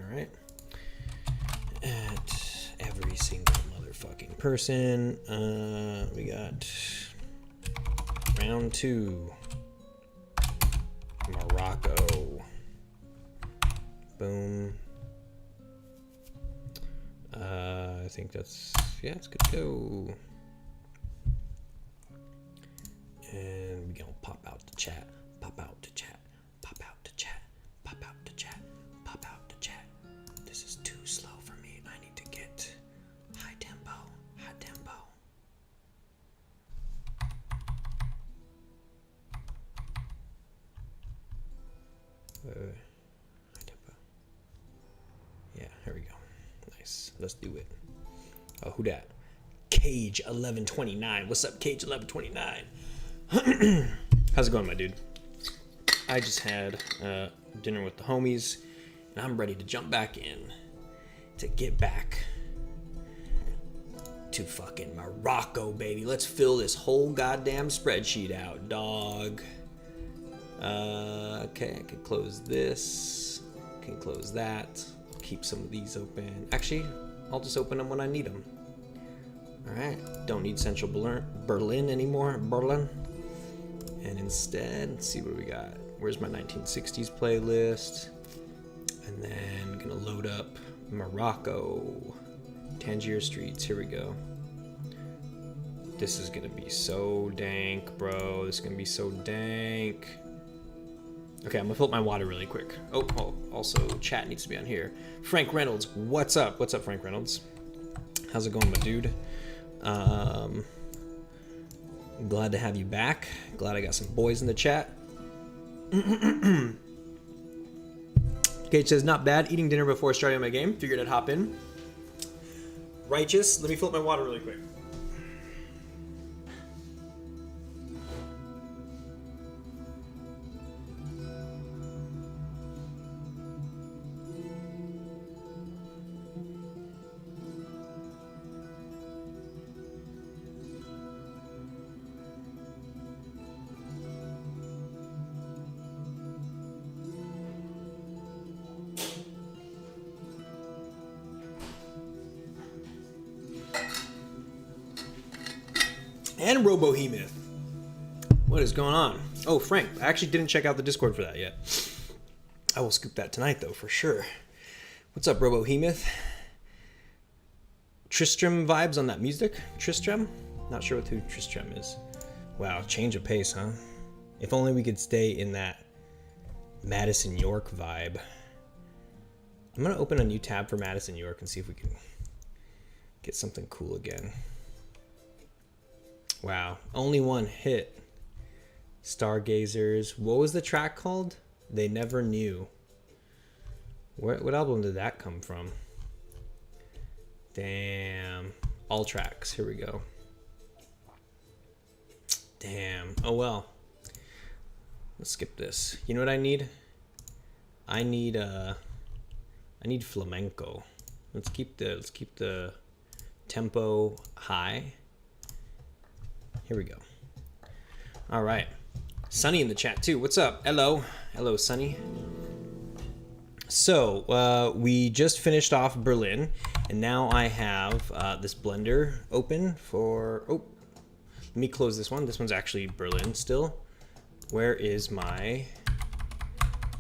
right. At every single motherfucking person. We got round 2. Morocco. Boom. I think that's, yeah, it's good to go. And we're gonna pop out the chat, pop out the chat, pop out the chat, pop out the chat, pop out the chat. This is too slow for me. I need to get high tempo, high tempo. High tempo. Yeah, here we go. Nice. Let's do it. Oh, who dat? Cage 1129. What's up, Cage 1129? How's it going, my dude? I just had dinner with the homies, and I'm ready to jump back in to get back to fucking Morocco, baby. Let's fill this whole goddamn spreadsheet out, dog. Okay, I can close this. Can close that. Keep some of these open. Actually, I'll just open them when I need them. All right, don't need Central Berlin anymore. Berlin. And instead, let's see what we got. Where's my 1960s playlist? And then gonna load up Morocco. Tangier Streets, here we go. This is gonna be so dank, bro. This is gonna be so dank. Okay, I'm gonna fill up my water really quick. Oh, also chat needs to be on here. Frank Reynolds, what's up? What's up, Frank Reynolds? How's it going, my dude? Glad to have you back. Glad I got some boys in the chat. Kate says, not bad. Eating dinner before starting my game. Figured I'd hop in. Righteous. Let me fill up my water really quick. And Robohemoth. What is going on? Oh, Frank, I actually didn't check out the Discord for that yet. I will scoop that tonight, though, for sure. What's up, Robohemoth? Tristram vibes on that music? Tristram? Not sure who Tristram is. Wow, change of pace, huh? If only we could stay in that Madison York vibe. I'm going to open a new tab for Madison York and see if we can get something cool again. Wow, only one hit. Stargazers. What was the track called? They Never Knew. What album did that come from? Damn. All tracks. Here we go. Damn. Oh well. Let's skip this. You know what I need? I need flamenco. Let's keep the tempo high. Here we go. All right. Sunny in the chat too. What's up? Hello. Hello, Sunny. So we just finished off Berlin, and now I have this blender open for... Oh, let me close this one. This one's actually Berlin still. Where is my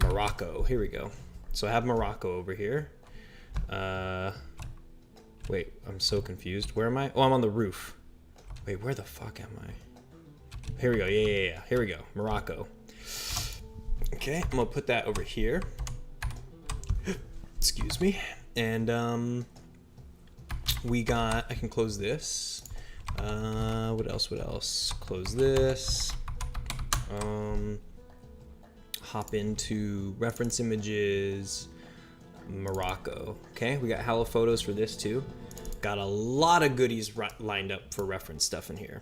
Morocco? Here we go. So I have Morocco over here. Wait, I'm so confused. Where am I? Oh, I'm on the roof. Wait, where the fuck am I? Here we go. Yeah. Here we go. Morocco. Okay, I'm gonna put that over here. Excuse me. And we got, I can close this. What else? Close this. Hop into reference images. Morocco. Okay, we got hella photos for this too. Got a lot of goodies lined up for reference stuff in here.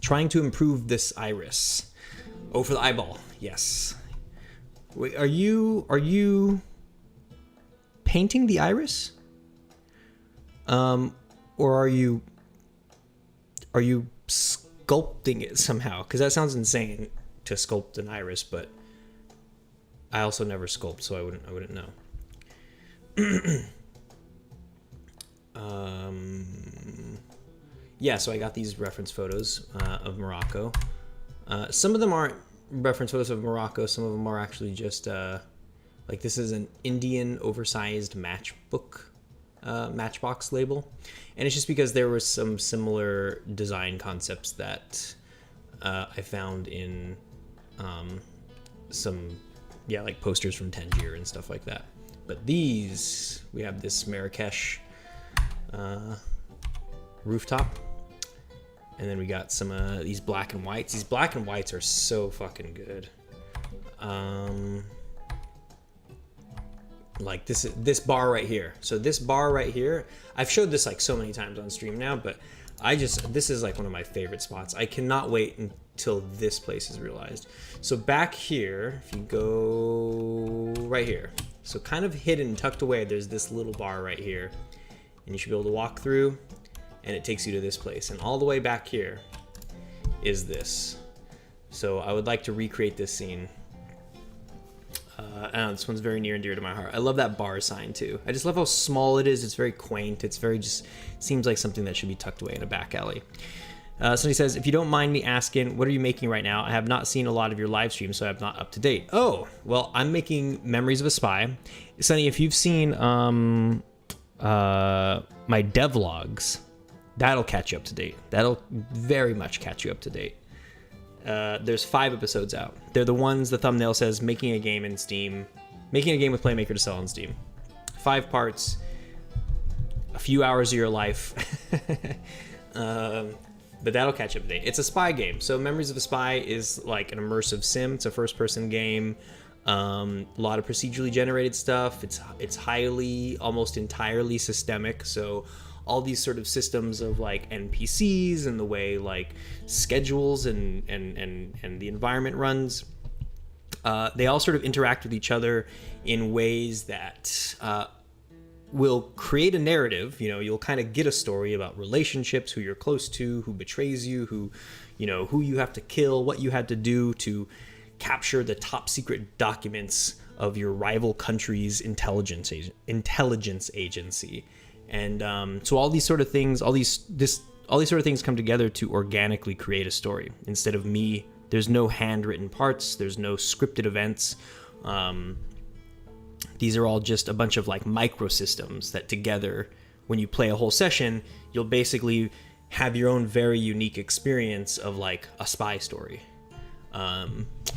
Trying to improve this iris. Oh, for the eyeball. Yes. Wait, are you painting the iris? Or are you sculpting it somehow? Because that sounds insane to sculpt an iris, but I also never sculpt, so I wouldn't know. Yeah, so I got these reference photos of Morocco. Some of them aren't reference photos of Morocco. Some of them are actually just like this is an Indian oversized Matchbox label, and it's just because there were some similar design concepts that I found in some like posters from Tangier and stuff like that. But these, we have this Marrakesh rooftop, and then we got some these black and whites. These black and whites are so fucking good. Like this bar right here. So this bar right here, I've showed this like so many times on stream now, but this is like one of my favorite spots. I cannot wait until this place is realized. So back here, if you go right here, so kind of hidden, tucked away, there's this little bar right here, and you should be able to walk through, and it takes you to this place. And all the way back here is this. So I would like to recreate this scene. I don't know, this one's very near and dear to my heart. I love that bar sign too. I just love how small it is. It's very quaint. It's very just seems like something that should be tucked away in a back alley. Somebody says, if you don't mind me asking, what are you making right now? I have not seen a lot of your live streams, so I'm not up to date. Oh, well, I'm making Memories of a Spy. Sonny, if you've seen my devlogs, that'll catch you up to date. That'll very much catch you up to date. There's 5 episodes out. They're the ones the thumbnail says making a game in Steam, making a game with Playmaker to sell on Steam. 5 parts, a few hours of your life. But that'll catch up to date. It's a spy game. So Memories of a Spy is like an immersive sim. It's a first-person game. A lot of procedurally generated stuff. It's highly, almost entirely systemic. So all these sort of systems of like NPCs and the way like schedules and the environment runs, they all sort of interact with each other in ways that will create a narrative. You know, you'll kind of get a story about relationships, who you're close to, who betrays you, who you have to kill, what you had to do to capture the top secret documents of your rival country's intelligence agency. And so all these sort of things, all these sort of things come together to organically create a story. Instead of me, there's no handwritten parts, there's no scripted events. These are all just a bunch of like microsystems that together, when you play a whole session, you'll basically have your own very unique experience of like a spy story.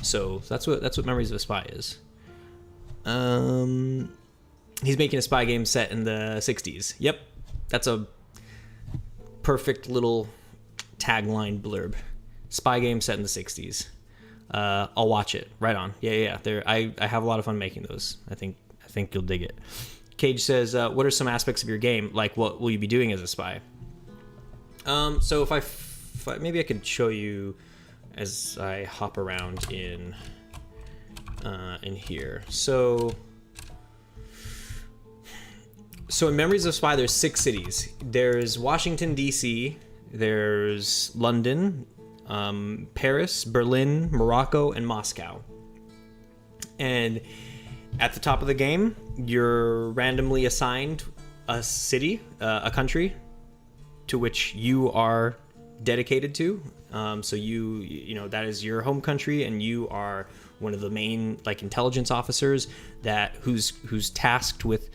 So that's what Memories of a Spy is. He's making a spy game set in the 60s. Yep, that's a perfect little tagline blurb. Spy game set in the 60s. I'll watch it. Right on. Yeah. I have a lot of fun making those. I think you'll dig it. Cage says, what are some aspects of your game? Like, what will you be doing as a spy? So if I maybe I could show you as I hop around in here. So in Memories of Spy, there's 6 cities. There's Washington, D.C., there's London, Paris, Berlin, Morocco, and Moscow. And at the top of the game, you're randomly assigned a city, a country, to which you are dedicated to. So you know that is your home country, and you are one of the main like intelligence officers who's tasked with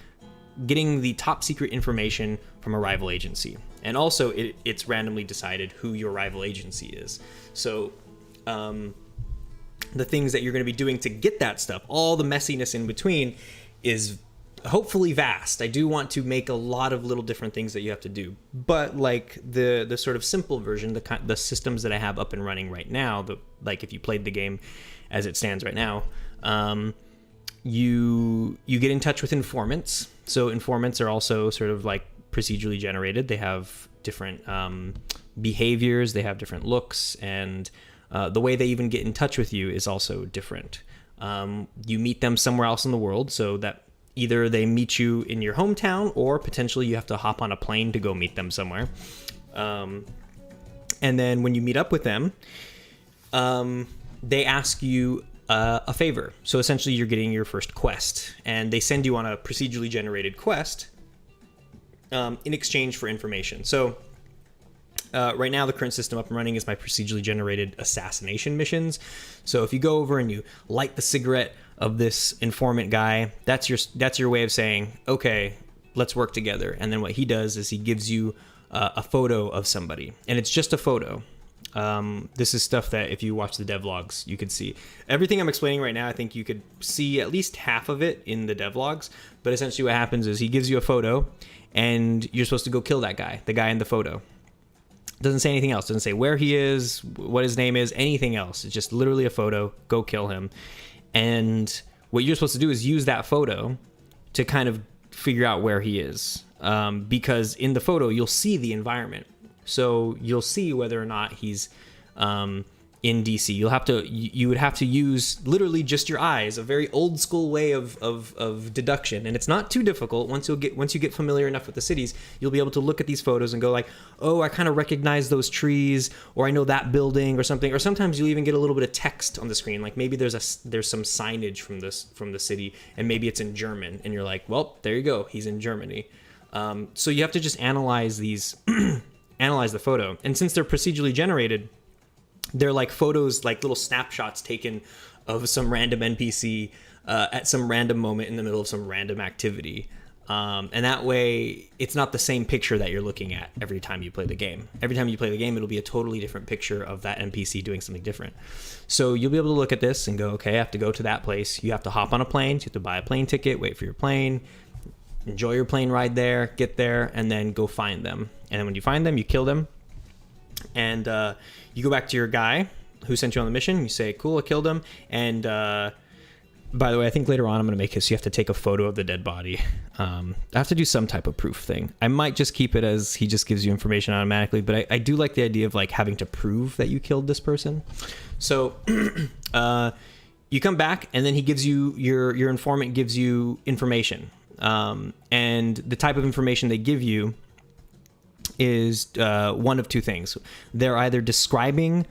getting the top secret information from a rival agency. And also it's randomly decided who your rival agency is. So the things that you're going to be doing to get that stuff, all the messiness in between, is hopefully vast. I do want to make a lot of little different things that you have to do, but like the sort of simple version, the systems that I have up and running right now, like if you played the game as it stands right now, you get in touch with informants. So informants are also sort of like procedurally generated. They have different behaviors, they have different looks, and the way they even get in touch with you is also different. You meet them somewhere else in the world, so that either they meet you in your hometown, or potentially you have to hop on a plane to go meet them somewhere. And then when you meet up with them, they ask you a favor. So essentially you're getting your first quest, and they send you on a procedurally generated quest in exchange for information. So right now the current system up and running is my procedurally generated assassination missions. So if you go over and you light the cigarette of this informant guy, that's your way of saying, okay, let's work together. And then what he does is he gives you a photo of somebody, and it's just a photo. This is stuff that if you watch the devlogs, you could see. Everything I'm explaining right now, I think you could see at least half of it in the devlogs. But essentially what happens is he gives you a photo, and you're supposed to go kill that guy, the guy in the photo. Doesn't say anything else. Doesn't say where he is, what his name is, anything else. It's just literally a photo. Go kill him. And what you're supposed to do is use that photo to kind of figure out where he is. Because in the photo, you'll see the environment. So you'll see whether or not he's in DC. You would have to use literally just your eyes, a very old school way of deduction, and it's not too difficult. Once you get familiar enough with the cities, you'll be able to look at these photos and go like, oh, I kind of recognize those trees, or I know that building or something. Or sometimes you'll even get a little bit of text on the screen, like maybe there's some signage from the city, and maybe it's in German, and you're like, well, there you go, he's in Germany. So you have to just analyze these. Analyze the photo, and since they're procedurally generated, they're like photos, like little snapshots taken of some random NPC at some random moment in the middle of some random activity, and that way it's not the same picture that you're looking at every time you play the game. Every time you play the game, it'll be a totally different picture of that NPC doing something different. So you'll be able to look at this and go, okay, I have to go to that place. You have to hop on a plane, so you have to buy a plane ticket, wait for your plane, enjoy your plane ride there, get there, and then go find them. And then when you find them, you kill them, and you go back to your guy who sent you on the mission. You say, cool, I killed him. And by the way, I think later on I'm going to make it so you have to take a photo of the dead body. I have to do some type of proof thing. I might just keep it as he just gives you information automatically, but I do like the idea of like having to prove that you killed this person. So you come back, and then he gives you, your informant gives you information. And the type of information they give you is one of two things. They're either describing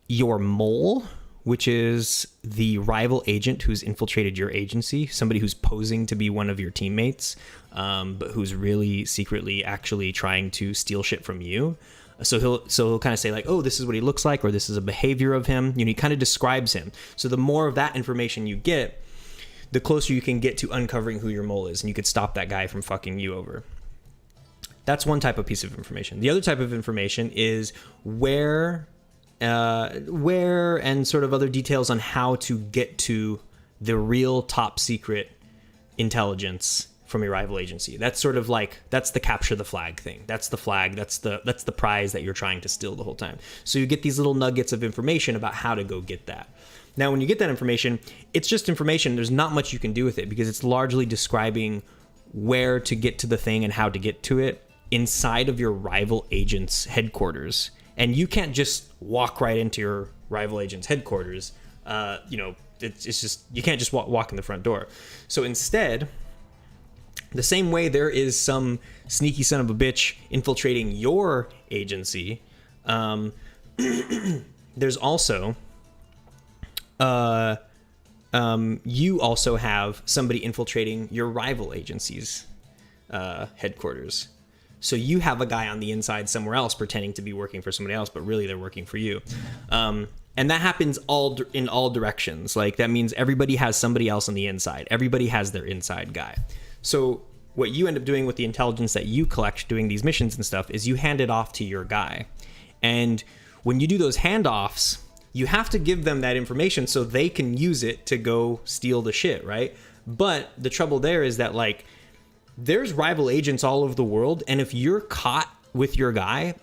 your mole, which is the rival agent who's infiltrated your agency, somebody who's posing to be one of your teammates, but who's really secretly actually trying to steal shit from you. So he'll kind of say like, oh, this is what he looks like, or this is a behavior of him. You know, he kind of describes him. So the more of that information you get, the closer you can get to uncovering who your mole is, and you could stop that guy from fucking you over. That's one type of piece of information. The other type of information is where and sort of other details on how to get to the real top secret intelligence from your rival agency. That's sort of like, that's the capture the flag thing. That's the flag. That's the prize that you're trying to steal the whole time. So you get these little nuggets of information about how to go get that. Now, when you get that information, it's just information. There's not much you can do with it because it's largely describing where to get to the thing and how to get to it inside of your rival agent's headquarters. And you can't just walk right into your rival agent's headquarters. It's just, you can't just walk in the front door. So instead, the same way there is some sneaky son of a bitch infiltrating your agency, there's also... you also have somebody infiltrating your rival agency's headquarters. So you have a guy on the inside somewhere else pretending to be working for somebody else, but really they're working for you. And that happens in all directions. Like that means everybody has somebody else on the inside. Everybody has their inside guy. So what you end up doing with the intelligence that you collect doing these missions and stuff is you hand it off to your guy. And when you do those handoffs, you have to give them that information so they can use it to go steal the shit, right? But the trouble there is that, like, there's rival agents all over the world, and if you're caught with your guy,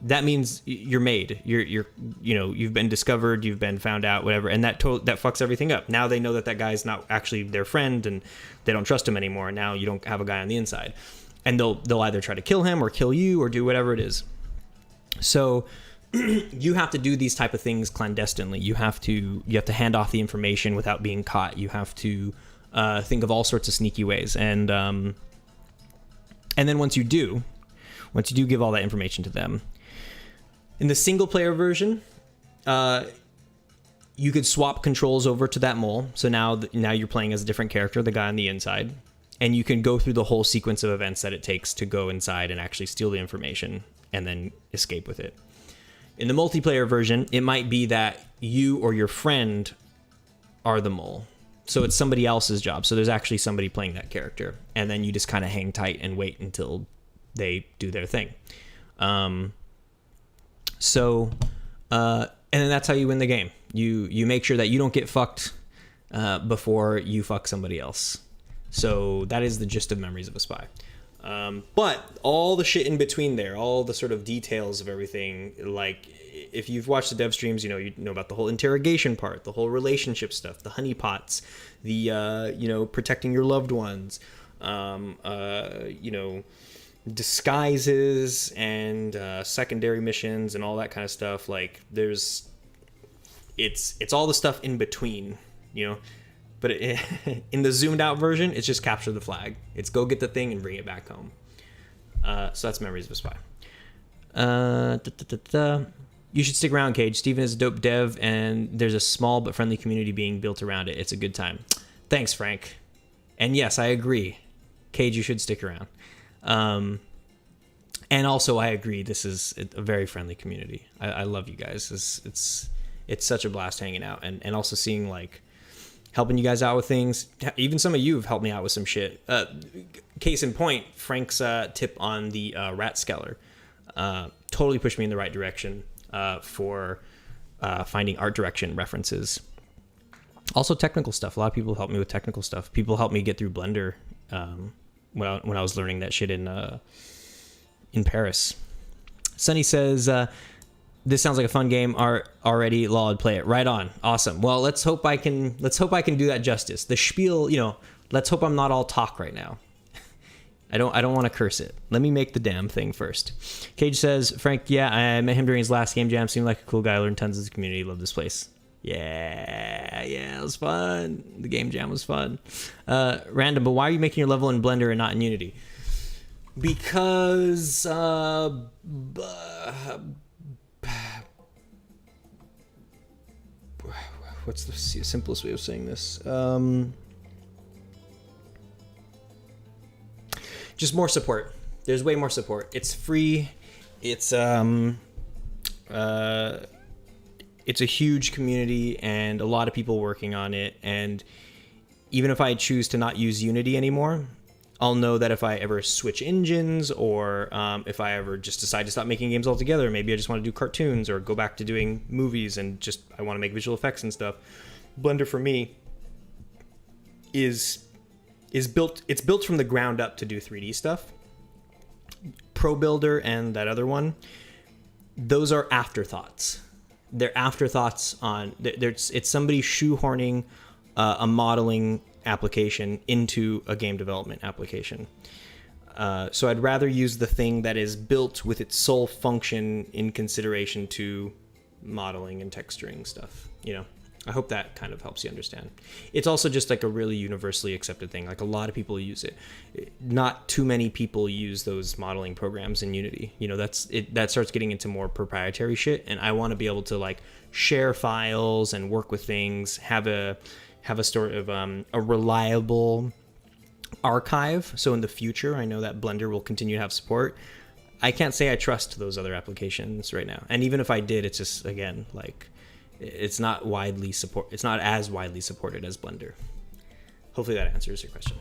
that means you're made. You've been discovered, you've been found out, whatever, and that fucks everything up. Now they know that guy's not actually their friend, and they don't trust him anymore. Now you don't have a guy on the inside, and they'll either try to kill him or kill you or do whatever it is. So you have to do these type of things clandestinely. You have to hand off the information without being caught. You have to think of all sorts of sneaky ways, and then once you do give all that information to them, in the single player version, you could swap controls over to that mole. So now you're playing as a different character, the guy on the inside, and you can go through the whole sequence of events that it takes to go inside and actually steal the information and then escape with it. In the multiplayer version, it might be that you or your friend are the mole. So it's somebody else's job. So there's actually somebody playing that character. And then you just kind of hang tight and wait until they do their thing. And then that's how you win the game. You make sure that you don't get fucked before you fuck somebody else. So that is the gist of Memories of a Spy. But all the shit in between there, all the sort of details of everything, like if you've watched the dev streams, you know about the whole interrogation part, the whole relationship stuff, the honeypots, the protecting your loved ones, disguises and secondary missions and all that kind of stuff. Like it's all the stuff in between, But in the zoomed out version, it's just capture the flag. It's go get the thing and bring it back home. So that's Memories of a Spy. You should stick around, Cage. Steven is a dope dev, and there's a small but friendly community being built around it. It's a good time. Thanks, Frank. And yes, I agree. Cage, you should stick around. And also, I agree. This is a very friendly community. I love you guys. It's such a blast hanging out, and also seeing helping you guys out with things. Even some of you have helped me out with some shit. Case in point, Frank's tip on the rat scaler totally pushed me in the right direction for finding art direction references. Also technical stuff. A lot of people helped me with technical stuff. People helped me get through Blender when I was learning that shit in Paris. Sunny says, this sounds like a fun game already. Lol, I'd play it. Right on. Awesome. Well, let's hope I can do that justice. The spiel, let's hope I'm not all talk right now. I don't want to curse it. Let me make the damn thing first. Cage says, Frank, yeah, I met him during his last game jam. Seemed like a cool guy. Learned tons of the community. Love this place. Yeah, it was fun. The game jam was fun. Random, but why are you making your level in Blender and not in Unity? Because what's the simplest way of saying this? Just more support. There's way more support. It's free. It's a huge community and a lot of people working on it. And even if I choose to not use Unity anymore, I'll know that if I ever switch engines or if I ever just decide to stop making games altogether, maybe I just want to do cartoons or go back to doing movies and just I want to make visual effects and stuff. Blender for me is built. It's built from the ground up to do 3D stuff. Pro Builder and that other one, those are afterthoughts. They're afterthoughts on. It's somebody shoehorning a modeling application into a game development application. So I'd rather use the thing that is built with its sole function in consideration to modeling and texturing stuff. I hope that kind of helps you understand. It's also just like a really universally accepted thing. Like a lot of people use it. Not too many people use those modeling programs in Unity. That starts getting into more proprietary shit. And I want to be able to share files and work with things, have a sort of a reliable archive. So in the future, I know that Blender will continue to have support. I can't say I trust those other applications right now. And even if I did, it's just, again, it's not as widely supported as Blender. Hopefully that answers your question.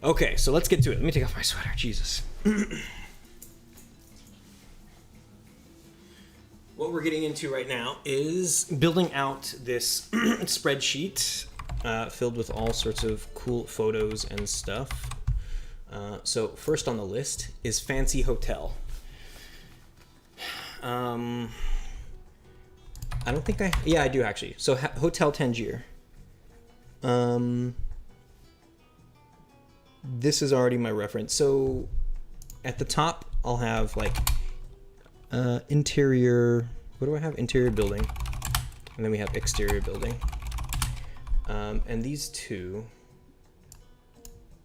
Okay, so let's get to it. Let me take off my sweater. Jesus. What we're getting into right now is building out this spreadsheet filled with all sorts of cool photos and stuff. So first on the list is Fancy Hotel. I don't think I do actually. So Hotel Tangier. This is already my reference. So at the top, I'll have interior. What do I have? Interior building. And then we have exterior building. And these two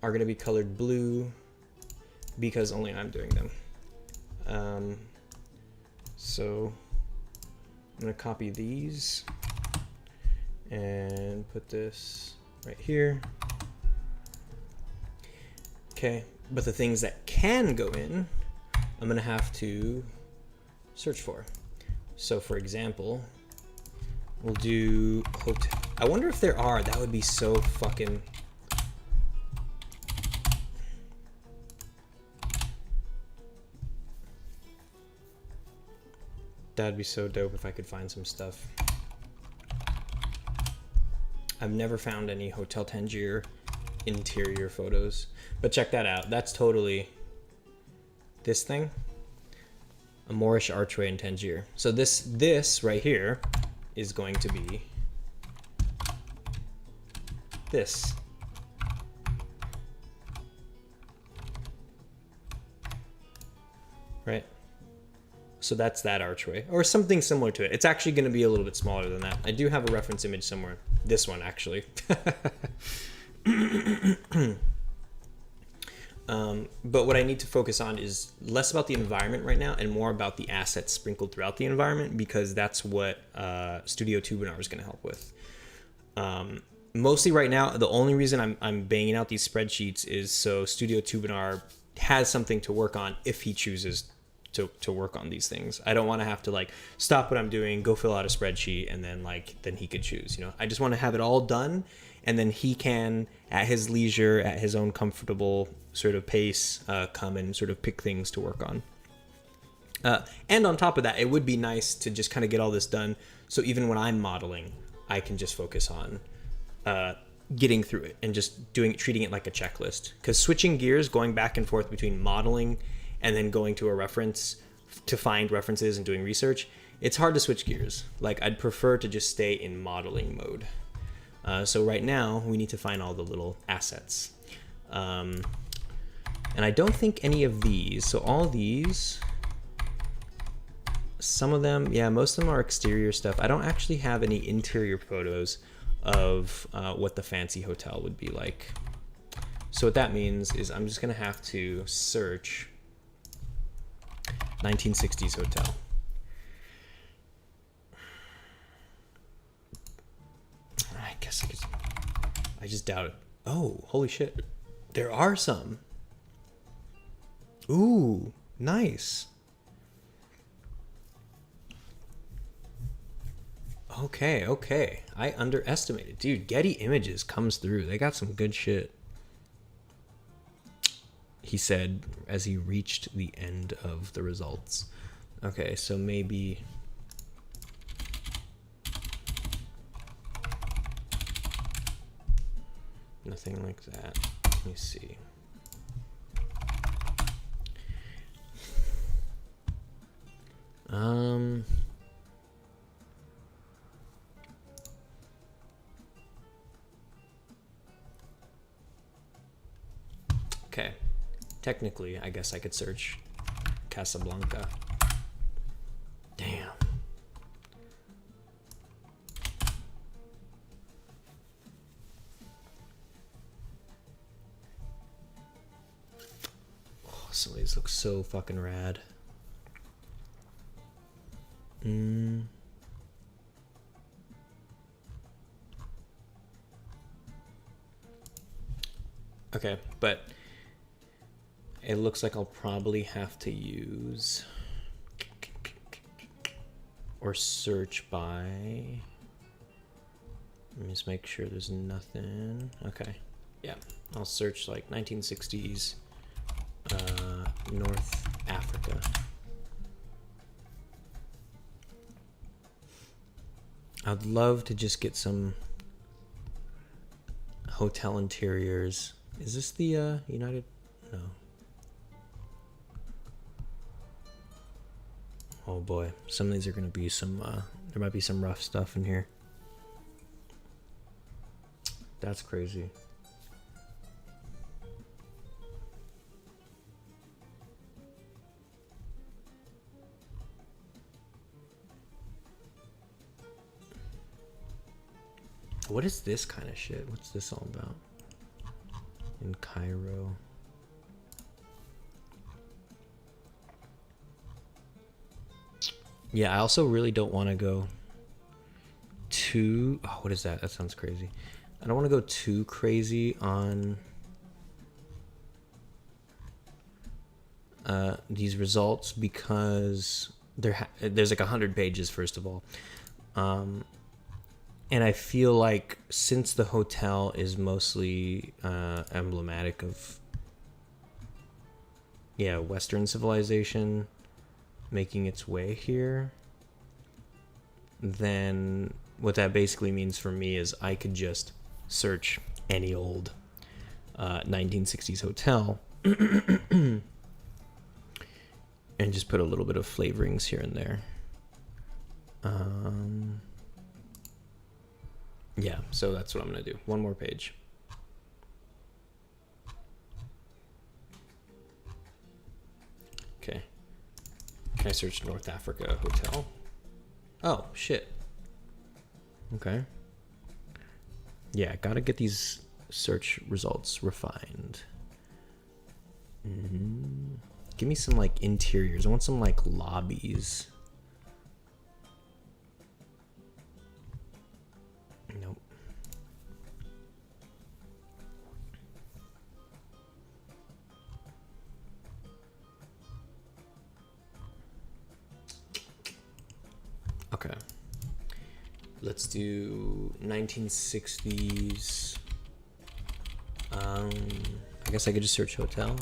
are going to be colored blue because only I'm doing them. So I'm going to copy these and put this right here. Okay, but the things that can go in, I'm gonna have to search for. So for example, we'll do hotel. I wonder if there are. That would be so fucking... That'd be so dope if I could find some stuff. I've never found any Hotel Tangier interior photos, but check that out. That's totally this thing, a Moorish archway in Tangier. So this right here is going to be this. Right? So that's that archway, or something similar to it. It's actually going to be a little bit smaller than that. I do have a reference image somewhere. This one, actually. But what I need to focus on is less about the environment right now and more about the assets sprinkled throughout the environment, because that's what Studio Tubinar is going to help with. Mostly right now, the only reason I'm banging out these spreadsheets is so Studio Tubinar has something to work on if he chooses to work on these things. I don't want to have to like stop what I'm doing, go fill out a spreadsheet, and then then he could choose, you know. I just want to have it all done, and then he can, at his leisure, at his own comfortable sort of pace, come and sort of pick things to work on. And on top of that, it would be nice to just kind of get all this done, so even when I'm modeling, I can just focus on getting through it and just treating it like a checklist. Because switching gears, going back and forth between modeling and then going to a reference to find references and doing research, it's hard to switch gears. Like, I'd prefer to just stay in modeling mode. So right now, we need to find all the little assets. And I don't think any of these, so all these, some of them, yeah, most of them are exterior stuff. I don't actually have any interior photos of what the fancy hotel would be like. So what that means is I'm just gonna have to search 1960s hotel. I guess I just doubt it. Oh, holy shit. There are some. Ooh, nice. Okay. I underestimated. Dude, Getty Images comes through. They got some good shit. He said as he reached the end of the results. Okay, so maybe... Nothing like that. Let me see. Okay. Technically, I guess I could search Casablanca. Damn. Oh, some of these look so fucking rad. Okay, but it looks like I'll probably have to use or search by. Let me just make sure there's nothing. Okay, yeah, I'll search like 1960s North Africa. I'd love to just get some hotel interiors. Is this the United? No. Oh boy, some of these are going to be some, there might be some rough stuff in here. That's crazy. What is this kind of shit? What's this all about? In Cairo. Yeah, I also really don't want to go too... Oh, what is that? That sounds crazy. I don't want to go too crazy on these results because there's like 100 pages, first of all. And I feel like since the hotel is mostly emblematic of, yeah, Western civilization making its way here, then what that basically means for me is I could just search any old 1960s hotel and just put a little bit of flavorings here and there. Yeah, so that's what I'm going to do. One more page. Okay. Can I search North Africa hotel? Oh, shit. Okay. Yeah, gotta get these search results refined. Give me some, like, interiors. I want some, like, lobbies. Nope. Okay. Let's do 1960s. I guess I could just search hotel.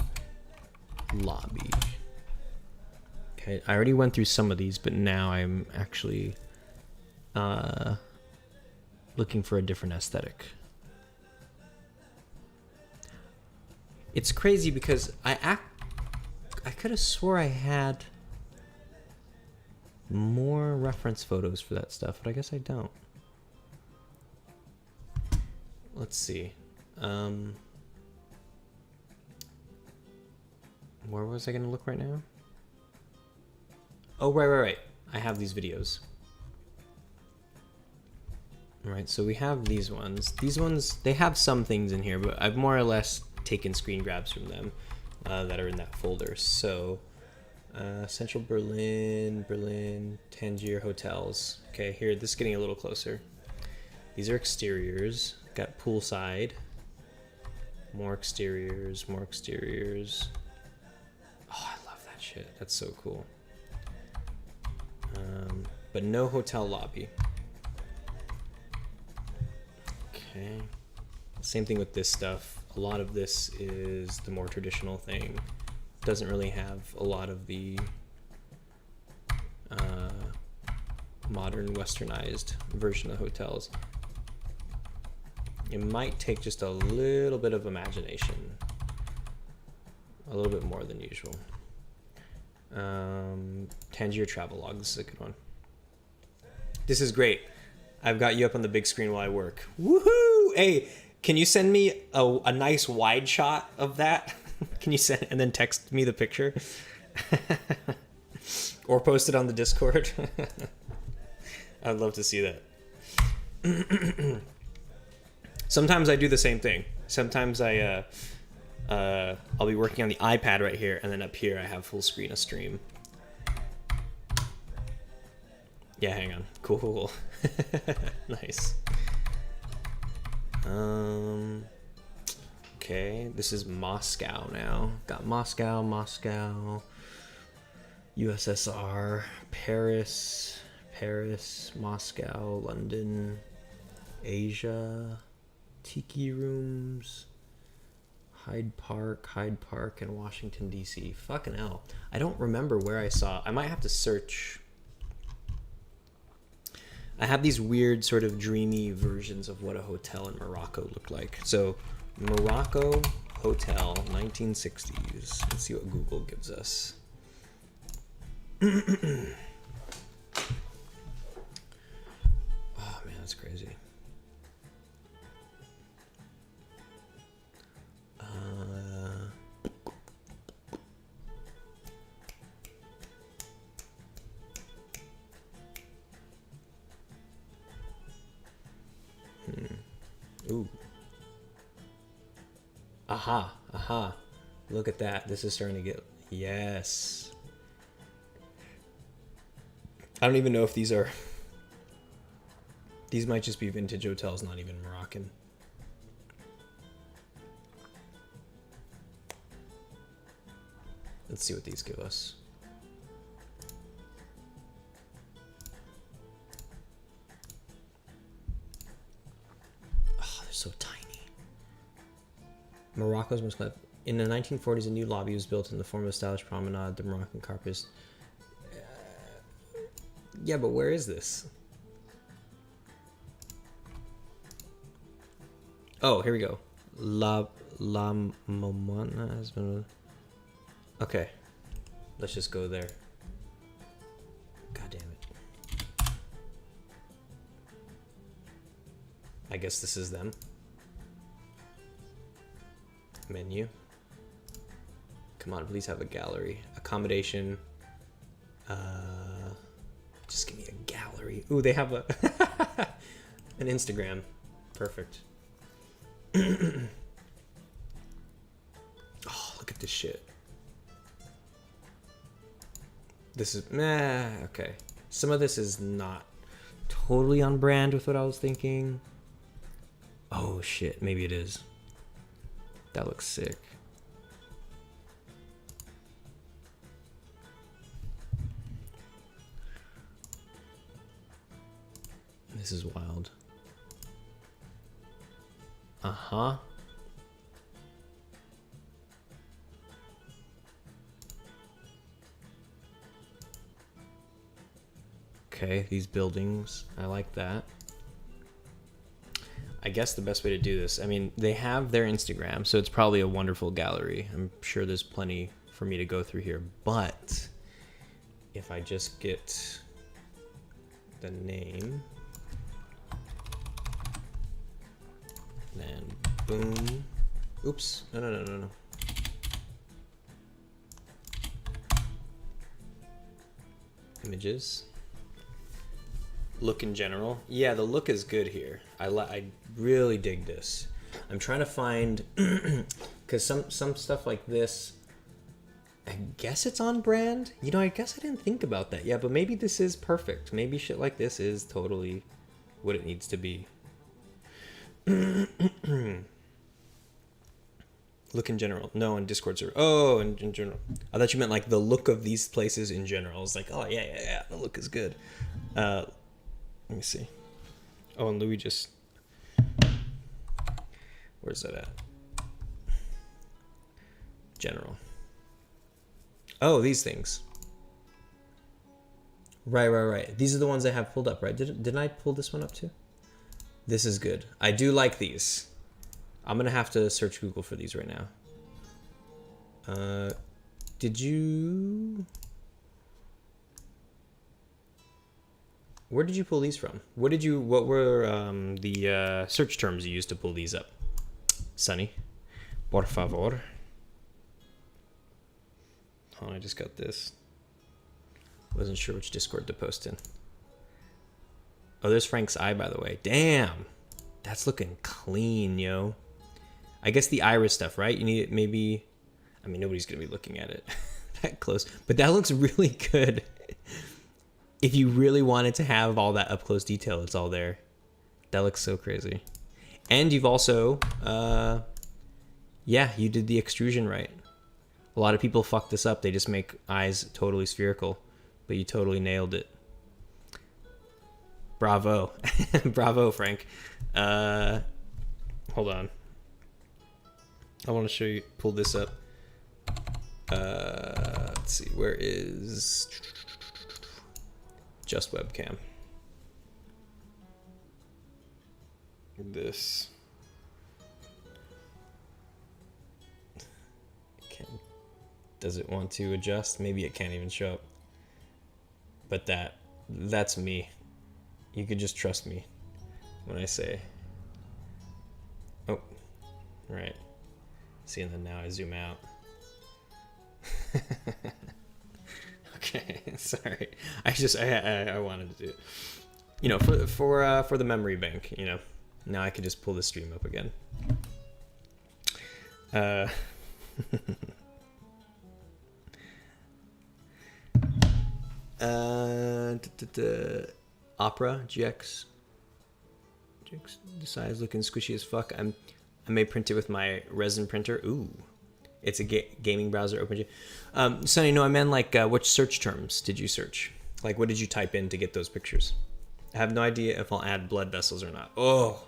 Lobby. Okay, I already went through some of these, but now I'm actually looking for a different aesthetic. It's crazy because I could have swore I had more reference photos for that stuff, but I guess I don't. Let's see. Where was I going to look right now? Oh, right. I have these videos. All right, so we have these ones. These ones, they have some things in here, but I've more or less taken screen grabs from them that are in that folder. So, Central Berlin, Tangier hotels. Okay, here, this is getting a little closer. These are exteriors. Got poolside. More exteriors. Oh, I love that shit. That's so cool. But no hotel lobby. Okay. Same thing with this stuff. A lot of this is the more traditional thing. Doesn't really have a lot of the modern westernized version of hotels. It might take just a little bit of imagination. A little bit more than usual. Tangier Travelog, this is a good one. This is great. I've got you up on the big screen while I work. Woohoo! Hey, can you send me a nice wide shot of that? Can you send and then text me the picture? Or post it on the Discord? I'd love to see that. Sometimes I do the same thing. Sometimes I'll be working on the iPad right here, and then up here I have full screen of stream. Yeah, hang on. Cool. Nice. Okay, this is Moscow now. Got Moscow, USSR, Paris, Moscow, London, Asia, Tiki Rooms, Hyde Park, and Washington, D.C. Fucking hell. I don't remember where I saw. I might have to search. I have these weird sort of dreamy versions of what a hotel in Morocco looked like. So, Morocco hotel, 1960s. Let's see what Google gives us. Oh man, that's crazy. Ooh. Aha. Look at that. This is starting to get... Yes. I don't even know if these are These might just be vintage hotels, not even Moroccan. Let's see what these give us. Oh, they're so tiny. Morocco's most clever. In the 1940s, a new lobby was built in the form of a stylish promenade. The Moroccan carpet. Yeah, but where is this? Oh, here we go. La Momana has been. Okay, let's just go there. God damn it. I guess this is them. Menu. Come on, please have a gallery. Accommodation. Just give me a gallery. Ooh, they have a an Instagram. Perfect. Oh, look at this shit. This is meh, okay. Some of this is not totally on brand with what I was thinking. Oh shit, maybe it is. That looks sick. This is wild. Uh-huh. Okay, these buildings. I like that. I guess the best way to do this, I mean, they have their Instagram, so it's probably a wonderful gallery. I'm sure there's plenty for me to go through here, but if I just get the name, then boom. Oops. No. Images. Look in general. Yeah, the look is good here. I really dig this. I'm trying to find, because some stuff like this, I guess it's on brand. You know, I guess I didn't think about that. Yeah, but maybe this is perfect. Maybe shit like this is totally what it needs to be. Look in general. No, in Discord server. Oh, in general. I thought you meant like the look of these places in general. I was like, oh yeah. The look is good. Let me see. Oh, and Louis just... Where's that at? General. Oh, these things. Right. These are the ones I have pulled up, right? Didn't I pull this one up too? This is good. I do like these. I'm going to have to search Google for these right now. Did you... Where did you pull these from? What were the search terms you used to pull these up? Sunny. Por favor. Oh, I just got this. Wasn't sure which Discord to post in. Oh, there's Frank's eye, by the way. Damn. That's looking clean, yo. I guess the iris stuff, right? You need it maybe... I mean, nobody's going to be looking at it that close. But that looks really good. If you really wanted to have all that up-close detail, it's all there. That looks so crazy. And you've also... yeah, you did the extrusion right. A lot of people fuck this up. They just make eyes totally spherical. But you totally nailed it. Bravo. Bravo, Frank. Hold on. I want to show you, pull this up. Let's see, where is just webcam? This. Does it want to adjust? Maybe it can't even show up. But that's me. You could just trust me when I say, oh, right. See, and then now I zoom out. Okay, sorry. I wanted to do it. You know, for the memory bank, you know. Now I could just pull the stream up again. Opera GX. The size looking squishy as fuck. I may print it with my resin printer. Ooh, it's a gaming browser. Open. Sonny, no, I meant like which search terms did you search? Like what did you type in to get those pictures? I have no idea if I'll add blood vessels or not. Oh,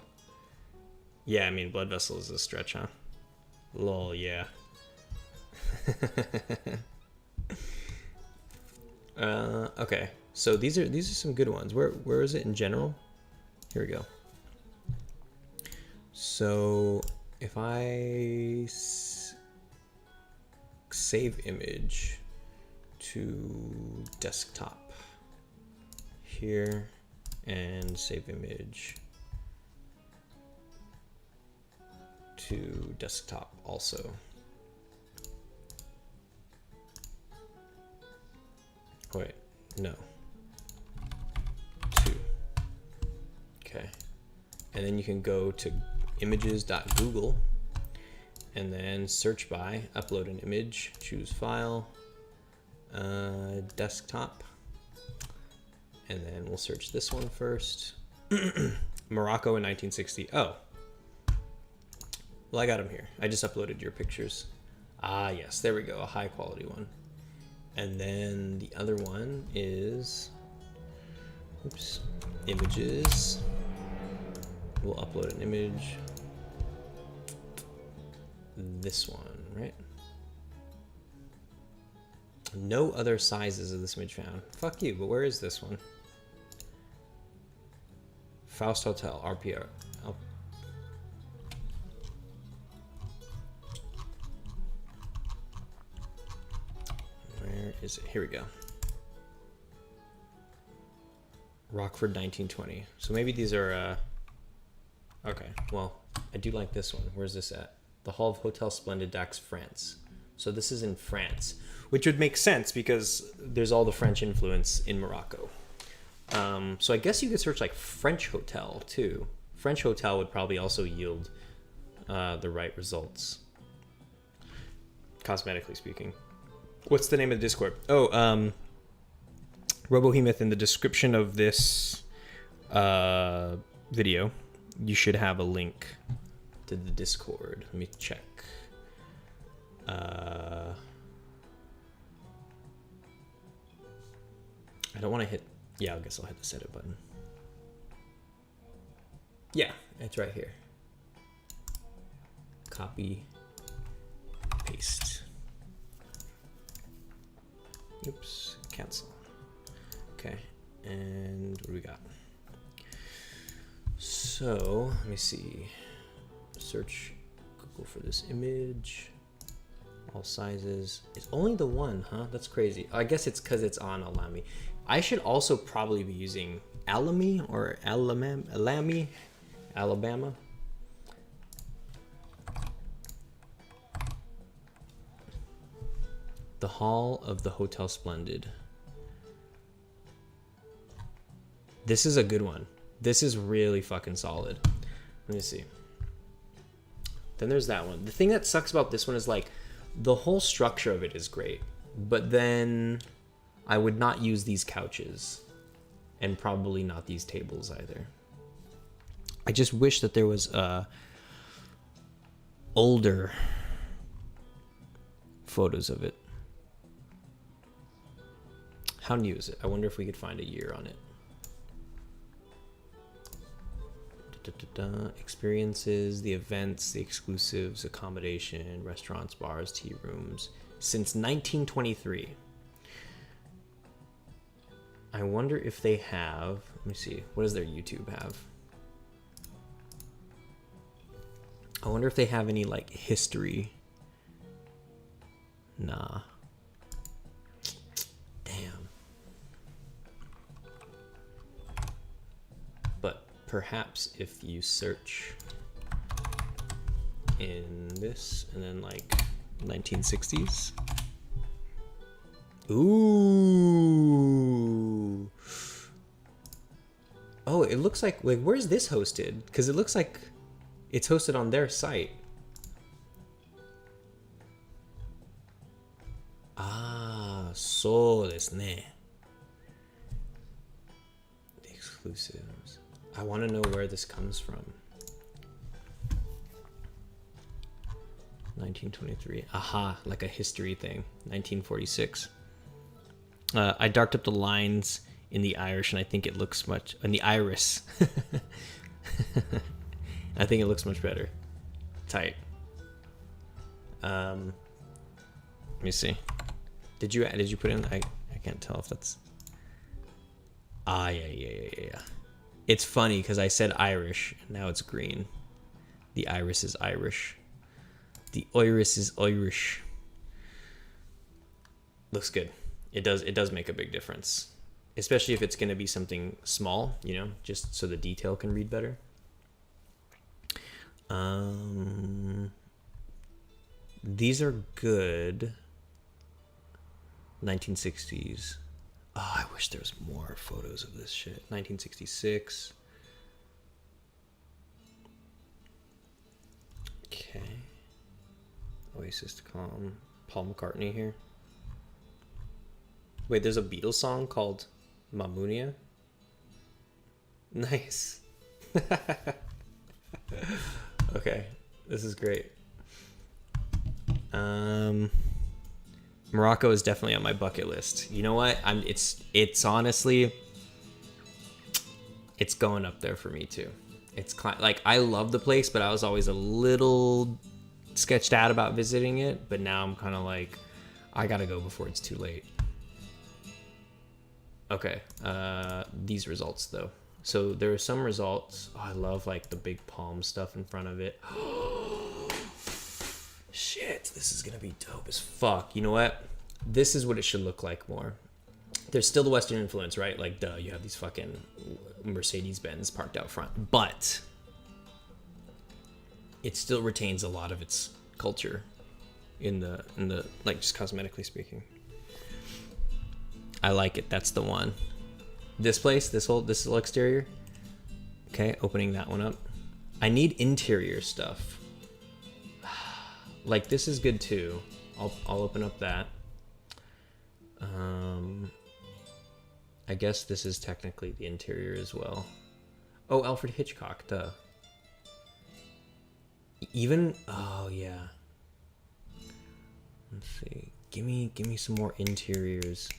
yeah. I mean, blood vessel is a stretch, huh? Lol, yeah. Okay, so these are some good ones. Where is it in general? Here we go. So if I save image to desktop here and save image to desktop also. Wait, no. 2. Okay. And then you can go to images.google and then search by, upload an image, choose file, desktop, and then we'll search this one first. Morocco in 1960. Oh. Well, I got them here. I just uploaded your pictures. Ah, yes, there we go, a high quality one. And then the other one is, oops, images. We'll upload an image. This one, right? No other sizes of this image found. Fuck you, but where is this one? Faust Hotel, RPR. Oh. Where is it? Here we go. Rockford 1920. So maybe these are, okay, well, I do like this one. Where's this at? The Hall of Hotel Splendid Dax, France. So this is in France, which would make sense because there's all the French influence in Morocco. So I guess you could search like French hotel too. French hotel would probably also yield the right results, cosmetically speaking. What's the name of the Discord? Oh, Robohemoth, in the description of this video, you should have a link to the Discord. Let me check. I don't want to hit, yeah, I guess I'll hit the setup button. Yeah, it's right here. Copy, paste. Oops, cancel. Okay, and what do we got? So, let me see. Search Google for this image. All sizes. It's only the one, huh? That's crazy. I guess it's because it's on Alamy. I should also probably be using Alamy or Alamy, Alabama. The Hall of the Hotel Splendid. This is a good one. This is really fucking solid. Let me see. Then there's that one. The thing that sucks about this one is like the whole structure of it is great, but then I would not use these couches and probably not these tables either. I just wish that there was older photos of it. How new is it? I wonder if we could find a year on it. Experiences, the events, the exclusives, accommodation, restaurants, bars, tea rooms, since 1923. I wonder if they have, let me see, what does their YouTube have? I wonder if they have any like history. Nah. Damn. But perhaps if you search in this and then like 1960s. Ooh. Oh, it looks like where's this hosted? Because it looks like it's hosted on their site. Ah, so desu ne. The exclusives. I want to know where this comes from. 1923. Aha, like a history thing. 1946. I darked up the lines in the Irish, and I think it looks much... In the iris. I think it looks much better. Tight. Let me see. Did you put in... I can't tell if that's... Ah, yeah. It's funny, because I said Irish, and now it's green. The iris is Irish. The iris is Irish. Looks good. It does make a big difference. Especially if it's going to be something small, you know, just so the detail can read better. These are good. 1960s. Oh, I wish there was more photos of this shit. 1966. Okay. Oasis to Calm. Paul McCartney here. Wait, there's a Beatles song called Mamunia? Nice. Okay, this is great. Morocco is definitely on my bucket list. You know what? It's honestly, it's going up there for me too. It's like, I love the place, but I was always a little sketched out about visiting it. But now I'm kind of like, I gotta go before it's too late. Okay, these results though. So there are some results. Oh, I love like the big palm stuff in front of it. Shit, this is gonna be dope as fuck. You know what? This is what it should look like more. There's still the Western influence, right? Like, duh, you have these fucking Mercedes-Benz parked out front. But it still retains a lot of its culture in the like, just cosmetically speaking. I like it. That's the one. This place, this whole exterior. Okay, opening that one up. I need interior stuff. Like, this is good too. I'll open up that. I guess this is technically the interior as well. Oh, Alfred Hitchcock, duh. Even, oh yeah. Let's see. Give me some more interiors.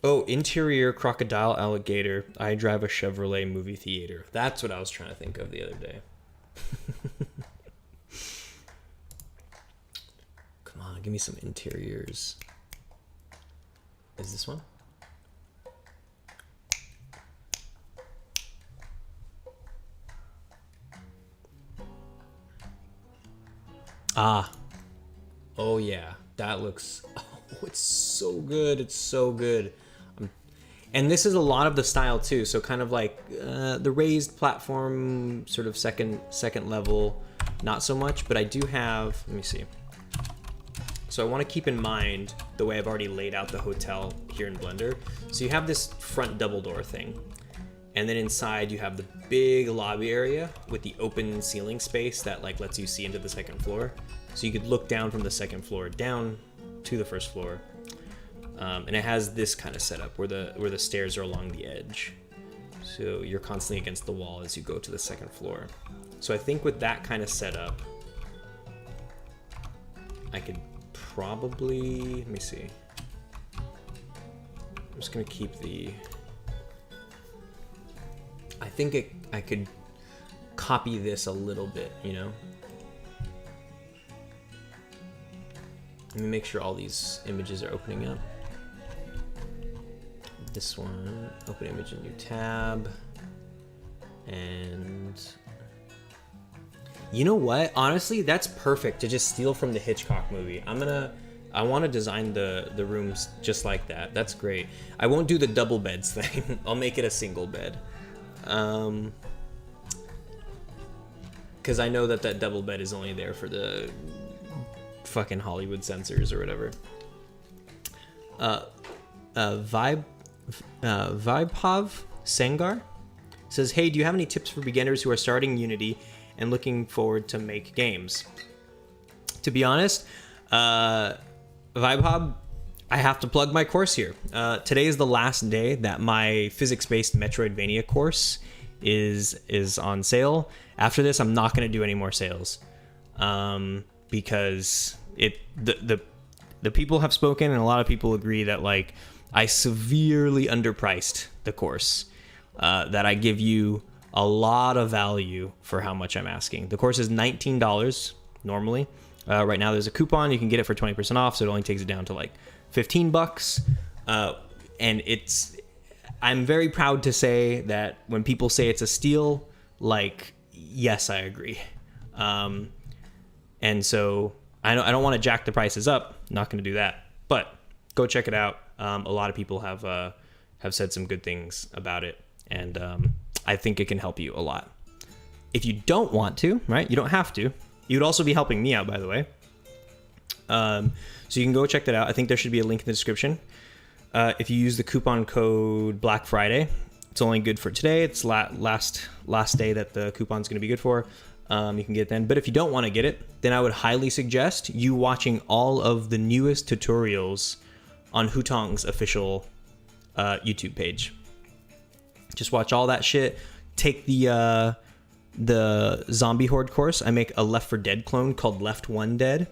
Oh, interior crocodile alligator. I drive a Chevrolet movie theater. That's what I was trying to think of the other day. Come on, give me some interiors. Is this one? Ah. Oh yeah, that looks... Oh, it's so good. It's so good. And this is a lot of the style too, so kind of like the raised platform, sort of second level, not so much, but I do have, let me see. So I want to keep in mind the way I've already laid out the hotel here in Blender. So you have this front double door thing, and then inside you have the big lobby area with the open ceiling space that like lets you see into the second floor. So you could look down from the second floor down to the first floor. And it has this kind of setup where the stairs are along the edge. So you're constantly against the wall as you go to the second floor. So I think with that kind of setup, I could probably, let me see. I'm just gonna keep the, I think I could copy this a little bit, you know? Let me make sure all these images are opening up. This one, open image in new tab. And you know what? Honestly, that's perfect to just steal from the Hitchcock movie. I want to design the rooms just like that. That's great. I won't do the double beds thing. I'll make it a single bed. Because I know that double bed is only there for the fucking Hollywood censors or whatever. Vibhav Sengar says, hey, do you have any tips for beginners who are starting Unity and looking forward to make games? To be honest, Vibhav, I have to plug my course here. Today is the last day that my physics-based Metroidvania course is on sale. After this, I'm not going to do any more sales because the people have spoken, and a lot of people agree that like I severely underpriced the course. That I give you a lot of value for how much I'm asking. The course is $19 normally. Right now there's a coupon, you can get it for 20% off, so it only takes it down to like $15. And I'm very proud to say that when people say it's a steal, like, yes, I agree. And so I don't want to jack the prices up. Not going to do that, but go check it out. A lot of people have said some good things about it, and I think it can help you a lot. If you don't want to, right? You don't have to. You'd also be helping me out, by the way. So you can go check that out. I think there should be a link in the description. If you use the coupon code Black Friday, it's only good for today. It's last day that the coupon's going to be good for. You can get it then. But if you don't want to get it, then I would highly suggest you watching all of the newest tutorials on Hutong's official YouTube page. Just watch all that shit. Take the zombie horde course. I make a Left 4 Dead clone called Left 1 Dead.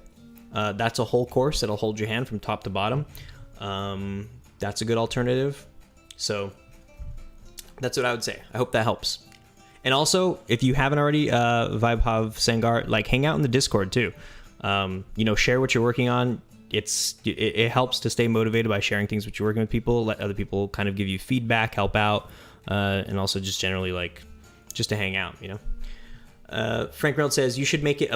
That's a whole course that'll hold your hand from top to bottom. That's a good alternative. So that's what I would say. I hope that helps. And also, if you haven't already, Vibhav Sangar, like hang out in the Discord too. Share what you're working on. It helps to stay motivated by sharing things which you're working with people. Let other people kind of give you feedback, help out, and also just generally like just to hang out. Frank Reynolds says you should make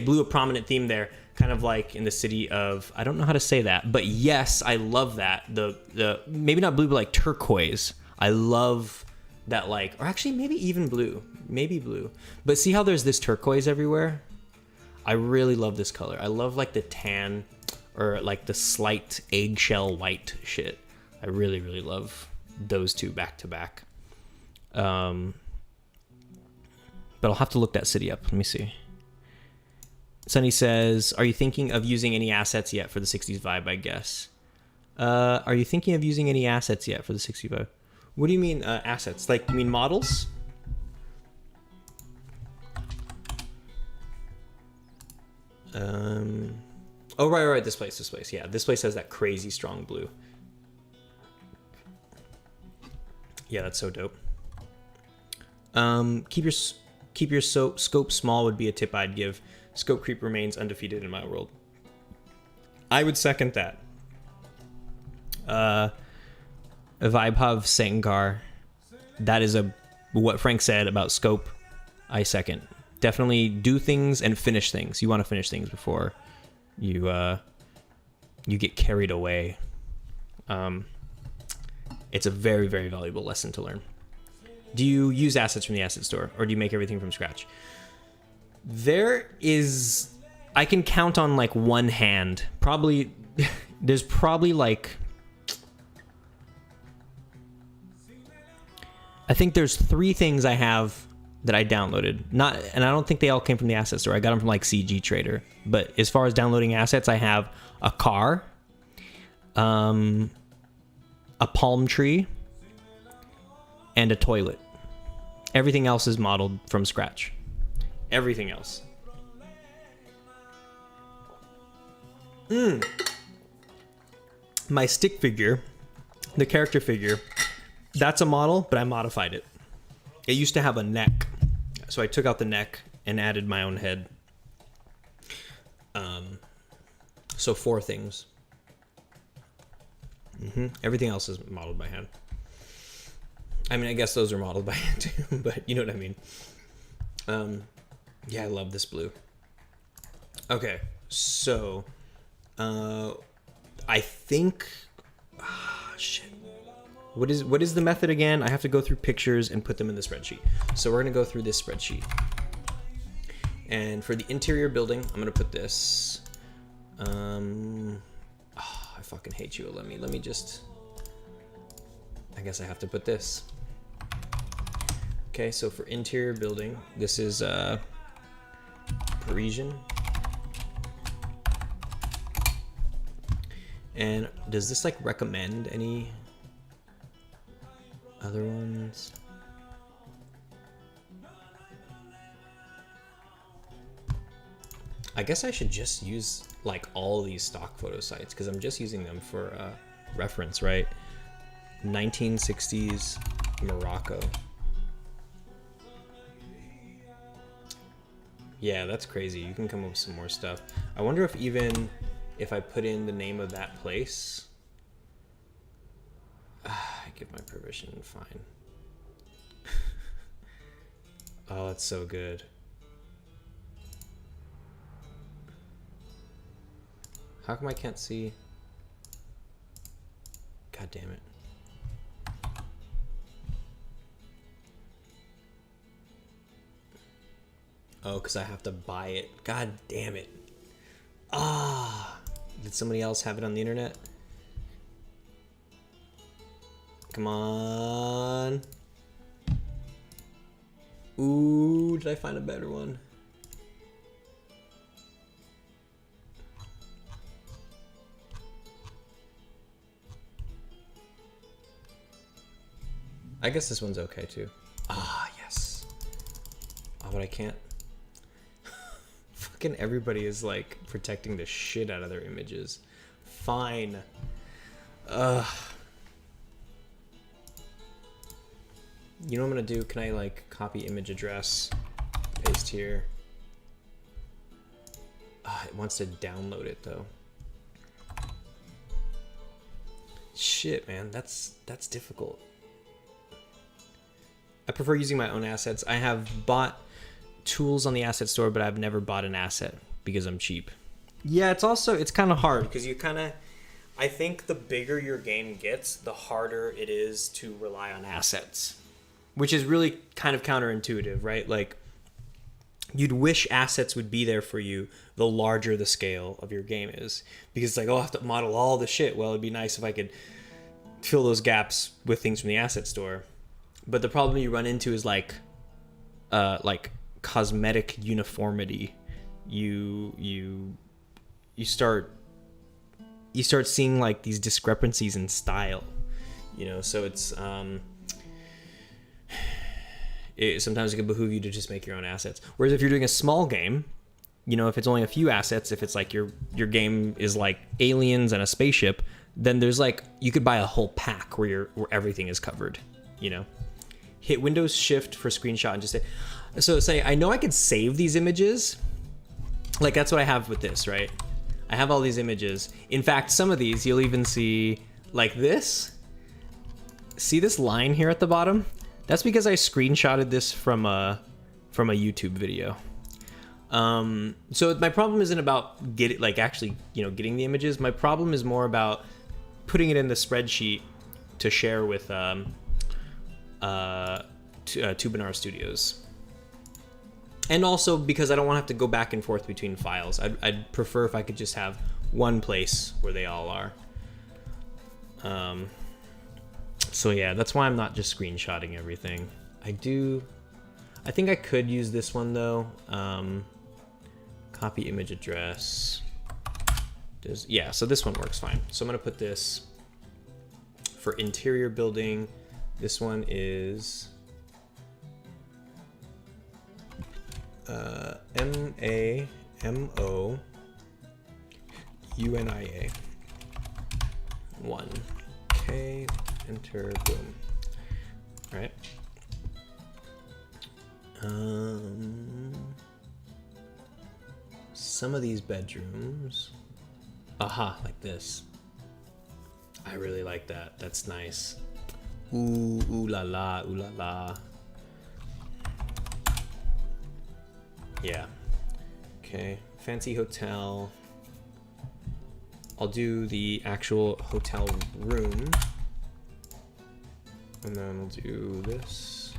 blue a prominent theme there, kind of like in the city of, I don't know how to say that, but yes, I love that. The maybe not blue, but like turquoise. I love that, like, or actually maybe even blue, but see how there's this turquoise everywhere? I really love this color. I love like the tan or like the slight eggshell white shit. I really, really love those two back to back. But I'll have to look that city up. Let me see. Sunny says, are you thinking of using any assets yet for the 60s vibe, I guess? Are you thinking of using any assets yet for the 60s vibe? What do you mean assets? Like, you mean models? Oh, right. This place. Yeah, this place has that crazy strong blue. Yeah, that's so dope. Keep your scope small would be a tip I'd give. Scope creep remains undefeated in my world. I would second that. Vibhav Sangar, that is what Frank said about scope. I second. Definitely do things and finish things. You want to finish things before you get carried away. It's a very, very valuable lesson to learn. Do you use assets from the asset store, or do you make everything from scratch? I can count on like one hand. There's probably like, I think there's 3 things I have that I downloaded. And I don't think they all came from the asset store. I got them from like CG Trader. But as far as downloading assets, I have a car, a palm tree, and a toilet. Everything else is modeled from scratch. Everything else. My stick figure, the character figure, that's a model, but I modified it. It used to have a neck, so I took out the neck and added my own head. So 4 things. Everything else is modeled by hand. I mean, I guess those are modeled by hand too, but you know what I mean. Yeah, I love this blue. Okay, so I think, shit. What is the method again? I have to go through pictures and put them in the spreadsheet. So we're gonna go through this spreadsheet. And for the interior building, I'm gonna put this. I fucking hate you. Let me just. I guess I have to put this. Okay, so for interior building, this is Parisian. And does this like recommend any other ones? I guess I should just use like all these stock photo sites because I'm just using them for reference, right? 1960s Morocco. Yeah, that's crazy. You can come up with some more stuff. I wonder if even if I put in the name of that place, I give my permission, fine. Oh, it's so good. How come I can't see? God damn it. Oh, because I have to buy it. God damn it. Ah. Did somebody else have it on the internet? Come on. Ooh, did I find a better one? I guess this one's okay too. Ah, yes. Oh, but I can't. Fucking everybody is like protecting the shit out of their images. Fine. You know what I'm gonna do? Can I like copy image address, paste here? It wants to download it though. Shit, man, that's difficult. I prefer using my own assets. I have bought tools on the asset store, but I've never bought an asset because I'm cheap. Yeah, it's kind of hard because I think the bigger your game gets, the harder it is to rely on assets, which is really kind of counterintuitive, right? Like you'd wish assets would be there for you the larger the scale of your game is, because it's like, oh, I have to model all the shit. Well, it'd be nice if I could fill those gaps with things from the asset store. But the problem you run into is like cosmetic uniformity. You start seeing like these discrepancies in style, you know. So sometimes it can behoove you to just make your own assets. Whereas if you're doing a small game, you know, if it's only a few assets, if it's like your game is like aliens and a spaceship, then there's like you could buy a whole pack where everything is covered, you know. Hit Windows Shift for screenshot and just say, I know I could save these images. Like that's what I have with this, right? I have all these images. In fact, some of these you'll even see like this. See this line here at the bottom? That's because I screenshotted this from a YouTube video. So my problem isn't about getting the images. My problem is more about putting it in the spreadsheet to share with Tubinar Studios. And also because I don't want to have to go back and forth between files. I'd prefer if I could just have one place where they all are. So yeah, that's why I'm not just screenshotting everything. I think I could use this one though. Copy image address. Yeah, so this one works fine. So I'm gonna put this for interior building. This one is MAMOUNIA 1. Okay, enter, boom. All right. Some of these bedrooms, like this. I really like that. That's nice. Ooh la la, ooh la la. Yeah. Okay. Fancy hotel. I'll do the actual hotel room. And then we'll do this.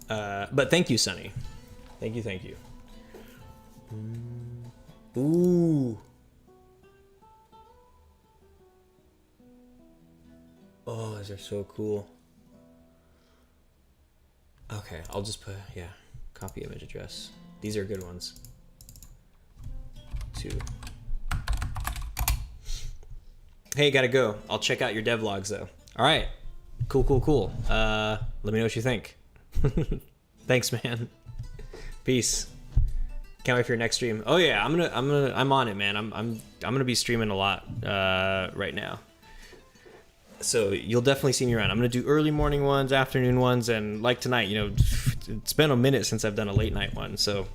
But thank you, Sunny. Thank you. Ooh. Oh, these are so cool. Okay, I'll just put, copy image address. These are good ones. too. Hey, gotta go. I'll check out your devlogs though. All right, cool. Let me know what you think. Thanks, man. Peace. Can't wait for your next stream. Oh yeah, I'm on it, man. I'm gonna be streaming a lot right now. So you'll definitely see me around. I'm gonna do early morning ones, afternoon ones, and like tonight, you know, it's been a minute since I've done a late night one, so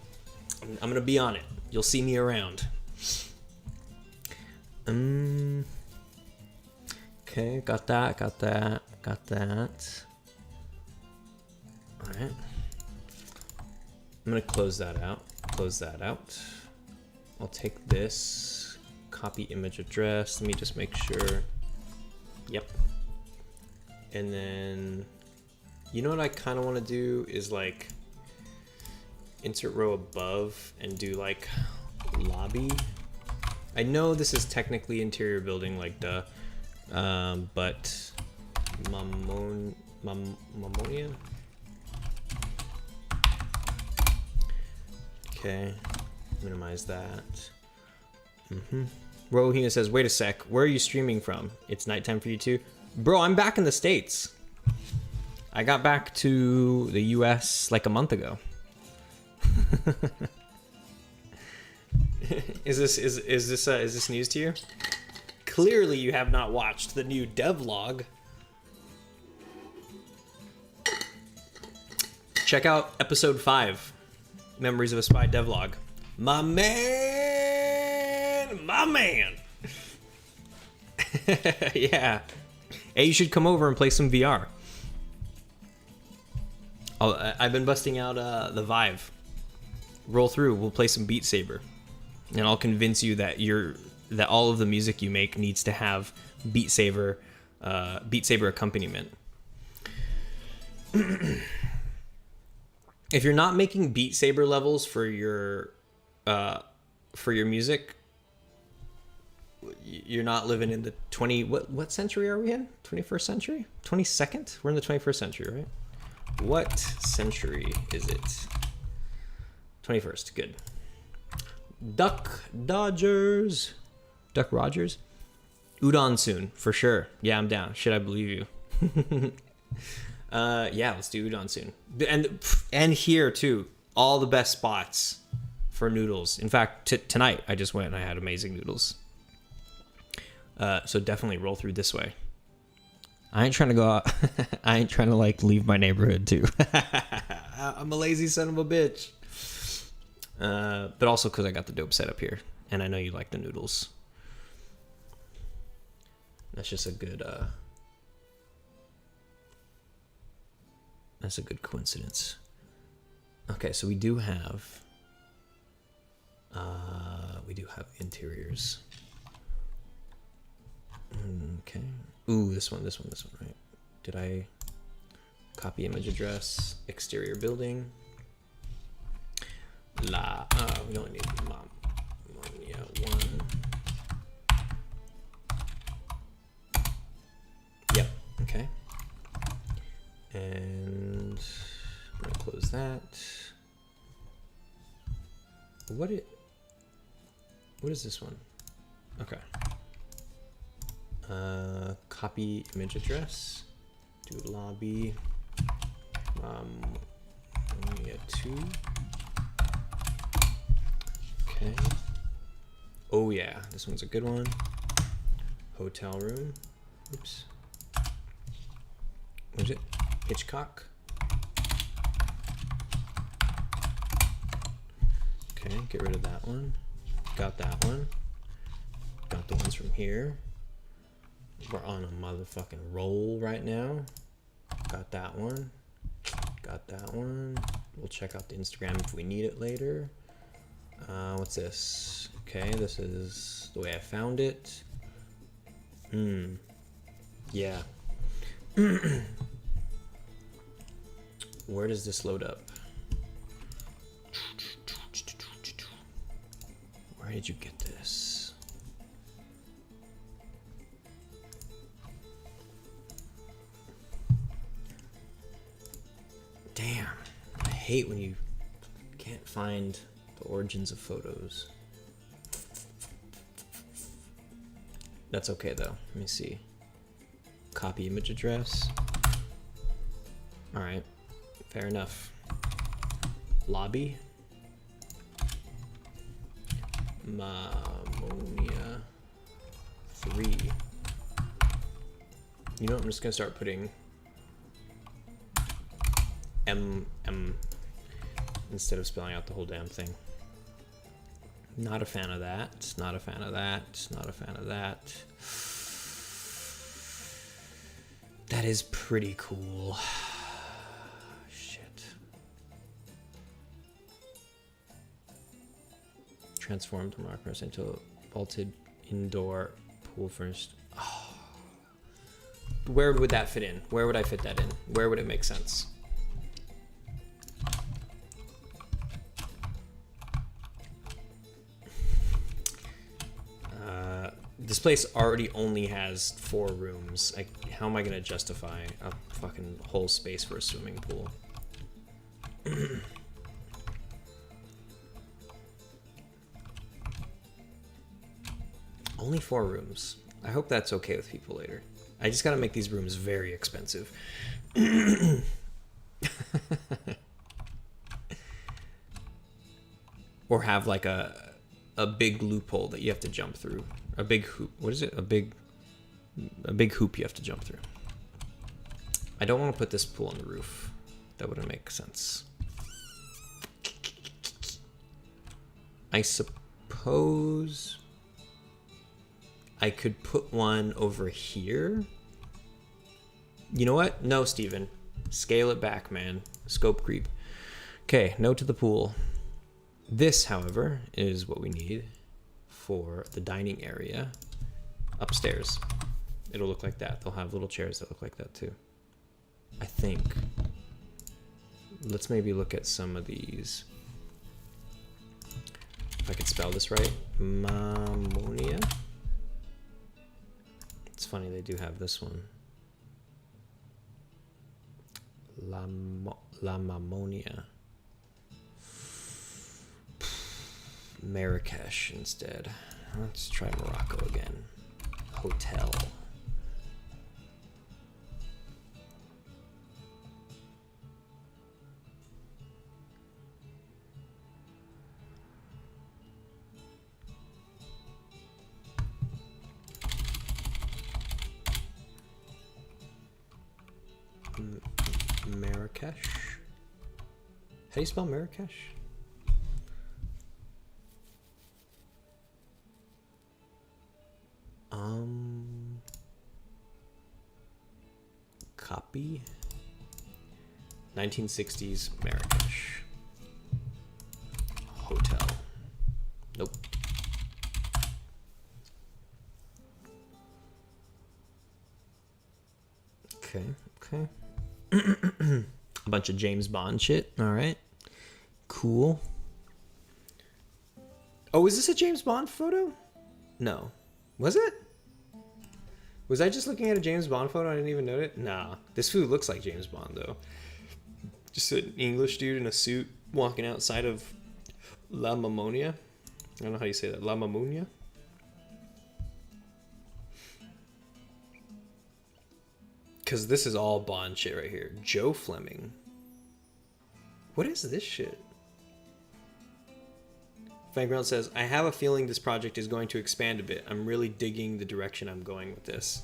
I'm gonna be on it. You'll see me around. Okay, got that. All right. I'm gonna close that out. I'll take this, copy image address. Let me just make sure. Yep. And then, you know what I kind of want to do is like insert row above and do like lobby. I know this is technically interior building, like duh, but Mammonia. Okay, minimize that. Rohina says, wait a sec, where are you streaming from? It's nighttime for you too? Bro, I'm back in the States. I got back to the US like a month ago. Is this news to you? Clearly you have not watched the new devlog. Check out episode 5, Memories of a Spy devlog. My man. Yeah. Hey, you should come over and play some VR. I've been busting out the Vive. Roll through. We'll play some Beat Saber, and I'll convince you that all of the music you make needs to have Beat Saber accompaniment. If you're not making Beat Saber levels for your music, you're not living in the what century are we in? 21st century? 22nd? We're in the 21st century, right? What century is it? 21st. Good. Duck Rogers. Udon soon, for sure. Yeah, I'm down. Should I believe you? Yeah, let's do udon soon. And here too, all the best spots for noodles. In fact, tonight I just went and I had amazing noodles. So definitely roll through this way. I ain't trying to go out. I ain't trying to like leave my neighborhood too. I'm a lazy son of a bitch. But also because I got the dope setup here, and I know you like the noodles. That's just a good. That's a good coincidence. Okay, so we do have interiors. Okay. Ooh, this one, right? Did I copy image address, exterior building? We don't need Mammonia 1. Yep, okay. And I'm gonna close that. What is this one? Okay. Copy image address. Do lobby. Mammonia 2. Okay. Oh yeah, this one's a good one. Hotel room. Oops. What is it? Hitchcock. Okay, get rid of that one. Got that one. Got the ones from here. We're on a motherfucking roll right now. Got that one. Got that one. We'll check out the Instagram if we need it later. What's this? Okay, this is the way I found it. Yeah. Where does this load up? Where did you get this? Damn. I hate when you can't find the origins of photos. That's okay though. Let me see. Copy image address. All right, fair enough. Lobby. Mamonia 3. You know what? I'm just gonna start putting M instead of spelling out the whole damn thing. Not a fan of that. Not a fan of that. Not a fan of that. That is pretty cool. Shit. Transformed Morocco into a vaulted indoor pool first. Oh. Where would that fit in? Where would I fit that in? Where would it make sense? This place already only has 4 rooms. How am I gonna justify a fucking whole space for a swimming pool? Only 4 rooms. I hope that's okay with people later. I just gotta make these rooms very expensive. Or have like a big loophole that you have to jump through. A big hoop. What is it? A big hoop you have to jump through. I don't want to put this pool on the roof. That wouldn't make sense. I suppose I could put one over here. You know what? No, Steven. Scale it back, man. Scope creep. Okay, no to the pool. This, however, is what we need for the dining area upstairs. It'll look like that. They'll have little chairs that look like that too. I think. Let's maybe look at some of these. If I could spell this right. Mamonia. It's funny they do have this one. La Mamonia. Marrakesh instead. Let's try Morocco again. Hotel. Marrakesh? How do you spell Marrakesh? Copy. 1960s Marrakesh. Hotel. Nope. Okay, okay. A bunch of James Bond shit. All right. Cool. Oh, is this a James Bond photo? No. Was it? Was I just looking at a James Bond photo? I didn't even know it? Nah. This food looks like James Bond, though. Just an English dude in a suit walking outside of La Mamonia. I don't know how you say that. La Mamonia? Because this is all Bond shit right here. Joe Fleming. What is this shit? Fanground says, I have a feeling this project is going to expand a bit. I'm really digging the direction I'm going with this.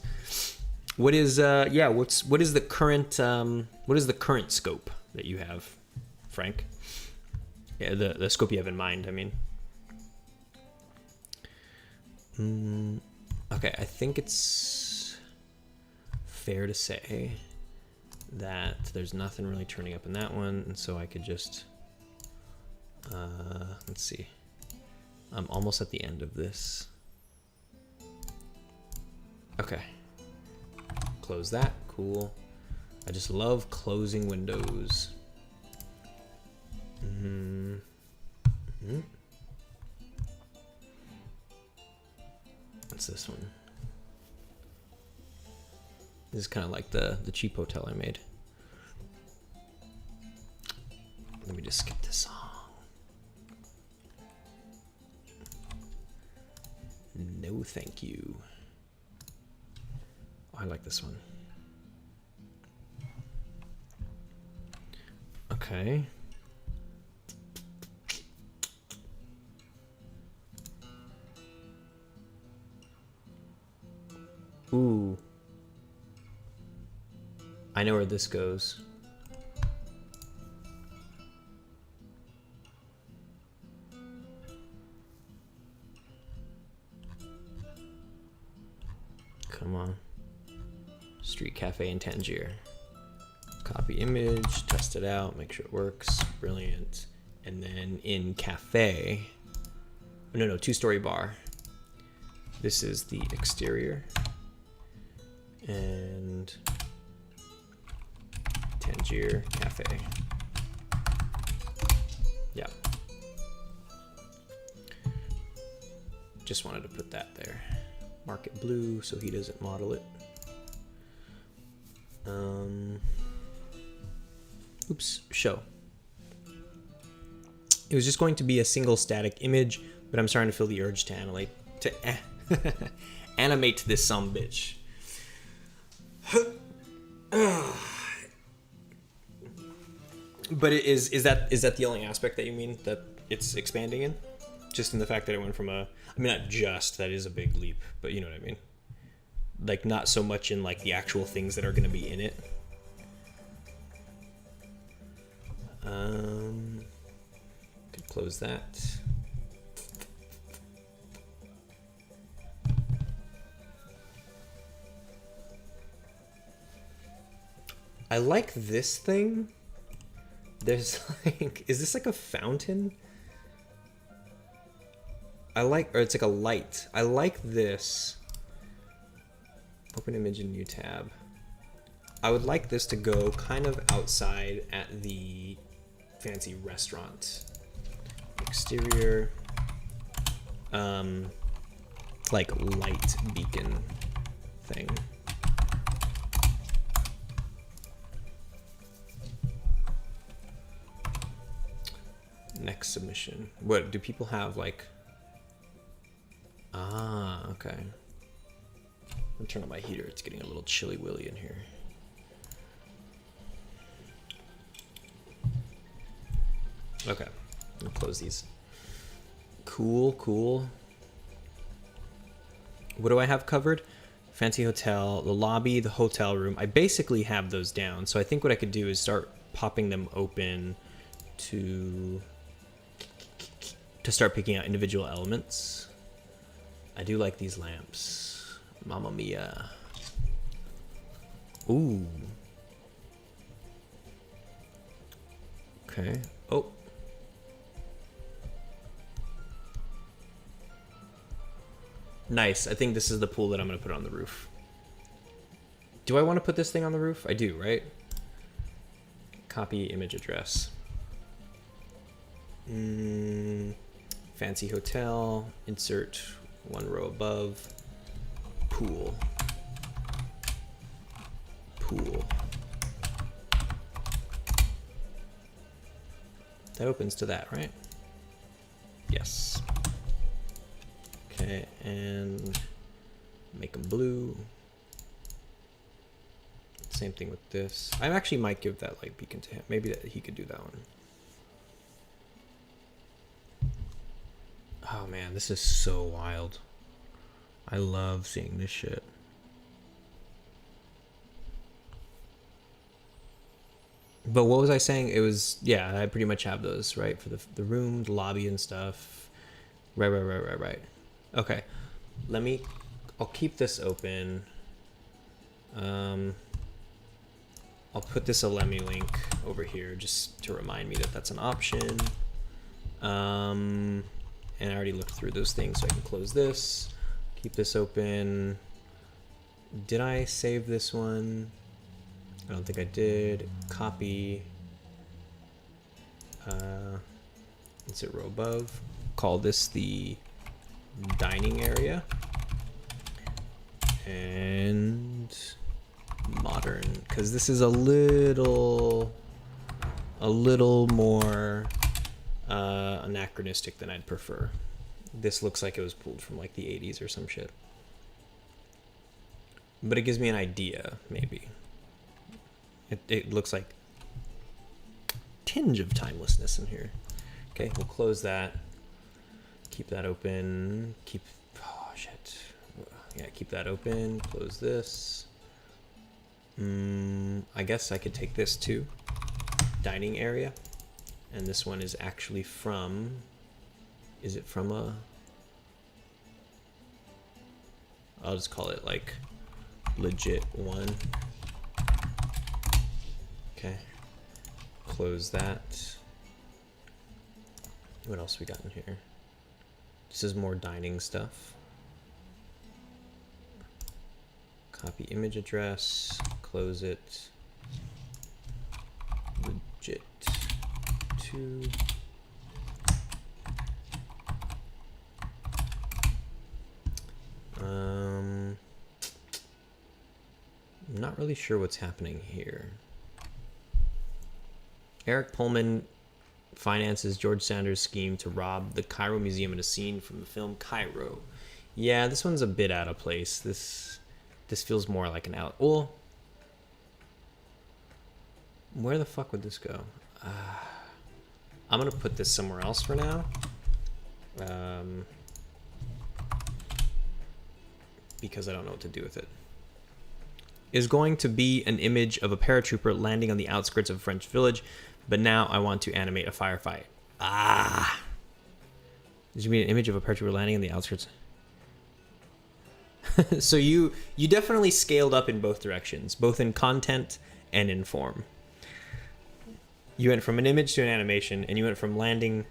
What is what is the current scope that you have, Frank? Yeah, the scope you have in mind, I mean. Okay, I think it's fair to say that there's nothing really turning up in that one, and so I could just let's see. I'm almost at the end of this. Okay. Close that. Cool. I just love closing windows. What's this one? This is kind of like the cheap hotel I made. Let me just skip this song. No, thank you. I like this one. Okay. Ooh. I know where this goes. Come on. Street Cafe in Tangier. Copy image, test it out, make sure it works. Brilliant. And then in cafe, no, two-story bar. This is the exterior. And Tangier Cafe. Yeah. Just wanted to put that there. Mark it blue so he doesn't model it. Oops, show. It was just going to be a single static image, but I'm starting to feel the urge to animate this sumbitch. But is that the only aspect that you mean that it's expanding in? Just in the fact that it went from I mean, not just, that is a big leap, but you know what I mean? Like, not so much in like the actual things that are going to be in it. Could close that. I like this thing. There's like, is this like a fountain? Or it's like a light. I like this. Open image in new tab. I would like this to go kind of outside at the fancy restaurant. Exterior. Like light beacon thing. Next submission. What do people have like? Ah, okay. I'll turn on my heater. It's getting a little chilly willy in here. Okay, I'll close these. Cool, cool. What do I have covered? Fancy hotel, the lobby, the hotel room. I basically have those down. So I think what I could do is start popping them open to start picking out individual elements. I do like these lamps. Mamma mia. Ooh. Okay. Oh. Nice. I think this is the pool that I'm going to put on the roof. Do I want to put this thing on the roof? I do, right? Copy image address. Fancy hotel. Insert one row above. Pool. Pool. That opens to that, right? Yes. Okay, and make them blue. Same thing with this. I actually might give that light beacon to him. Maybe that he could do that one. Oh man, this is so wild. I love seeing this shit. But what was I saying? It was, yeah, I pretty much have those, right? For the room, the lobby and stuff. Right. Okay. I'll keep this open. I'll put this Alemi link over here just to remind me that that's an option. And I already looked through those things, so I can close this. Keep this open. Did I save this one? I don't think I did. Copy. Insert row above. Call this the dining area. And modern, because this is a little more anachronistic than I'd prefer. This looks like it was pulled from like the 80s or some shit. but it gives me an idea, maybe. It looks like tinge of timelessness in here. Okay, we'll close that. Keep that open. Oh shit. Yeah, keep that open. Close this. I guess I could take this too. Dining area. And this one is actually from... Is it from a... I'll just call it like legit one. Okay. Close that. What else we got in here? This is more dining stuff. Copy image address. Close it. Legit 2. I'm not really sure what's happening here. Eric Pullman finances George Sanders' scheme to rob the Cairo Museum in a scene from the film Cairo. Yeah, this one's a bit out of place. This feels more like an out. Well, where the fuck would this go? I'm gonna put this somewhere else for now. Because I don't know what to do with it. Is going to be an image of a paratrooper landing on the outskirts of a French village, but now I want to animate a firefight. Did you mean an image of a paratrooper landing on the outskirts? So you definitely scaled up in both directions, both in content and in form. You went from an image to an animation, and you went from landing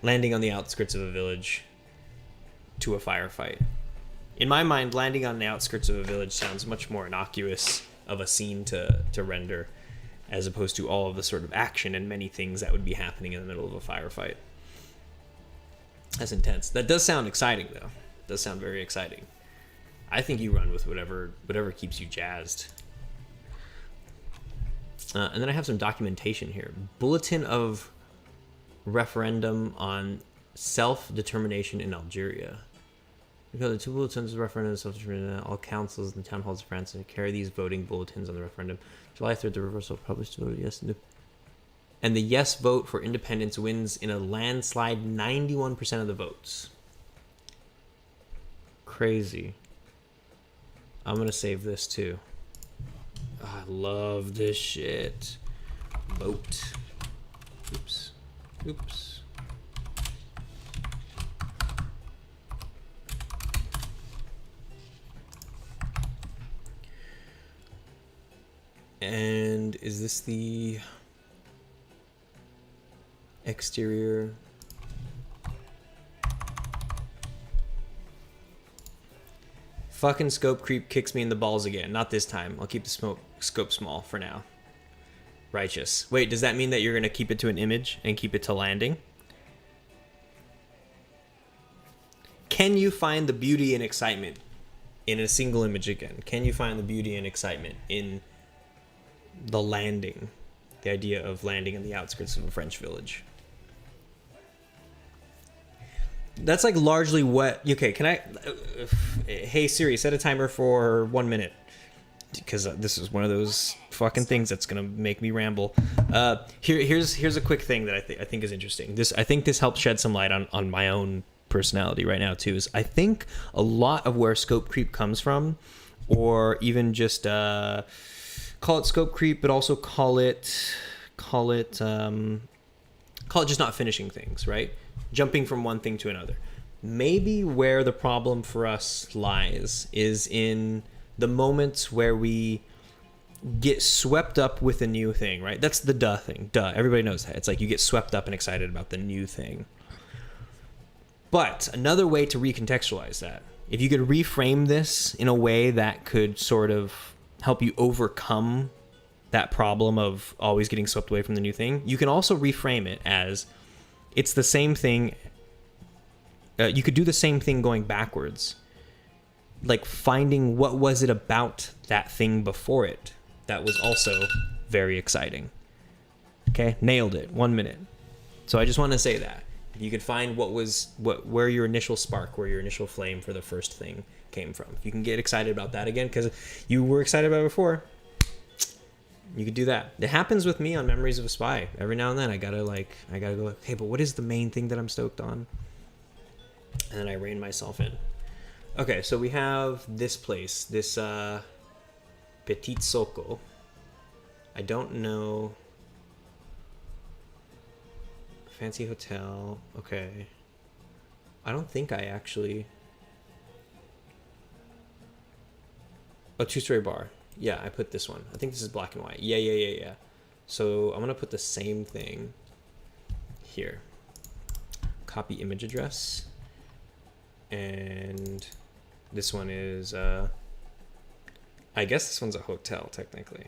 on the outskirts of a village to a firefight. In my mind, landing on the outskirts of a village sounds much more innocuous of a scene to render, as opposed to all of the sort of action and many things that would be happening in the middle of a firefight. That's intense. That does sound exciting, though. It does sound very exciting. I think you run with whatever keeps you jazzed. And then I have some documentation here. Bulletin of referendum on self-determination in Algeria. Because the 2 bulletins of referendum on self-determination, all councils and town halls of France carry these voting bulletins on the referendum. July 3rd, the reversal published vote yes. And the yes vote for independence wins in a landslide 91% of the votes. Crazy. I'm going to save this too. I love this shit. Vote. Oops. And is this the exterior? Fucking scope creep kicks me in the balls again. Not this time. I'll keep the scope small for now. Righteous. Wait, does that mean that you're going to keep it to an image and keep it to landing? Can you find the beauty and excitement in a single image again? Can you find the beauty and excitement in the landing? The idea of landing on the outskirts of a French village. That's like largely what... Okay, can I... hey Siri, set a timer for 1 minute. Because this is one of those fucking things that's going to make me ramble. Here's a quick thing that I think is interesting. I think this helps shed some light on my own personality right now too. Is I think a lot of where scope creep comes from, or even just call it scope creep, but also call it just not finishing things, right? Jumping from one thing to another. Maybe where the problem for us lies is in the moments where we get swept up with a new thing, right? That's the duh thing. Duh. Everybody knows that. It's like you get swept up and excited about the new thing. But another way to recontextualize that, if you could reframe this in a way that could sort of help you overcome that problem of always getting swept away from the new thing, you can also reframe it as it's the same thing. You could do the same thing going backwards. Like finding what was it about that thing before it that was also very exciting. Okay, nailed it. 1 minute. So I just want to say that. If you could find where your initial spark, where your initial flame for the first thing came from. If you can get excited about that again, because you were excited about it before, you could do that. It happens with me on Memories of a Spy. Every now and then I gotta go, hey, but what is the main thing that I'm stoked on? And then I rein myself in. Okay, so we have this place, this Petit Soco. I don't know. Fancy hotel. Okay. I don't think I actually... Oh, two-story bar. Yeah, I put this one. I think this is black and white. Yeah. So I'm going to put the same thing here. Copy image address. And this one is... I guess this one's a hotel, technically.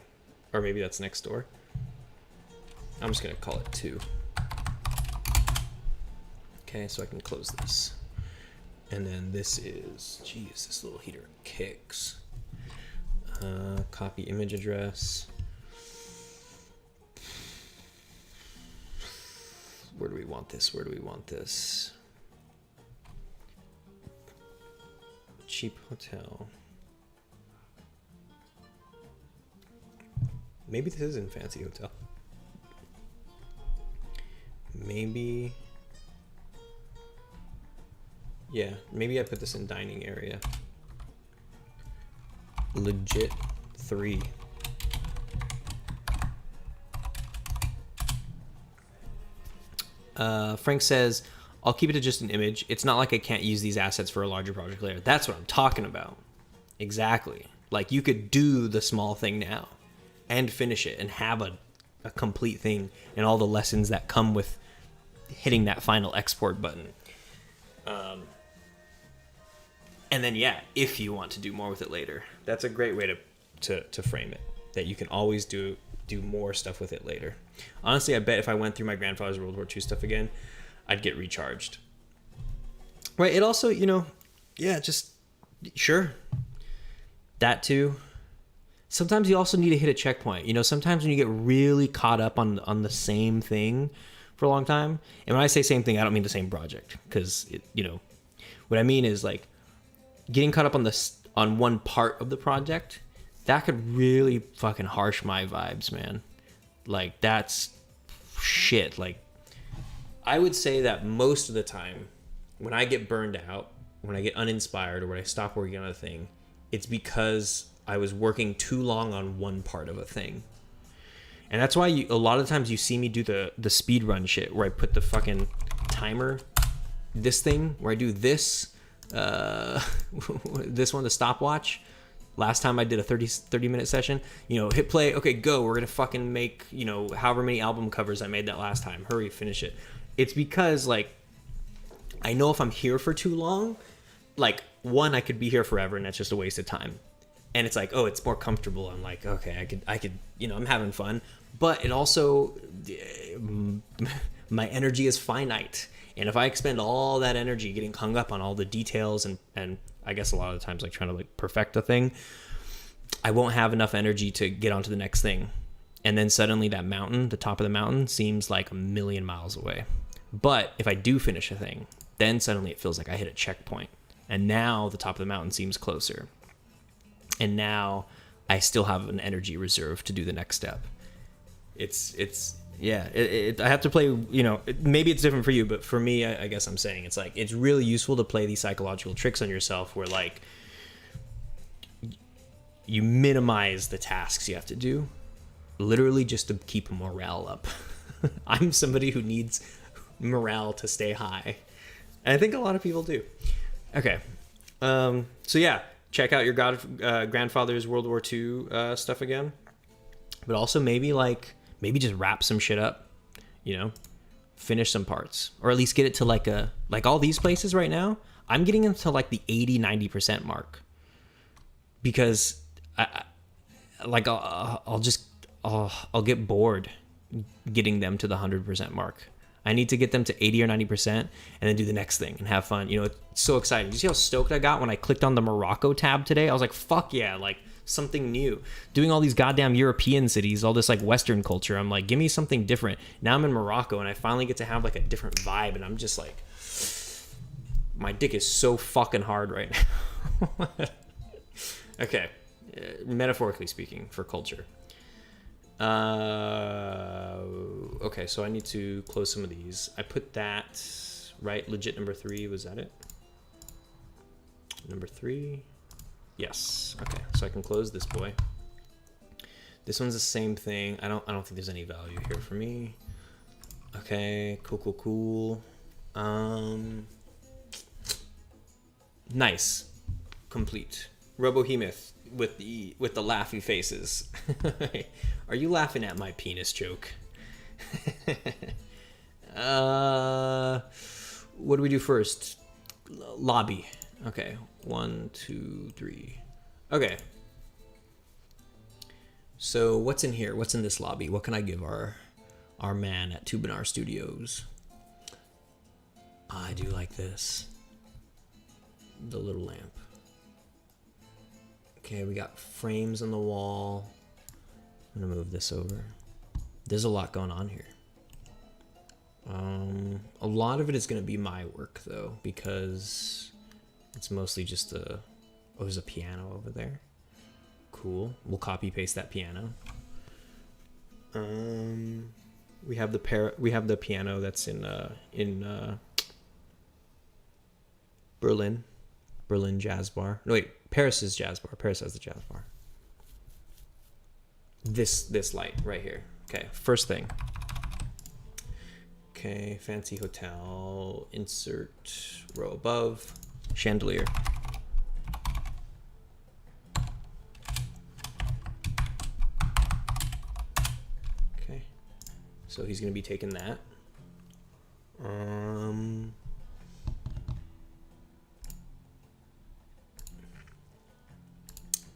Or maybe that's next door. I'm just going to call it 2. Okay, so I can close this. And then this is, geez, this little heater kicks. Copy image address. Where do we want this? Cheap hotel. Maybe this isn't fancy hotel. Maybe... Yeah, maybe I put this in dining area. Legit 3. Frank says, I'll keep it to just an image. It's not like I can't use these assets for a larger project later. That's what I'm talking about. Exactly. Like, you could do the small thing now and finish it and have a complete thing and all the lessons that come with hitting that final export button. And then, yeah, if you want to do more with it later, that's a great way to frame it, that you can always do more stuff with it later. Honestly, I bet if I went through my grandfather's World War II stuff again, I'd get recharged. Right, it also, yeah, just, sure, that too. Sometimes you also need to hit a checkpoint. Sometimes when you get really caught up on the same thing for a long time, and when I say same thing, I don't mean the same project, because, what I mean is, like, getting caught up on one part of the project, that could really fucking harsh my vibes, man. Like, that's shit. Like, I would say that most of the time, when I get burned out, when I get uninspired, or when I stop working on a thing, it's because I was working too long on one part of a thing. And that's why a lot of times you see me do the speed run shit, where I put the fucking timer, this thing, where I do this, this one, the stopwatch. Last time I did a 30-minute session, hit play, okay, go. We're going to fucking make, however many album covers I made that last time. Hurry, finish it. It's because, like, I know if I'm here for too long, like, one, I could be here forever, and that's just a waste of time. And it's like, oh, it's more comfortable. I'm like, okay, I could, I'm having fun. But it also, my energy is finite. And if I expend all that energy getting hung up on all the details and I guess a lot of the times, like, trying to, like, perfect a thing, I won't have enough energy to get onto the next thing. And then suddenly that mountain, the top of the mountain, seems like a million miles away. But if I do finish a thing, then suddenly it feels like I hit a checkpoint. And now the top of the mountain seems closer. And now I still have an energy reserve to do the next step. Yeah, I have to play, maybe it's different for you, but for me, I guess I'm saying it's like, it's really useful to play these psychological tricks on yourself where, like, you minimize the tasks you have to do, literally just to keep morale up. I'm somebody who needs morale to stay high. And I think a lot of people do. Okay. So yeah, check out your grandfather's World War II stuff again. But also maybe just wrap some shit up, finish some parts, or at least get it to like all these places right now. I'm getting into like the 80-90% mark because I'll get bored getting them to the 100% mark. I need to get them to 80 or 90% and then do the next thing and have fun. It's so exciting. You see how stoked I got when I clicked on the Morocco tab today? I was like, fuck yeah, like, something new. Doing all these goddamn European cities, all this, like, Western culture. I'm like, give me something different. Now I'm in Morocco and I finally get to have, like, a different vibe, and I'm just like, My dick is so fucking hard right now. Okay. Metaphorically speaking, for culture. Okay, so I need to close some of these. I put that, right? Legit number 3, was that it? Number 3? Yes. Okay, so I can close this boy. This one's the same thing. I don't think there's any value here for me. Okay, cool. Nice. Complete. Robohemoth with the laughy faces. Are you laughing at my penis joke? What do we do first? Lobby. Okay. 1, 2, 3. Okay. So what's in here? What's in this lobby? What can I give our man at Tubinar Studios? I do like this. The little lamp. Okay, we got frames on the wall. I'm gonna move this over. There's a lot going on here. A lot of it is gonna be my work though, because it's mostly just oh, there's a piano over there. Cool. We'll copy paste that piano. We have the piano that's in Berlin Jazz Bar. No wait, Paris's Jazz Bar. Paris has the Jazz Bar. This light right here. Okay, first thing. Okay, fancy hotel. Insert row above. Chandelier. Okay, so he's gonna be taking that.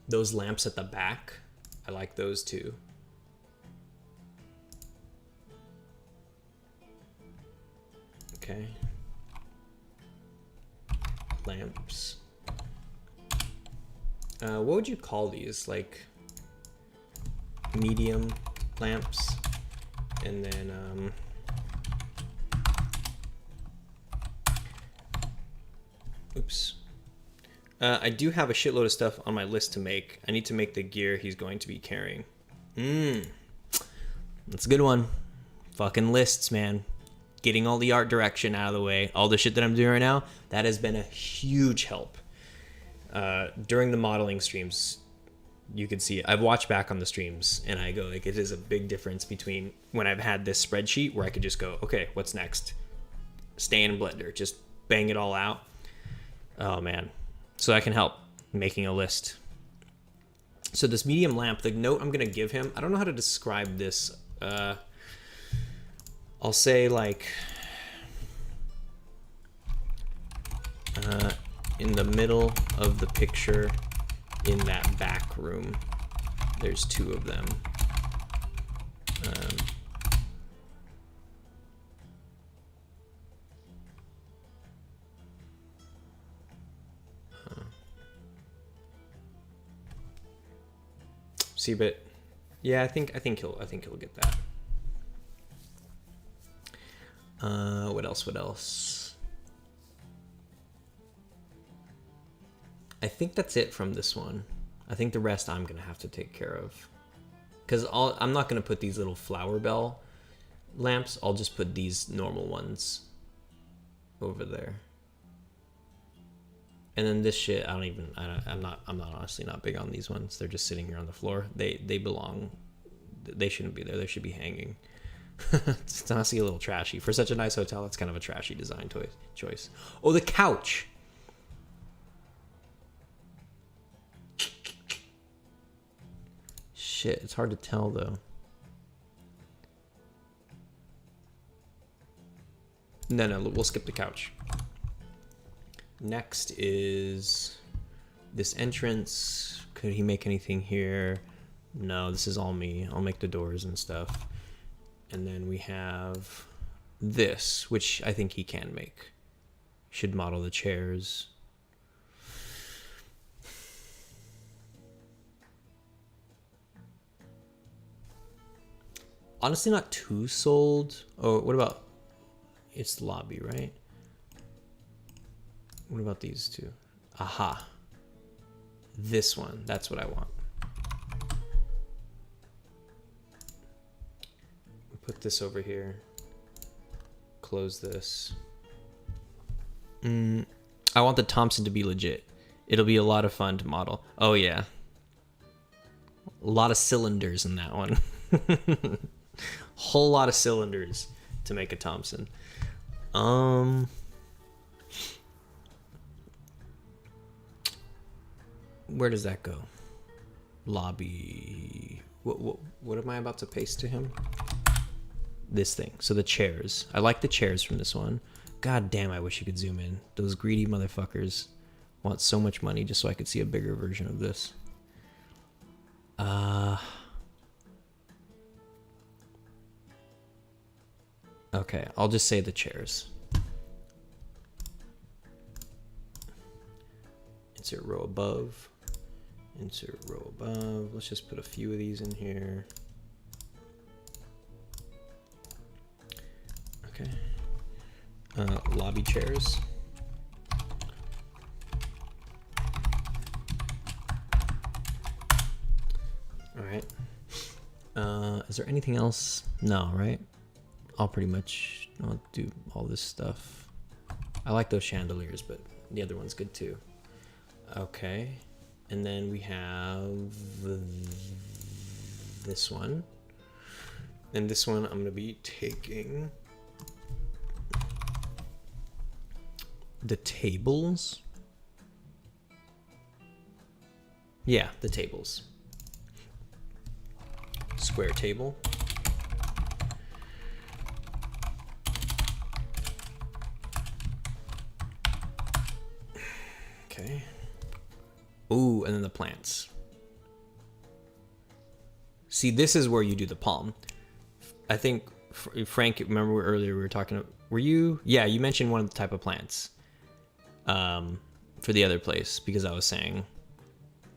Those lamps at the back, I like those too. Okay. Lamps. What would you call these? Like medium lamps, and then oops. I do have a shitload of stuff on my list to make. I need to make the gear he's going to be carrying. That's a good one. Fucking lists, man. Getting all the art direction out of the way, all the shit that I'm doing right now, that has been a huge help. During the modeling streams, you can see it. I've watched back on the streams, and I go, like, it is a big difference between when I've had this spreadsheet where I could just go, okay, what's next? Stay in Blender, just bang it all out. Oh, man. So that can help making a list. So this medium lamp, the note I'm going to give him, I don't know how to describe this. I'll say like in the middle of the picture in that back room, there's 2 of them. See, but yeah, I think he'll get that. What else? I think that's it from this one. I think the rest I'm gonna have to take care of, because I'm not gonna put these little flower bell lamps. I'll just put these normal ones over there. And then this shit, I'm not honestly not big on these ones. They're just sitting here on the floor. They shouldn't be there. They should be hanging. It's honestly a little trashy. For such a nice hotel, it's kind of a trashy design choice. Oh, the couch. Shit, it's hard to tell though. No, we'll skip the couch. Next is this entrance. Could he make anything here? No, this is all me. I'll make the doors and stuff. And then we have this, which I think he can make. Should model the chairs. Honestly, not too sold. Oh, what about... It's the lobby, right? What about these two? Aha. This one. That's what I want. Put this over here. Close this. I want the Thompson to be legit. It'll be a lot of fun to model. Oh yeah. A lot of cylinders in that one. Whole lot of cylinders to make a Thompson. Where does that go? Lobby. What am I about to paste to him? This thing. So the chairs. I like the chairs from this one. God damn, I wish you could zoom in. Those greedy motherfuckers want so much money just so I could see a bigger version of this. Okay, I'll just say the chairs. Insert row above. Insert row above. Let's just put a few of these in here. Okay. Lobby chairs. All right. Is there anything else? No, right? I'll do all this stuff. I like those chandeliers, but the other one's good too. Okay. And then we have this one. And this one I'm going to be taking the tables. Yeah, the tables. Square table. Okay. Ooh, and then the plants. See, this is where you do the palm. I think, Frank, remember earlier we were talking, were you? Yeah, you mentioned one of the type of plants for the other place, because I was saying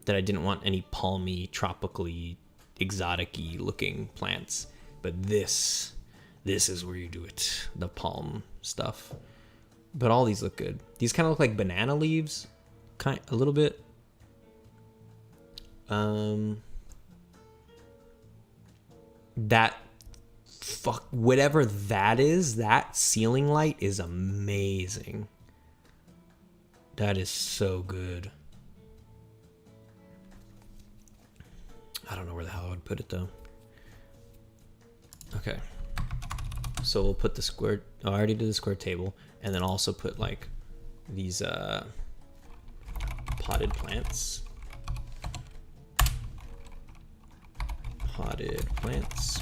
that I didn't want any palmy, tropically, exotic-y looking plants. But this is where you do it, the palm stuff. But all these look good. These kind of look like banana leaves, a little bit. Whatever that is, that ceiling light is amazing. That is so good. I don't know where the hell I would put it though. Okay. So we'll put the square, I already did the square table, and then also put like these potted plants. Potted plants.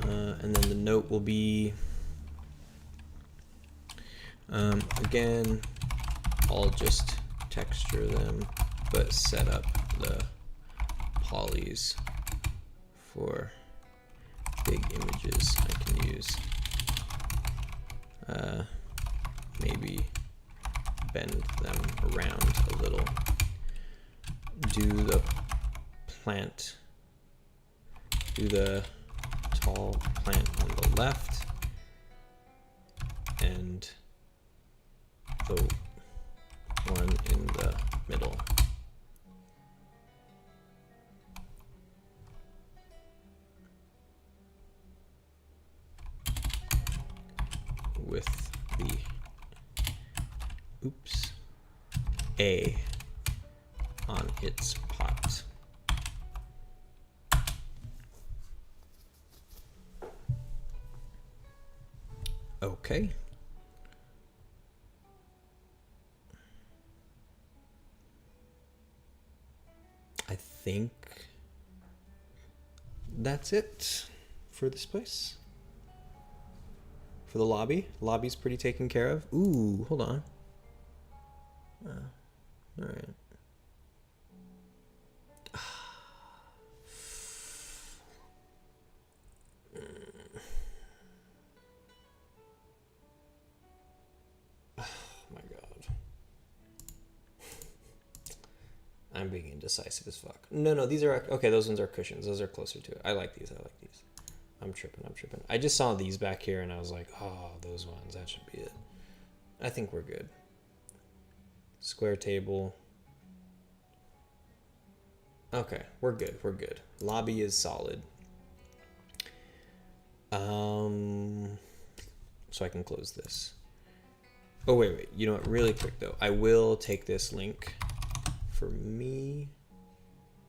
And then the note will be, again, I'll just texture them, but set up the polys for big images I can use. Maybe bend them around a little. Do the plant, do the tall plant on the left and the one in the middle. With the A on its pot. Okay. I think that's it for this place. For the lobby. Lobby's pretty taken care of. Ooh, hold on. All right. I'm being indecisive as fuck. No, these are, okay, those ones are cushions. Those are closer to it. I like these. I'm tripping. I just saw these back here and I was like, oh, those ones, that should be it. I think we're good. Square table. Okay, we're good. We're good. Lobby is solid. So I can close this. Oh, wait. You know what? Really quick, though. I will take this link for me.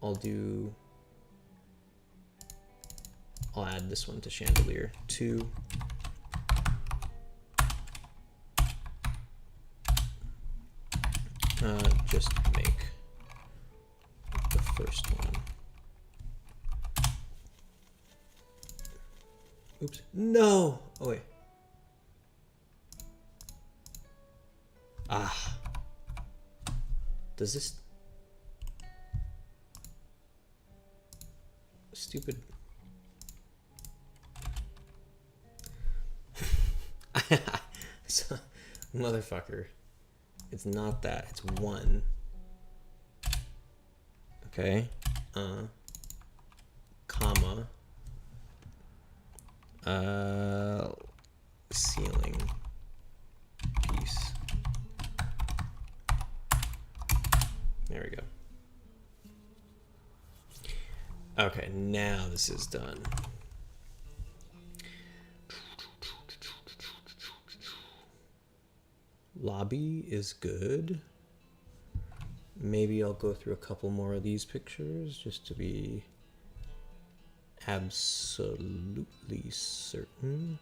I'll add this one to chandelier 2. Just make the first one. Oops. No! Oh, wait. Ah. Does this... Stupid... So, motherfucker. It's not that. It's 1. Okay. Comma. Ceiling piece. There we go. Okay, now this is done. Lobby is good. Maybe I'll go through a couple more of these pictures just to be absolutely certain.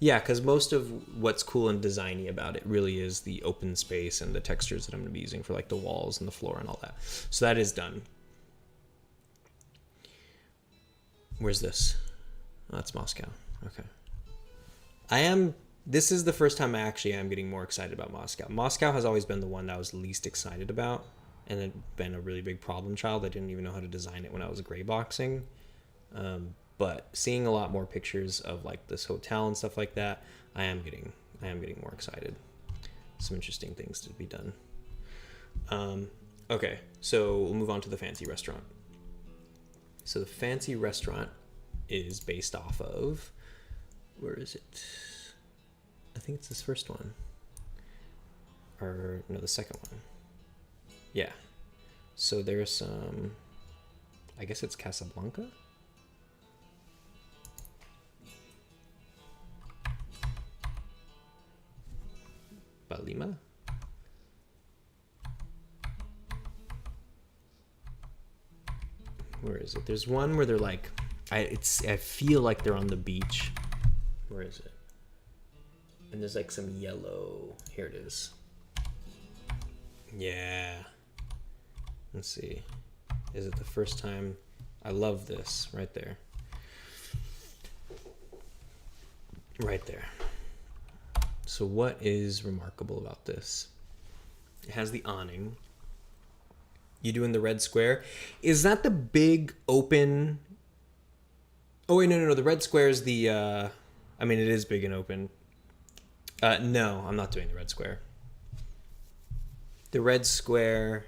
Yeah, because most of what's cool and designy about it really is the open space and the textures that I'm going to be using for like the walls and the floor and all that. So that is done. Where's this? Oh, that's Moscow. Okay. This is the first time I actually am getting more excited about Moscow. Moscow has always been the one that I was least excited about, and had been a really big problem child. I didn't even know how to design it when I was gray boxing. But seeing a lot more pictures of like this hotel and stuff like that, I am getting more excited. Some interesting things to be done. Okay, so we'll move on to the fancy restaurant. So the fancy restaurant is based off of, where is it? I think it's this first one. Or, no, the second one. Yeah. So there's some, I guess it's Casablanca? Balima? Where is it? There's one where they're like, I feel like they're on the beach. Where is it? And there's like some yellow. Here it is. Yeah. Let's see. Is it the first time? I love this right there. Right there. So what is remarkable about this? It has the awning. You doing the red square? Is that the big open? Oh wait, no. The red square is the. I mean, it is big and open. No, I'm not doing the red square. The red square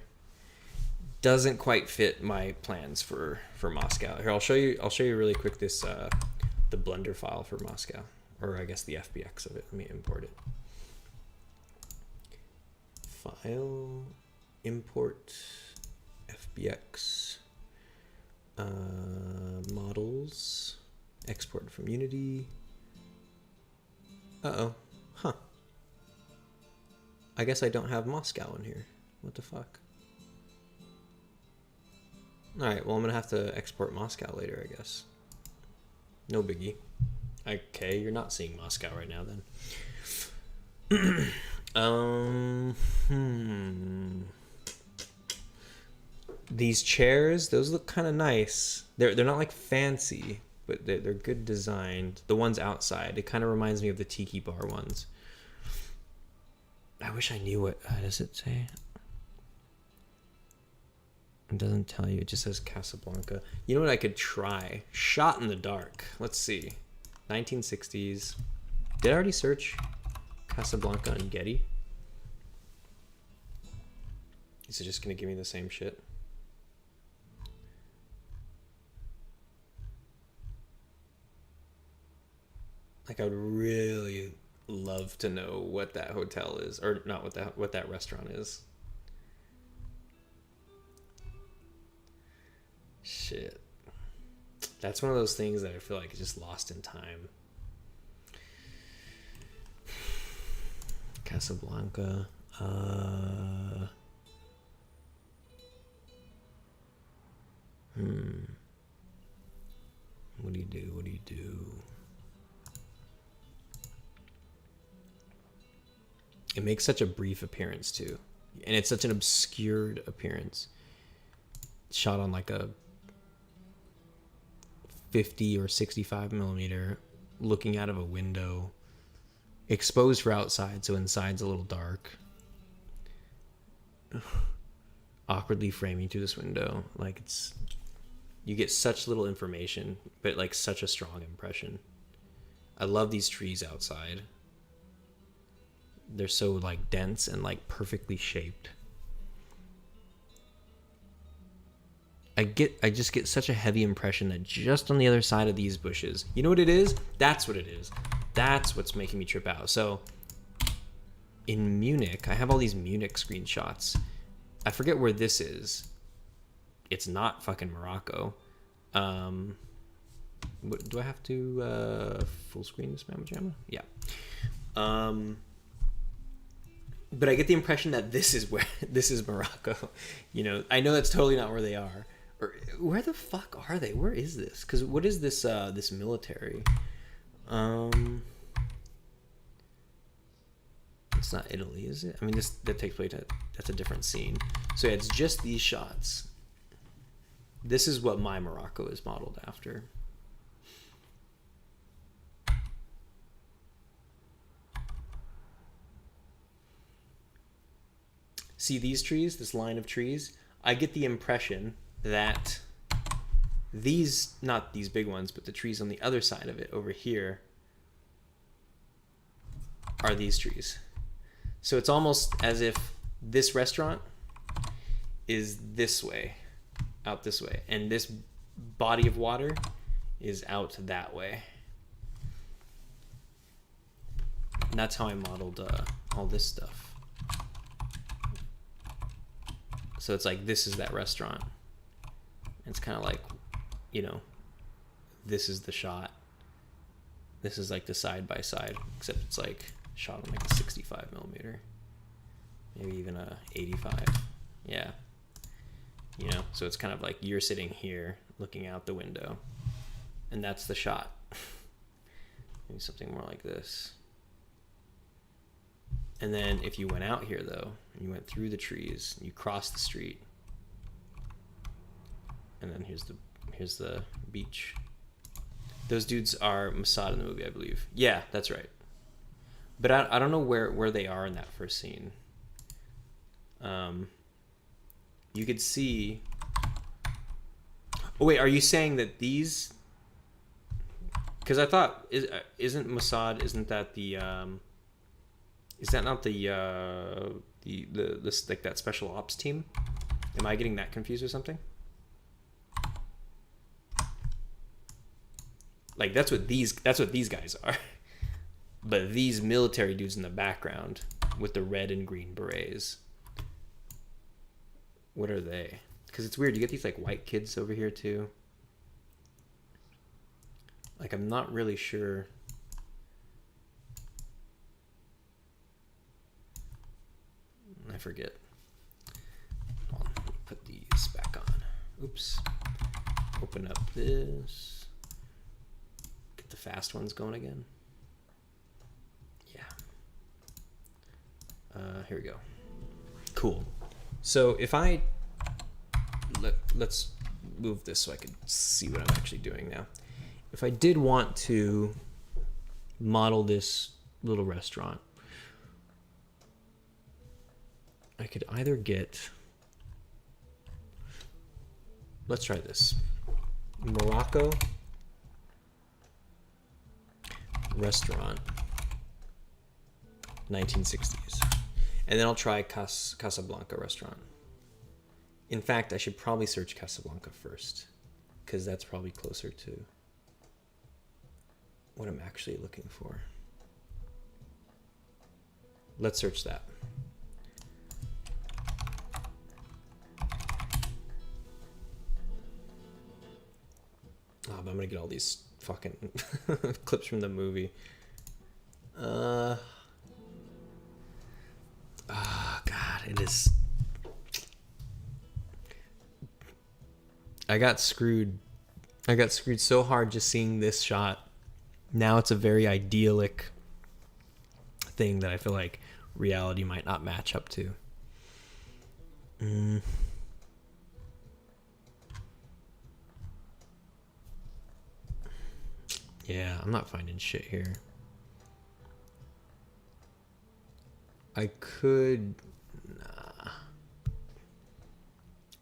doesn't quite fit my plans for Moscow. Here, I'll show you really quick this the Blender file for Moscow, or I guess the FBX of it. Let me import it. File, import, FBX, models, export from Unity. Uh-oh. Huh. I guess I don't have Moscow in here. What the fuck? Alright, well I'm gonna have to export Moscow later, I guess. No biggie. Okay, you're not seeing Moscow right now then. These chairs, those look kind of nice. They're not like fancy, but they're good designed. The ones outside, it kind of reminds me of the tiki bar ones. I wish I knew what does it say? It doesn't tell you. It just says Casablanca. You know what I could try? Shot in the dark. Let's see. 1960s. Did I already search Casablanca and Getty? Is it just gonna give me the same shit? Like I would really love to know what that hotel is, or not what that restaurant is. Shit. That's one of those things that I feel like is just lost in time. Casablanca. What do you do? What do you do? It makes such a brief appearance too. And it's such an obscured appearance. Shot on like a 50 or 65 millimeter, looking out of a window, exposed for outside, so inside's a little dark. Awkwardly framing through this window. Like you get such little information, but like such a strong impression. I love these trees outside. They're so like dense and like perfectly shaped. I just get such a heavy impression that just on the other side of these bushes, you know what it is? That's what it is. That's what's making me trip out. So in Munich, I have all these Munich screenshots. I forget where this is. It's not fucking Morocco. What, do I have to full screen this Mamma Jamma? Yeah. But I get the impression that this is Morocco. You know, I know that's totally not where they are. Or where the fuck are they? Where is this? Because what is this this military? It's not Italy, is it? I mean, that takes place that's a different scene. So yeah, it's just these shots. This is what my Morocco is modeled after. See these trees, this line of trees? I get the impression that these, not these big ones, but the trees on the other side of it over here are these trees. So it's almost as if this restaurant is this way, out this way, and this body of water is out that way. And that's how I modeled all this stuff. So it's like, this is that restaurant. It's kind of like, you know, this is the shot. This is like the side by side, except it's like shot on like a 65 millimeter, maybe even a 85. Yeah. You know, so it's kind of like you're sitting here looking out the window, and that's the shot. Maybe something more like this. And then if you went out here though, and you went through the trees, you crossed the street, and then here's the beach. Those dudes are Mossad in the movie, I believe. Yeah, that's right. But I don't know where they are in that first scene. You could see. Oh wait, are you saying that these? Because I thought isn't Mossad? Isn't that the? Is that not the like that special ops team? Am I getting that confused or something? Like that's what these guys are. But these military dudes in the background with the red and green berets, what are they? Because it's weird. You get these like white kids over here too. Like I'm not really sure. I forget. Hold on, let me put these back on. Oops. Open up this. Get the fast ones going again. Yeah. Here we go. Cool. So if I let's move this so I can see what I'm actually doing now. If I did want to model this little restaurant, I could either get, let's try this, Morocco restaurant 1960s, and then I'll try Casablanca restaurant. In fact, I should probably search Casablanca first, because that's probably closer to what I'm actually looking for. Let's search that. Oh, but I'm gonna get all these fucking clips from the movie. Oh God, it is. I got screwed so hard just seeing this shot. Now it's a very idyllic thing that I feel like reality might not match up to. Yeah, I'm not finding shit here. I could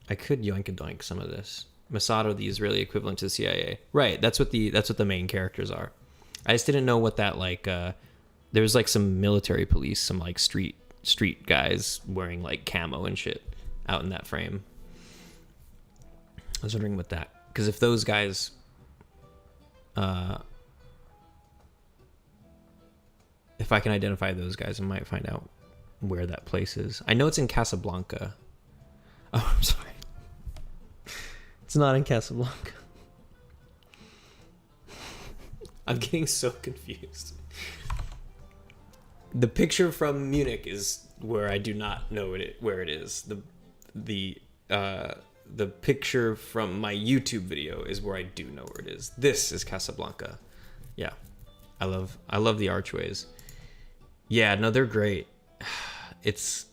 yoink and doink some of this. Masato, the Israeli equivalent to the CIA. Right, that's what the main characters are. I just didn't know what that like there was like some military police, some like street guys wearing like camo and shit out in that frame. I was wondering what that, because if those guys if I can identify those guys, I might find out where that place is. I know it's in Casablanca. Oh, I'm sorry. It's not in Casablanca. I'm getting so confused. The picture from Munich is where I do not know where it is. The picture from my YouTube video is where I do know where it is. This is Casablanca. Yeah. I love the archways. Yeah, no, they're great. It's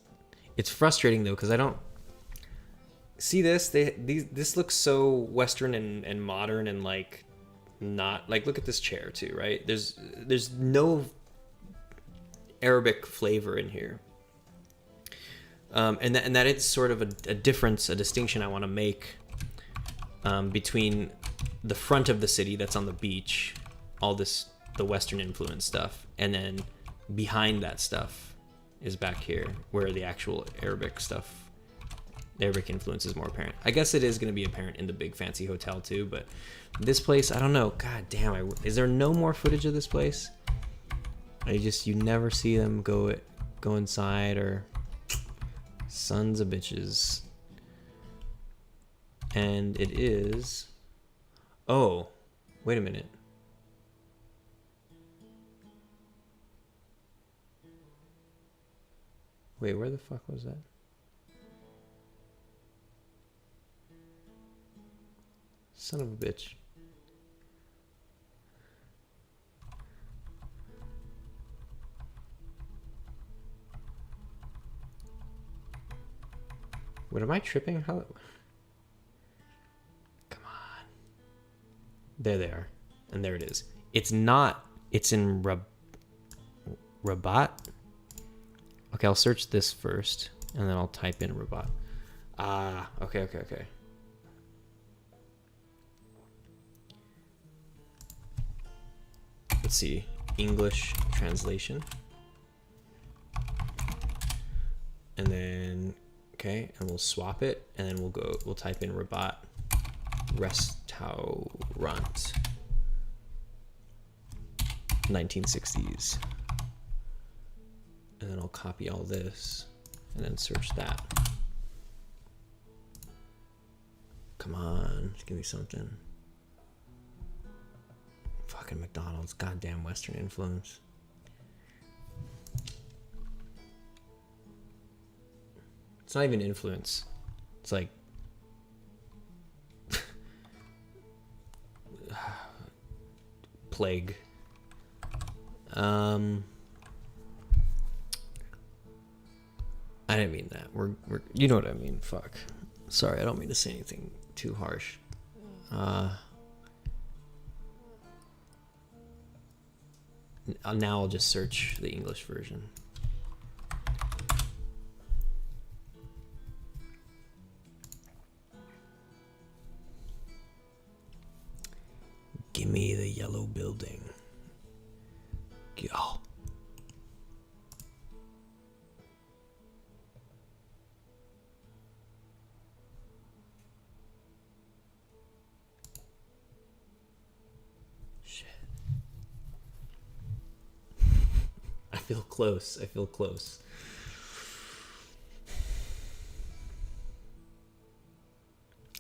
frustrating though, because I don't see this. This looks so Western and modern and like not like, look at this chair too, right? There's no Arabic flavor in here. And that is sort of a difference, a distinction I want to make between the front of the city that's on the beach, all this, the Western influence stuff, and then behind that stuff is back here where the actual Arabic stuff, the Arabic influence is more apparent. I guess it is going to be apparent in the big fancy hotel too, but this place, I don't know. God damn, is there no more footage of this place? You never see them go inside, or sons of bitches. And it is, oh, wait a minute. Wait, where the fuck was that? Son of a bitch. What, am I tripping? How? Come on. There they are. And there it is. It's not. It's in Rabat. Okay, I'll search this first, and then I'll type in Rabat. Ah, okay. Let's see. English translation. And then, okay, and we'll swap it, and then we'll type in Rabat restaurant 1960s. And then I'll copy all this and then search that. Come on, just give me something. Fucking McDonald's, goddamn Western influence. It's not even influence. It's like plague. I didn't mean that. We're you know what I mean. Fuck. Sorry, I don't mean to say anything too harsh. Now I'll just search the English version. Give me the yellow building. Oh. feel close. I feel close.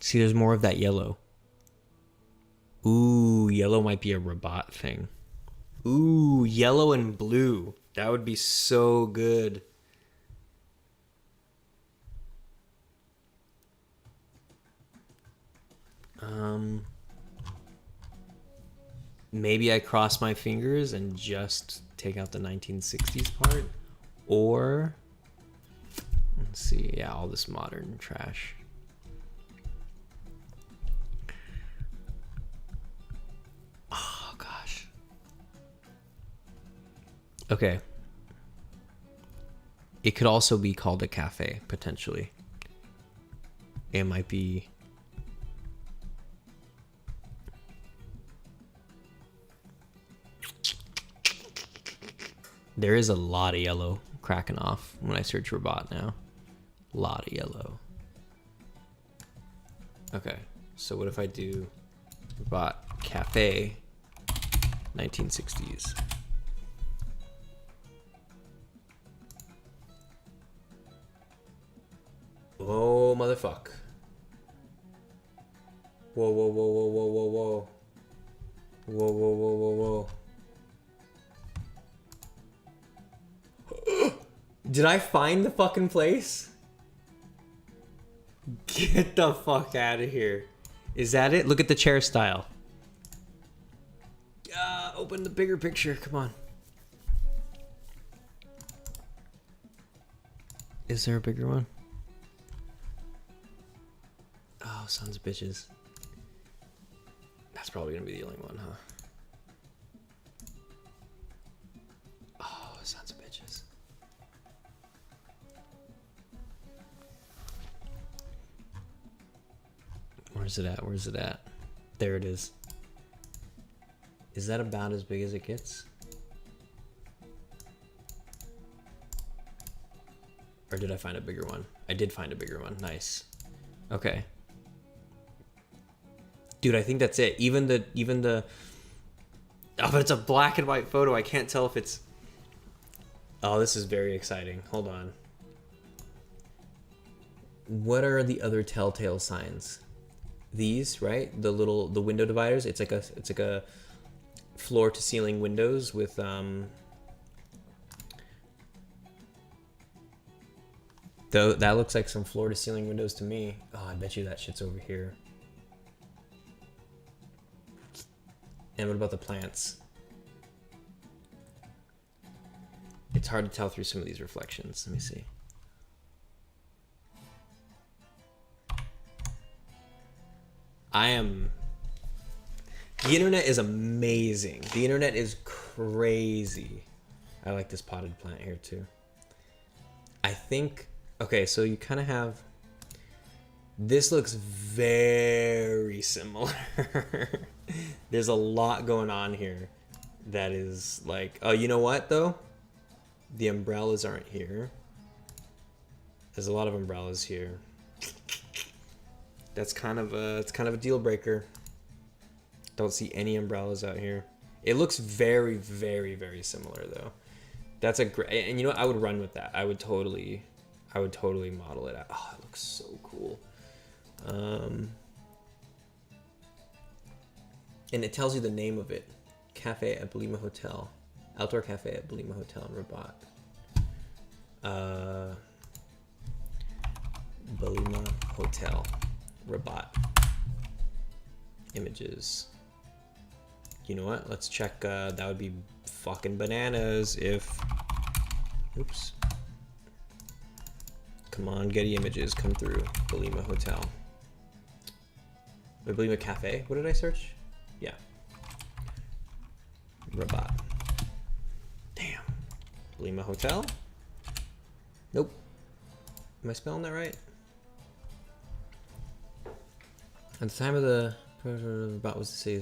See, there's more of that yellow. Ooh, yellow might be a robot thing. Ooh, yellow and blue. That would be so good. Maybe I cross my fingers and just take out the 1960s part. Or, let's see, yeah, all this modern trash. Oh, gosh. Okay. It could also be called a cafe, potentially. It might be... There is a lot of yellow cracking off when I search robot now. A lot of yellow. Okay, so what if I do robot cafe 1960s? Oh, motherfuck. Whoa, whoa, whoa, whoa, whoa, whoa, whoa. Whoa, whoa, whoa, whoa, whoa. Did I find the fucking place? Get the fuck out of here. Is that it? Look at the chair style. Open the bigger picture. Come on. Is there a bigger one? Oh, sons of bitches. That's probably gonna be the only one, huh? Oh, sons of bitches. Where's it at? Where's it at? There it is. Is that about as big as it gets? Or did I find a bigger one? I did find a bigger one. Nice. Okay. Dude, I think that's it. Even the oh, but it's a black and white photo. I can't tell if it's... Oh, this is very exciting. Hold on. What are the other telltale signs? These, right? The window dividers. It's like a floor to ceiling windows with though that looks like some floor to ceiling windows to me. Oh, I bet you that shit's over here. And what about the plants? It's hard to tell through some of these reflections. Let me see. The internet is amazing. The internet is crazy. I like this potted plant here too. I think, okay, so you kind of have, this looks very similar. There's a lot going on here that is like, oh, you know what though? The umbrellas aren't here. There's a lot of umbrellas here. That's kind of a deal breaker. Don't see any umbrellas out here. It looks very, very, very similar though. That's a great, and you know what? I would run with that. I would totally model it out. Oh, it looks so cool. And it tells you the name of it. Cafe at Belima Hotel. Outdoor cafe at Belima Hotel in Rabat. Belima Hotel. Rabat. Images. You know what? Let's check. That would be fucking bananas if... Oops. Come on, Getty Images, come through. Belima Hotel. Wait, Belima Cafe? What did I search? Yeah. Rabat. Damn. Belima Hotel? Nope. Am I spelling that right? At the time of the... Rabat was the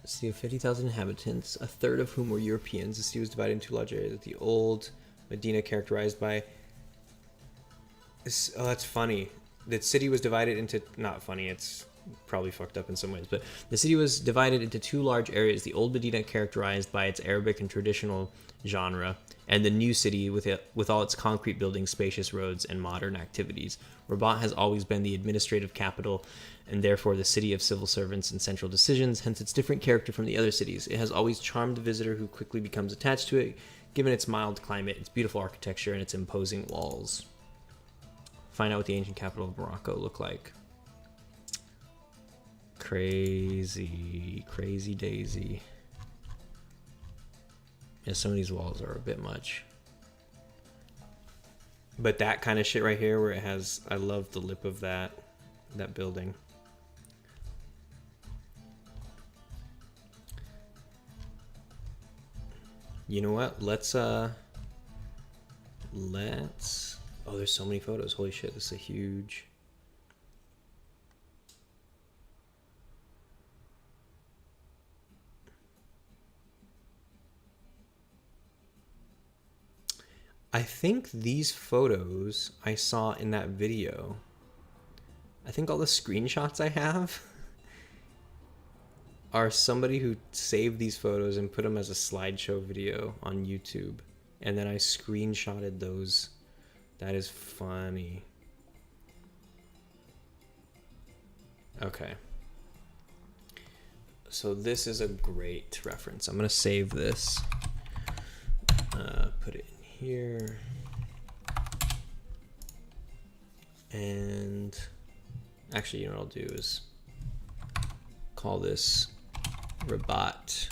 city of 50,000 inhabitants, a third of whom were Europeans. The city was divided into large areas. The old Medina characterized by... Oh, that's funny. The city was divided into... Not funny, it's probably fucked up in some ways, but the city was divided into two large areas: the old Medina, characterized by its Arabic and traditional genre, and the new city with all its concrete buildings, spacious roads, and modern activities. Rabat has always been the administrative capital and therefore the city of civil servants and central decisions, hence its different character from the other cities. It has always charmed the visitor, who quickly becomes attached to it, given its mild climate, its beautiful architecture, and its imposing walls. Find out what the ancient capital of Morocco looked like. Crazy daisy. Yeah, some of these walls are a bit much. But that kind of shit right here where it has, I love the lip of that building. You know what? Let's oh, there's so many photos. Holy shit, this is a huge. I think these photos I saw in that video. I think all the screenshots I have are somebody who saved these photos and put them as a slideshow video on YouTube. And then I screenshotted those. That is funny. Okay. So this is a great reference. I'm going to save this. Put it in here. And actually, you know what I'll do is call this Rabat,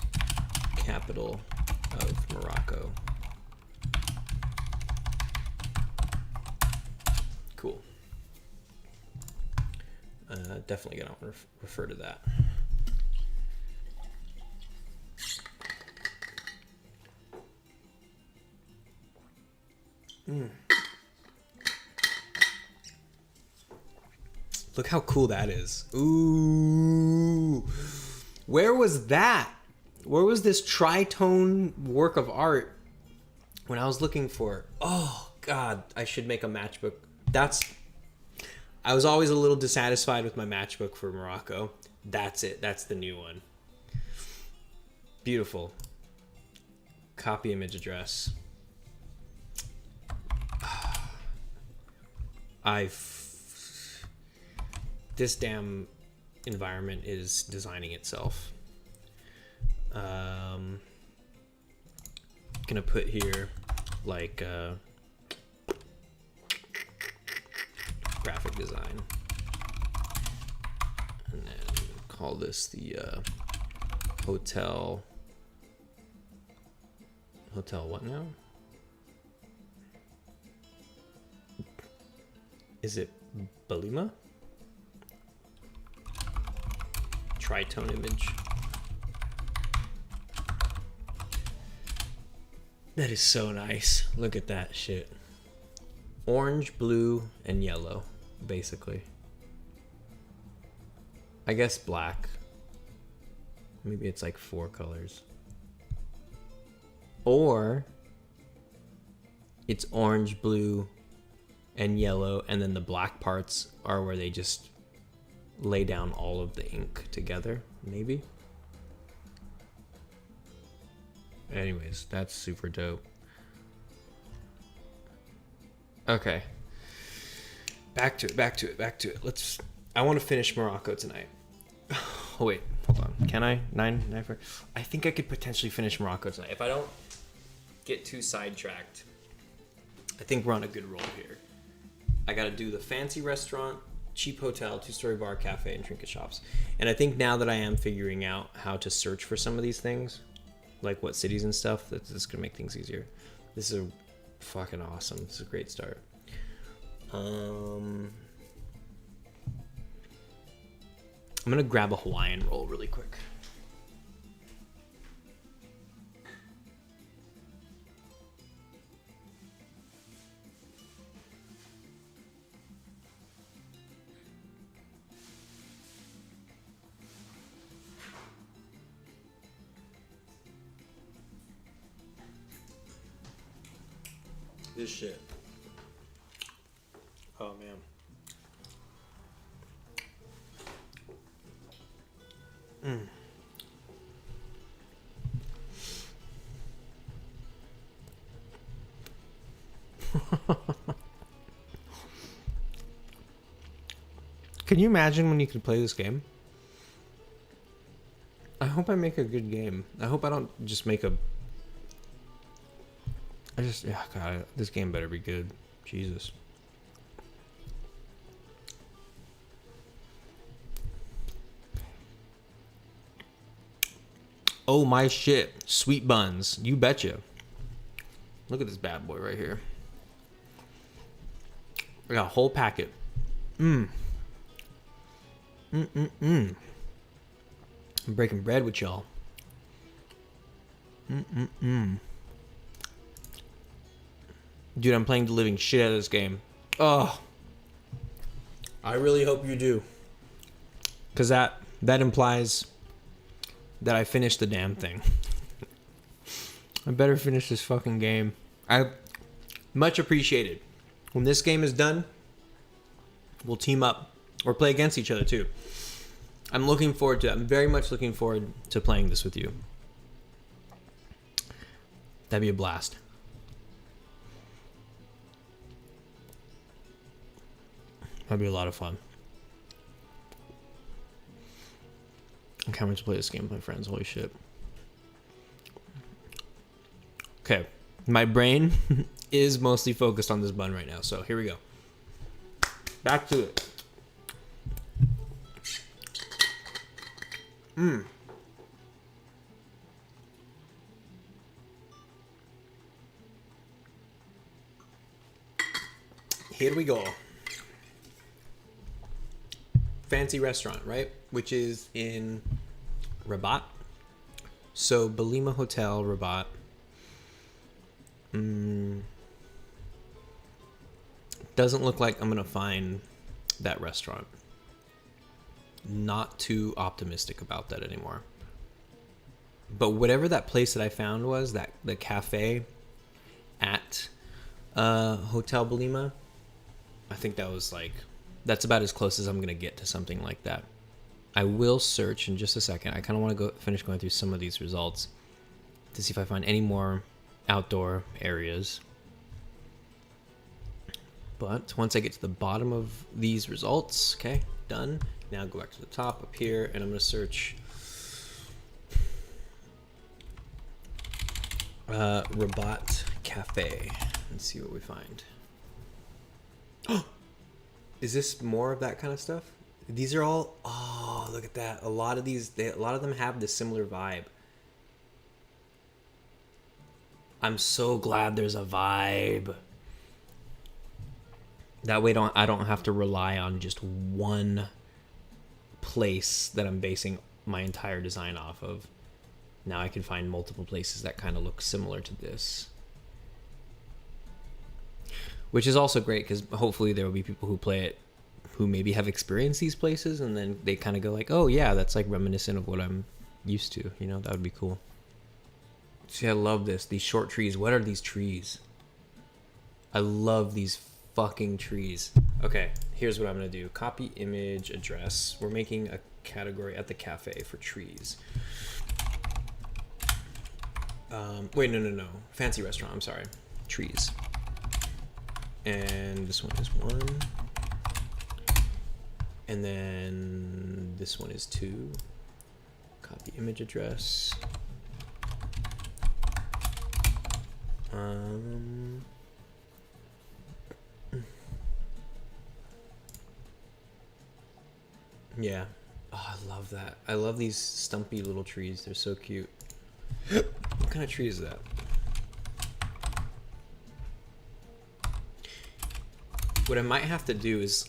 capital of Morocco. Cool. Definitely gonna refer to that. Look how cool that is. Ooh. Where was that? Where was this tritone work of art when I was looking for it? Oh, God. I should make a matchbook. I was always a little dissatisfied with my matchbook for Morocco. That's it. That's the new one. Beautiful. Copy image address. This damn environment is designing itself. Gonna put here like graphic design, and then call this the hotel what now? Is it Balima? Tritone image. That is so nice. Look at that shit. Orange, blue, and yellow, basically. I guess black. Maybe it's like 4 colors. Or it's orange, blue, and yellow, and then the black parts are where they just lay down all of the ink together, maybe. Anyways, that's super dope. Okay. Back to it. I want to finish Morocco tonight. Oh, wait, hold on. Can I? 9, 4. I think I could potentially finish Morocco tonight if I don't get too sidetracked. I think we're on a good roll here. I got to do the fancy restaurant, cheap hotel, 2-story bar, cafe, and trinket shops. And I think now that I am figuring out how to search for some of these things, like what cities and stuff, that's just gonna make things easier. This is fucking awesome. This is a great start. I'm gonna grab a Hawaiian roll really quick. This shit. Oh man. Can you imagine when you could play this game? I hope I make a good game. I hope I don't just make a... yeah, God, this game better be good. Jesus. Oh my shit. Sweet buns. You betcha. Look at this bad boy right here. I got a whole packet. I'm breaking bread with y'all. Dude, I'm playing the living shit out of this game. Oh. I really hope you do. Because that implies that I finished the damn thing. I better finish this fucking game. I much appreciated. When this game is done, we'll team up or play against each other too. I'm very much looking forward to playing this with you. That'd be a blast. That'd be a lot of fun. I can't wait to play this game with my friends. Holy shit. Okay. My brain is mostly focused on this bun right now. So here we go. Back to it. Here we go. Fancy restaurant, right? Which is in Rabat. So Belima Hotel, Rabat. Doesn't look like I'm gonna find that restaurant. Not too optimistic about that anymore. But whatever that place that I found was, that the cafe at Hotel Belima, I think that was like, that's about as close as I'm gonna get to something like that. I will search in just a second. I kind of want to finish going through some of these results to see if I find any more outdoor areas. But once I get to the bottom of these results, okay, done. Now go back to the top up here, and I'm gonna search Rabat Cafe and see what we find. Is this more of that kind of stuff? These are all, oh, look at that. A lot of them have this similar vibe. I'm so glad there's a vibe. That way I don't have to rely on just one place that I'm basing my entire design off of. Now I can find multiple places that kind of look similar to this. Which is also great because hopefully there will be people who play it who maybe have experienced these places, and then they kind of go like, oh yeah, that's like reminiscent of what I'm used to. You know, that would be cool. See, I love this. These short trees. What are these trees? I love these fucking trees. Okay, here's what I'm gonna do. Copy image address. We're making a category at the cafe for trees. Wait, no. Fancy restaurant, I'm sorry. Trees. And this one is 1. And then this one is 2. Copy image address. Yeah. Oh, I love that. I love these stumpy little trees. They're so cute. What kind of tree is that? What I might have to do is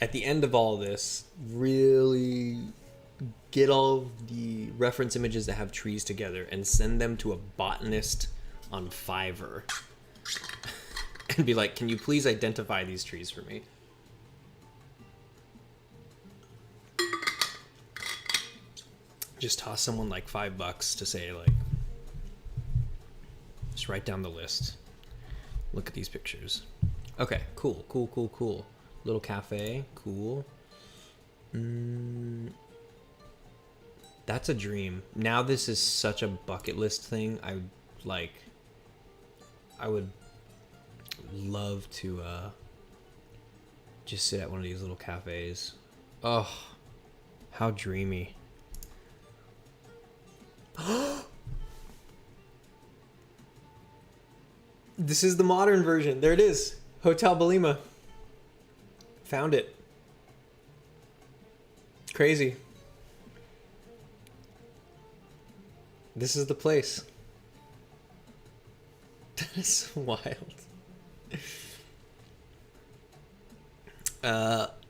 at the end of all this, really get all of the reference images that have trees together and send them to a botanist on Fiverr and be like, can you please identify these trees for me? Just toss someone like $5 to say, like, just write down the list. Look at these pictures. Okay, cool. Little cafe, cool. That's a dream. Now this is such a bucket list thing. I would love to just sit at one of these little cafes. Oh, how dreamy. This is the modern version. There it is. Hotel Belima. Found it. Crazy. This is the place. That is so wild.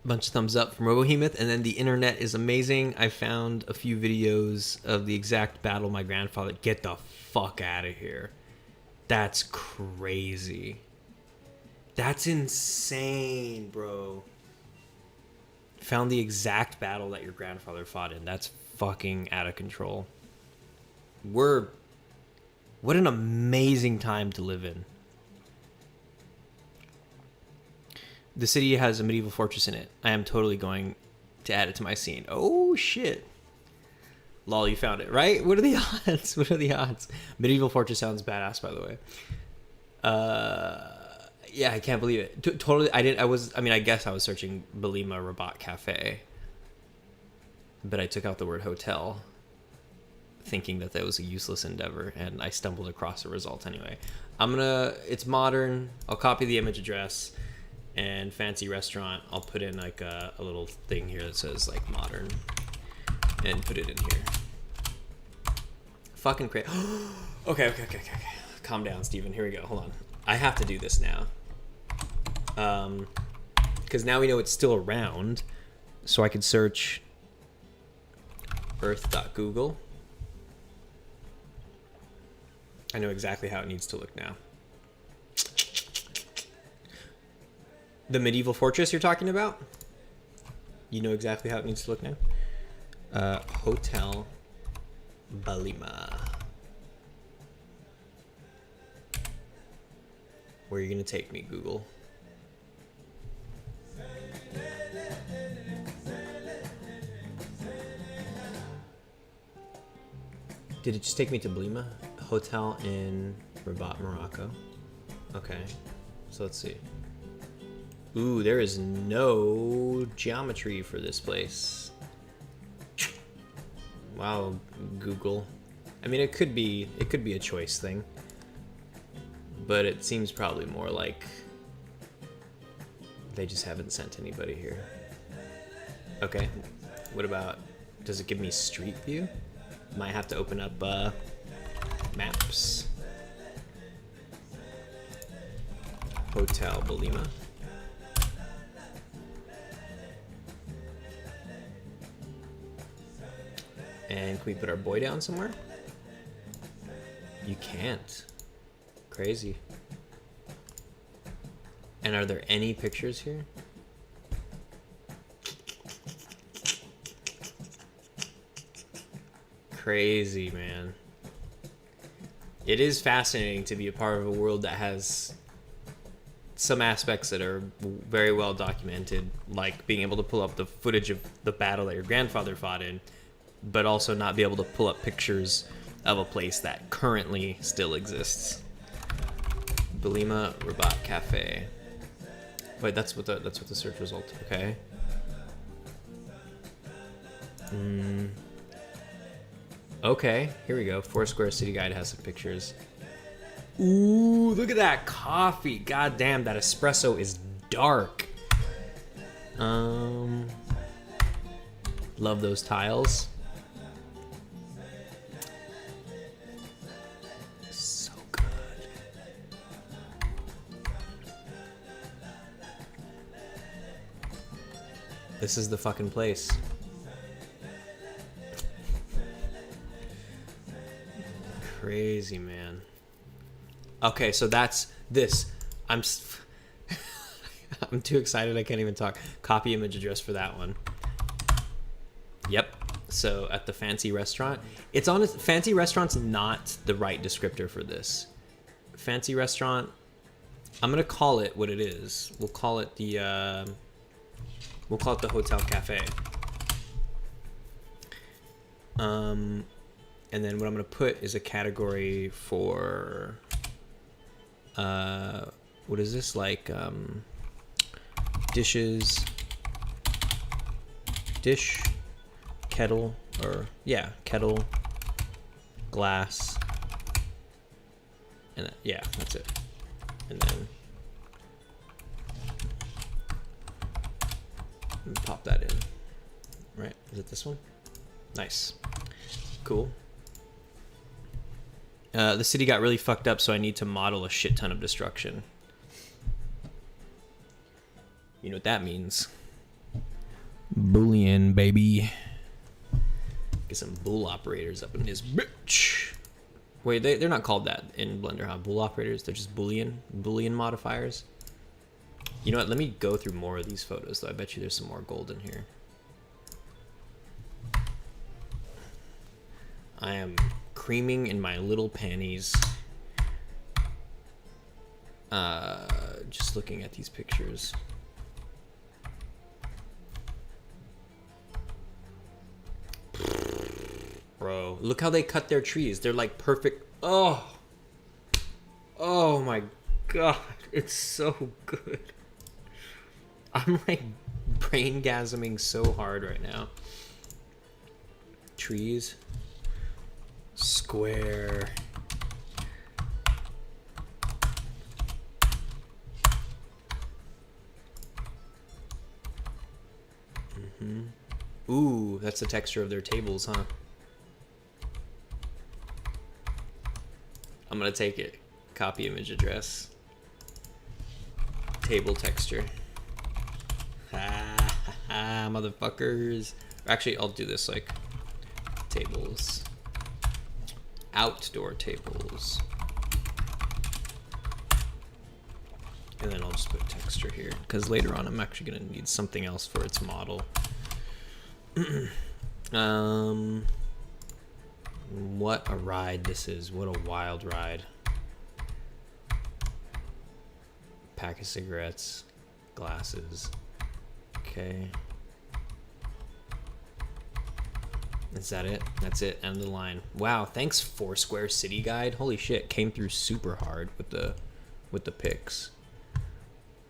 Bunch of thumbs up from Robohemoth, and then the internet is amazing. I found a few videos of the exact battle my grandfather. Get the fuck out of here. That's crazy. That's insane, bro. Found the exact battle that your grandfather fought in. That's fucking out of control. What an amazing time to live in. The city has a medieval fortress in it. I am totally going to add it to my scene. Oh, shit. Lol, you found it, right? What are the odds? What are the odds? Medieval fortress sounds badass, by the way. Yeah, I can't believe it. Totally, I guess I was searching Belima Rabat Cafe. But I took out the word hotel, thinking that was a useless endeavor, and I stumbled across the result anyway. It's modern. I'll copy the image address. And fancy restaurant, I'll put in like a little thing here that says like modern, and put it in here. Fucking crazy. Okay. Calm down, Steven. Here we go. Hold on. I have to do this now. Because now we know it's still around, so I could search earth.google. I know exactly how it needs to look now. The medieval fortress you're talking about? You know exactly how it needs to look now? Hotel Belima. Where are you going to take me, Google? Did it just take me to Belima? Hotel in Rabat, Morocco. Okay, so let's see. Ooh, there is no geometry for this place. Wow, Google. I mean, it could be a choice thing, but it seems probably more like they just haven't sent anybody here. Okay, what about, does it give me street view? Might have to open up maps. Hotel Belima. And can we put our boy down somewhere? You can't. Crazy. And are there any pictures here? Crazy, man. It is fascinating to be a part of a world that has some aspects that are very well documented, like being able to pull up the footage of the battle that your grandfather fought in, but also not be able to pull up pictures of a place that currently still exists. Belima Rabat Cafe. Wait, that's what the search result. Okay. Okay, here we go. Foursquare City Guide has some pictures. Ooh, look at that coffee. God damn, that espresso is dark. Love those tiles. So good. This is the fucking place. Crazy, man. Okay, so that's this. I'm too excited I can't even talk. Copy image address for that one. Yep. So at the fancy restaurant, it's on fancy restaurant's not the right descriptor for this. Fancy restaurant, I'm gonna call it what it is. We'll call it the hotel cafe. And then what I'm gonna put is a category for what is this, like dishes, dish, kettle, or yeah, kettle, glass, and yeah, that's it. And then pop that in. Right, is it this one? Nice, cool. The city got really fucked up, so I need to model a shit ton of destruction. You know what that means? Boolean, baby. Get some bool operators up in this bitch. Wait, they're not called that in Blender, huh? Bool operators? They're just Boolean modifiers. You know what? Let me go through more of these photos, though. I bet you there's some more gold in here. I am creaming in my little panties. Just looking at these pictures. Bro, look how they cut their trees. They're like perfect. Oh my god, it's so good. I'm like brain-gasming so hard right now. Trees. Square. Ooh, that's the texture of their tables, huh? I'm gonna take it. Copy image address. Table texture. Motherfuckers. Actually, I'll do this like tables. Outdoor tables. And then I'll just put texture here, because later on I'm actually gonna need something else for its model. What a ride this is. What a wild ride. Pack of cigarettes, glasses. Okay. Is that it? That's it. End of the line. Wow, thanks Foursquare City Guide. Holy shit, came through super hard with the pics.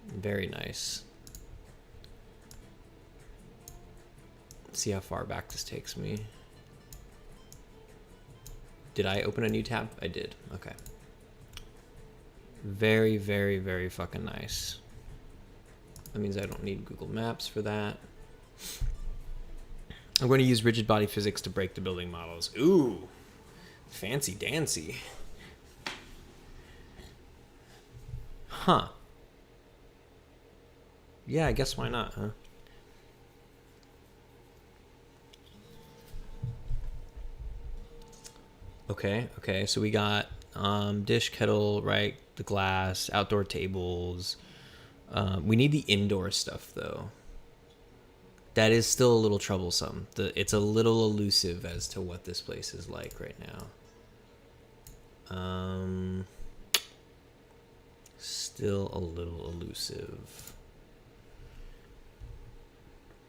Very nice. Let's see how far back this takes me. Did I open a new tab? I did. Okay. Very, very, very fucking nice. That means I don't need Google Maps for that. I'm going to use rigid body physics to break the building models. Ooh, fancy dancy. Huh. Yeah, I guess why not, huh? Okay, so we got dish, kettle, right, the glass, outdoor tables. We need the indoor stuff, though. That is still a little troublesome. It's a little elusive as to what this place is like right now. Still a little elusive.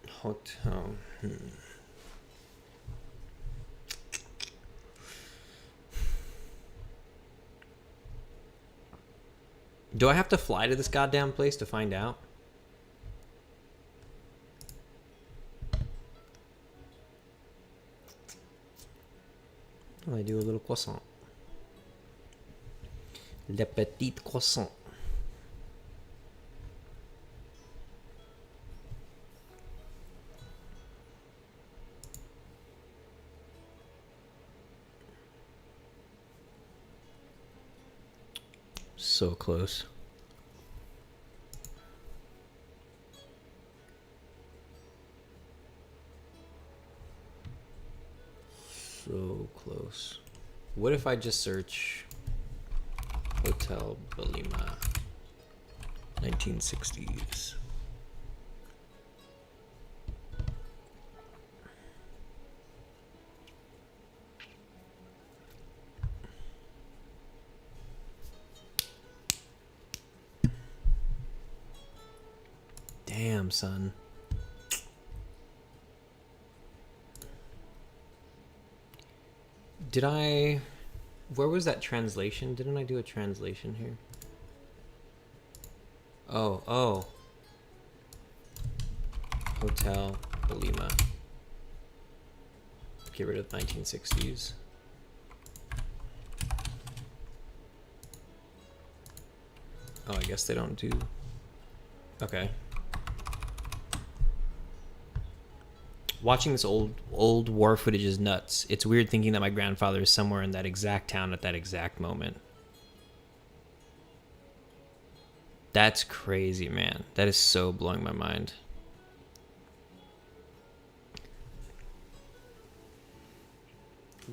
Hotel. Do I have to fly to this goddamn place to find out? I do a little croissant. Le petit croissant. So close. So close. What if I just search Hotel Belima 1960s? Damn, son. Where was that translation? Didn't I do a translation here? Oh. Hotel Belima. Get rid of 1960s. Oh, I guess they don't do... Okay. Watching this old war footage is nuts. It's weird thinking that my grandfather is somewhere in that exact town at that exact moment. That's crazy, man. That is so blowing my mind.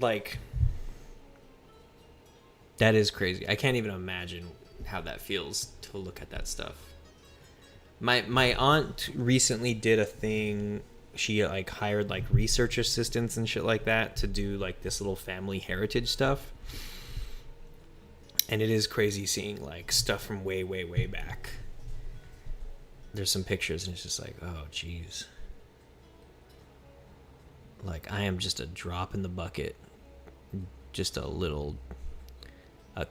Like, that is crazy. I can't even imagine how that feels to look at that stuff. My aunt recently did a thing. She like hired like research assistants and shit like that to do like this little family heritage stuff. And it is crazy seeing like stuff from way back. There's some pictures and it's just like, oh geez. Like I am just a drop in the bucket. Just a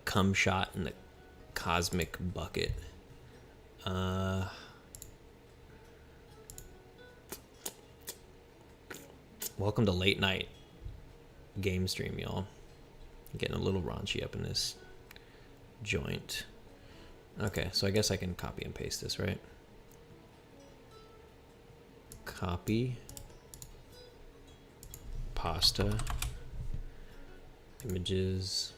cum shot in the cosmic bucket. Welcome to late night game stream, y'all. Getting a little raunchy up in this joint. Okay, so I guess I can copy and paste this, right? Copy. Pasta. Images.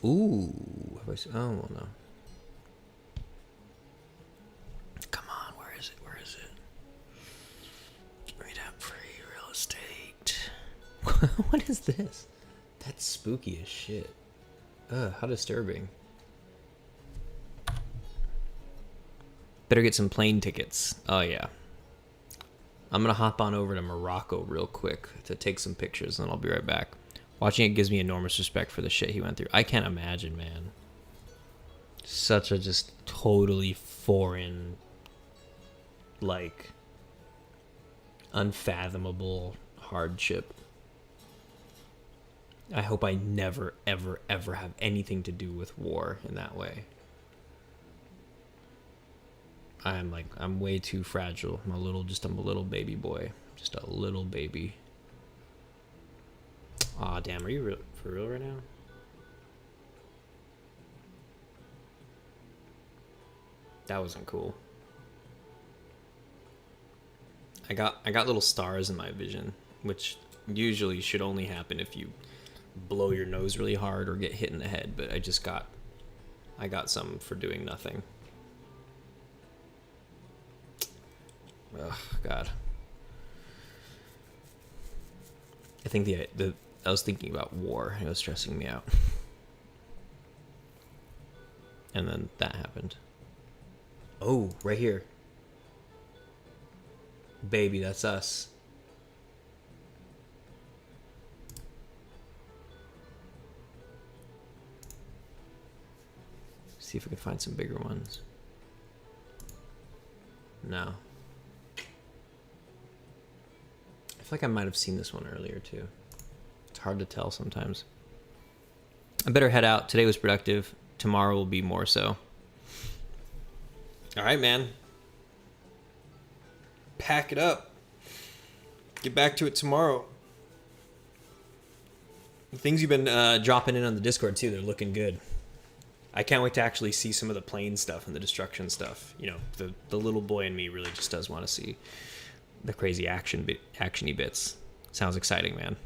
Ooh. Have I, oh, well, no. Come on, where is it? Where is it? Give me that free real estate. What is this? That's spooky as shit. Ugh, how disturbing. Better get some plane tickets. Oh, yeah. I'm going to hop on over to Morocco real quick to take some pictures, and I'll be right back. Watching it gives me enormous respect for the shit he went through. I can't imagine, man. Such a just totally foreign, like, unfathomable hardship. I hope I never, ever, ever have anything to do with war in that way. I'm way too fragile. I'm a little baby boy. Just a little baby. Aw, damn, are you for real right now? That wasn't cool. I got little stars in my vision, which usually should only happen if you blow your nose really hard or get hit in the head, but I got some for doing nothing. Oh God. I think I was thinking about war and it was stressing me out. And then that happened. Oh, right here. Baby, that's us. See if we can find some bigger ones. No. I feel like I might have seen this one earlier too. It's hard to tell sometimes. I better head out. Today was productive. Tomorrow will be more so. All right, man. Pack it up. Get back to it tomorrow. The things you've been dropping in on the Discord too, they're looking good. I can't wait to actually see some of the plane stuff and the destruction stuff. You know, the little boy in me really just does want to see the crazy actiony bits. Sounds exciting, man.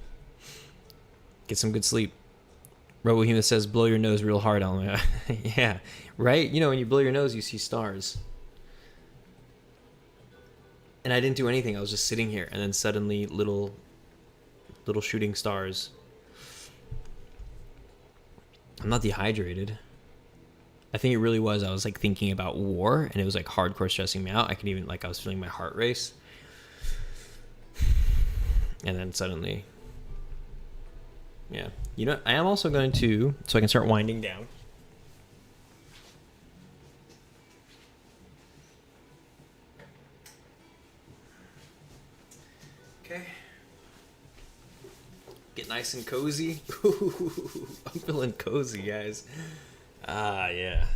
Get some good sleep. Robohema says, blow your nose real hard, Alma. Yeah, right? You know, when you blow your nose, you see stars. And I didn't do anything. I was just sitting here, and then suddenly little shooting stars. I'm not dehydrated. I think it really was. I was like thinking about war, and it was like hardcore stressing me out. I was feeling my heart race. And then suddenly, yeah. You know, I am also going to, so I can start winding down. Okay. Get nice and cozy. Ooh, I'm feeling cozy, guys. Ah, yeah.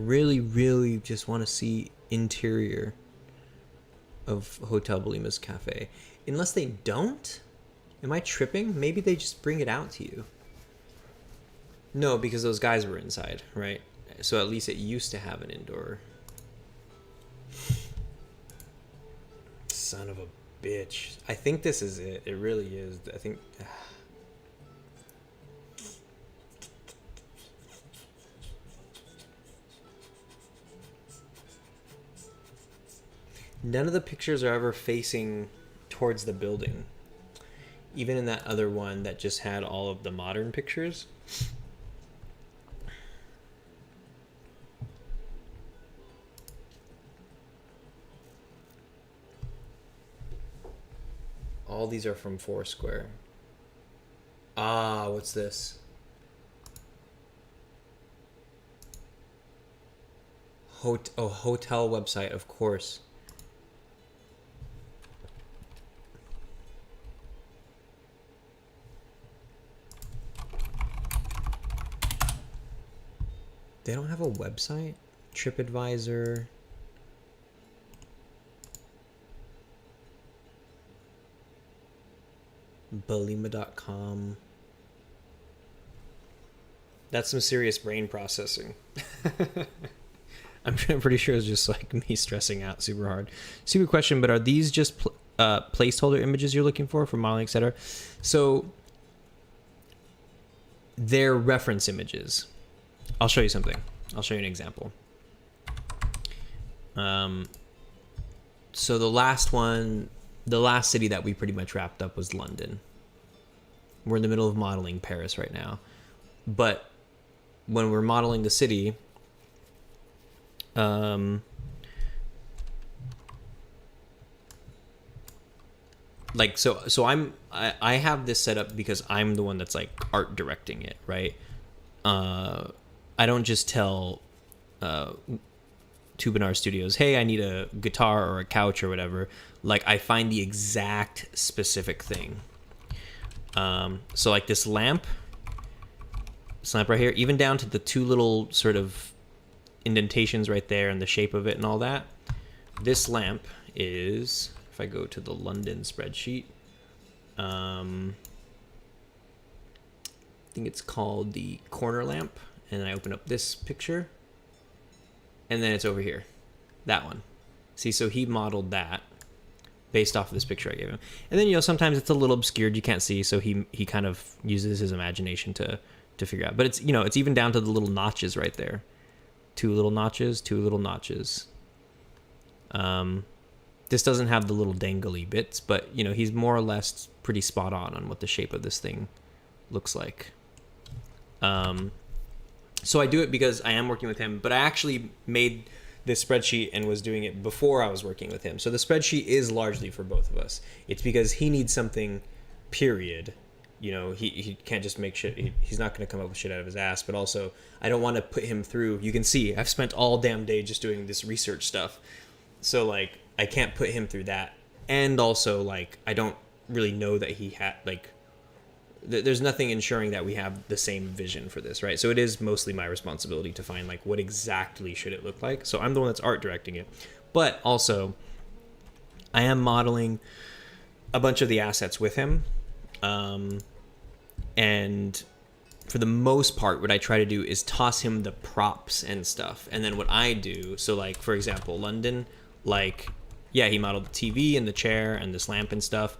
really, really just want to see interior of Hotel Balima's cafe. Unless they don't? Am I tripping? Maybe they just bring it out to you. No, because those guys were inside, right? So at least it used to have an indoor. Son of a bitch. I think this is it. It really is. I think... None of the pictures are ever facing towards the building. Even in that other one that just had all of the modern pictures. All these are from Foursquare. Ah, what's this? Hotel website, of course. They don't have a website? TripAdvisor. Balima.com. That's some serious brain processing. I'm pretty sure it's just like me stressing out super hard. Stupid question, but are these just placeholder images you're looking for modeling, etc.? So they're reference images. I'll show you something. I'll show you an example. So the last city that we pretty much wrapped up was London. We're in the middle of modeling Paris right now. But when we're modeling the city, like I have this set up because I'm the one that's like art directing it, right? I don't just tell Tubinar Studios, hey, I need a guitar or a couch or whatever. Like, I find the exact specific thing. So like this lamp right here, even down to the two little sort of indentations right there and the shape of it and all that. This lamp is, if I go to the London spreadsheet, I think it's called the corner lamp. And then I open up this picture, and then it's over here, that one. See, so he modeled that based off of this picture I gave him. And then, sometimes it's a little obscured, you can't see, so he kind of uses his imagination to figure out. But it's, it's even down to the little notches right there. Two little notches. This doesn't have the little dangly bits, but, he's more or less pretty spot on what the shape of this thing looks like. So I do it because I am working with him, but I actually made this spreadsheet and was doing it before I was working with him. So the spreadsheet is largely for both of us. It's because he needs something, period. He can't just make shit. He's not going to come up with shit out of his ass, but also I don't want to put him through. You can see I've spent all damn day just doing this research stuff. So like, I can't put him through that. And also like, I don't really know that he had like, there's nothing ensuring that we have the same vision for this, right? So it is mostly my responsibility to find like what exactly should it look like. So I'm the one that's art directing it, but also I am modeling a bunch of the assets with him. And for the most part, what I try to do is toss him the props and stuff. And then what I do, so like, for example, London, like, yeah, he modeled the TV and the chair and this lamp and stuff.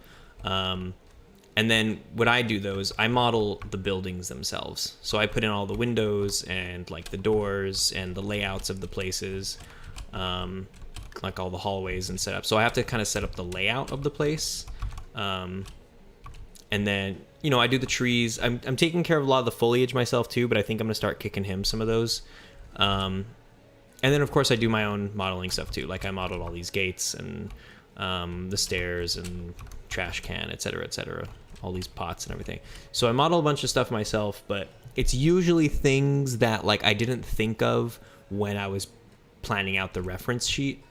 And then what I do though is I model the buildings themselves. So I put in all the windows and like the doors and the layouts of the places, like all the hallways and setup. So I have to kind of set up the layout of the place. And then, I do the trees. I'm taking care of a lot of the foliage myself too, but I think I'm gonna start kicking him some of those. And then of course I do my own modeling stuff too. Like I modeled all these gates and the stairs and trash can, etc., all these pots and everything. So I model a bunch of stuff myself, but it's usually things that like I didn't think of when I was planning out the reference sheet.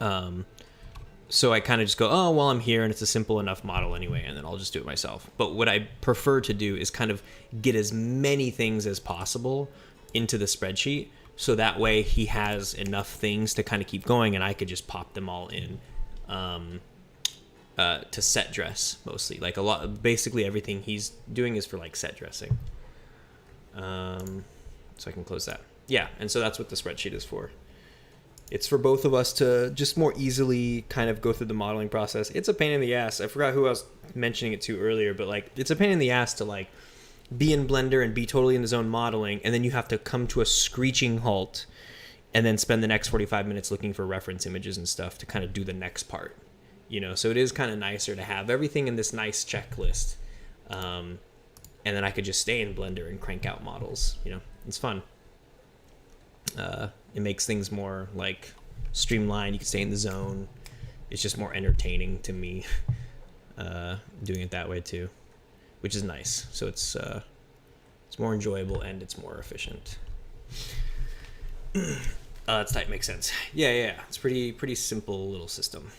So I kind of just go, oh, well, I'm here and it's a simple enough model anyway, and then I'll just do it myself. But what I prefer to do is kind of get as many things as possible into the spreadsheet so that way he has enough things to kind of keep going, and I could just pop them all in to set dress mostly. Like basically everything he's doing is for like set dressing. So I can close that. Yeah, and so that's what the spreadsheet is for. It's for both of us to just more easily kind of go through the modeling process. It's a pain in the ass. I forgot who I was mentioning it to earlier, but like it's a pain in the ass to like be in Blender and be totally in the zone modeling, and then you have to come to a screeching halt and then spend the next 45 minutes looking for reference images and stuff to kind of do the next part. You know, so it is kind of nicer to have everything in this nice checklist. And then I could just stay in Blender and crank out models. You know, it's fun. It makes things more like streamlined. You can stay in the zone. It's just more entertaining to me doing it that way too, which is nice. So it's more enjoyable and it's more efficient. That's tight. Makes sense. Yeah. It's pretty simple little system.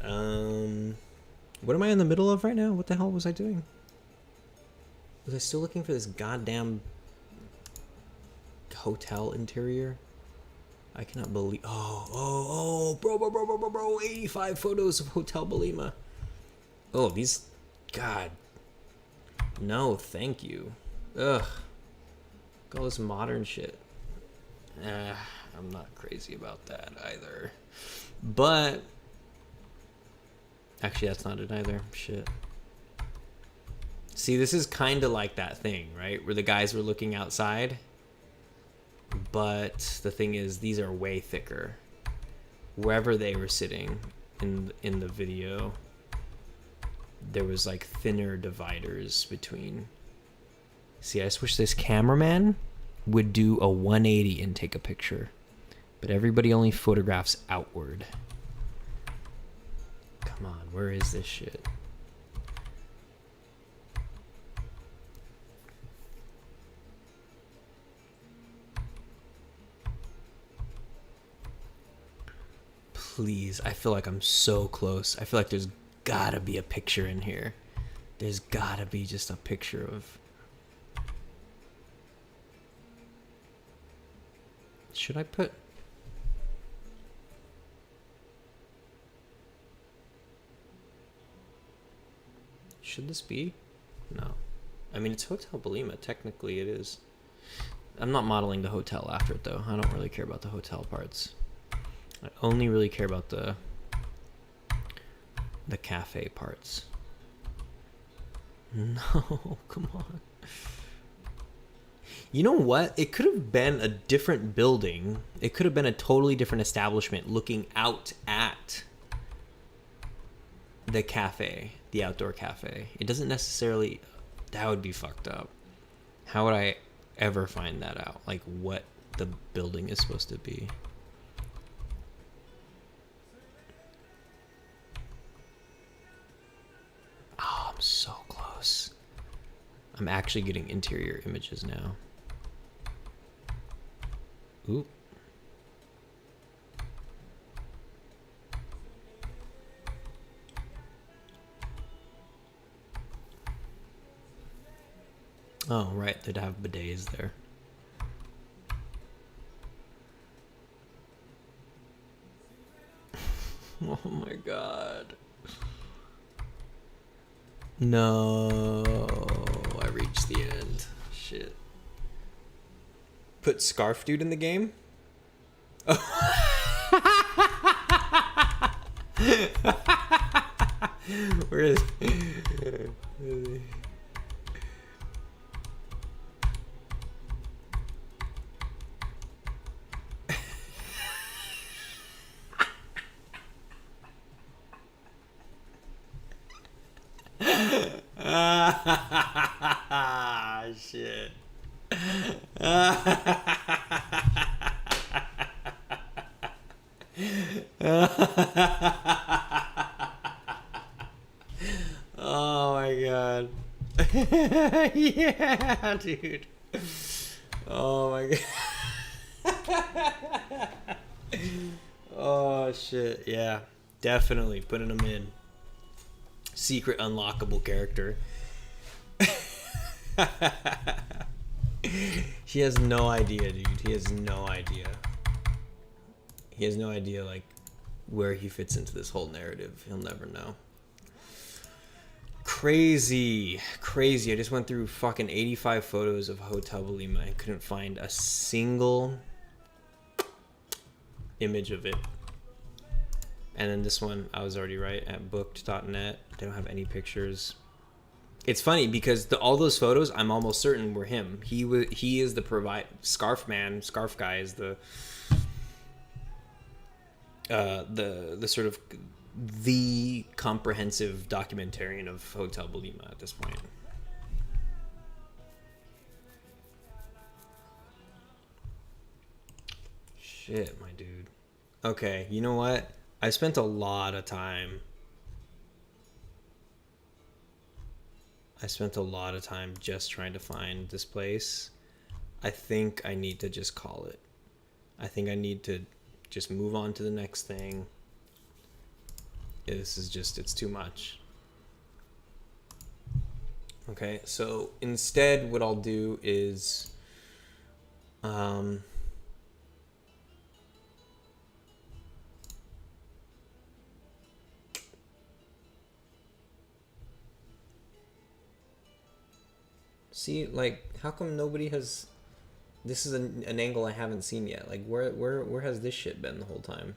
What am I in the middle of right now? What the hell was I doing? Was I still looking for this goddamn hotel interior? I cannot believe. Oh, bro, 85 photos of Hotel Belima. Oh, these, God, no, thank you. Ugh, all this modern shit. I'm not crazy about that either. But actually, that's not it either. Shit. See, this is kind of like that thing, right? Where the guys were looking outside. But the thing is, these are way thicker. Wherever they were sitting in the video, there was like thinner dividers between. See, I just wish this cameraman would do a 180 and take a picture. But everybody only photographs outward. Come on, where is this shit? Please, I feel like I'm so close. I feel like there's gotta be a picture in here. There's gotta be just a picture of... Should I put... Should this be? No. I mean, it's Hotel Belima. Technically, it is. I'm not modeling the hotel after it, though. I don't really care about the hotel parts. I only really care about the cafe parts. No, come on. You know what? It could have been a different building. It could have been a totally different establishment looking out at the cafe, the outdoor cafe. It doesn't necessarily... That would be fucked up. How would I ever find that out? Like, what the building is supposed to be. Oh, I'm so close. I'm actually getting interior images now. Oop. Oh, right. They'd have bidets there. Oh my god. No, I reached the end. Shit. Put Scarf Dude in the game? Where is he? Shit. Oh my god. Yeah, dude. Oh my god. Oh shit. Yeah, definitely putting them in. Secret unlockable character. He has no idea, dude. He has no idea. He has no idea, like, where he fits into this whole narrative. He'll never know. Crazy. Crazy. I just went through fucking 85 photos of Hotel Belima and couldn't find a single image of it. And then this one, I was already right at booked.net. They don't have any pictures. It's funny because all those photos, I'm almost certain were him. He is the scarf guy is the sort of the comprehensive documentarian of Hotel Belima at this point. Shit, my dude. Okay, you know what? I spent a lot of time. Just trying to find this place. I think I need to just call it. I think I need to just move on to the next thing. Yeah, this is just, it's too much. Okay, so instead what I'll do is see, like, how come nobody has... This is an angle I haven't seen yet. Like, where has this shit been the whole time?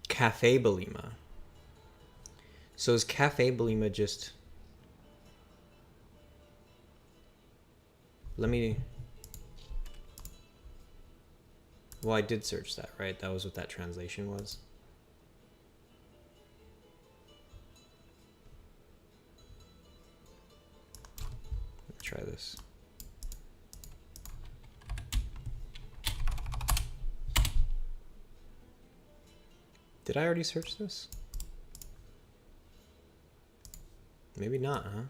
Cafe Belima. So is Cafe Belima just... Let me... Well, I did search that, right? That was what that translation was. Let's try this. Did I already search this? Maybe not, huh?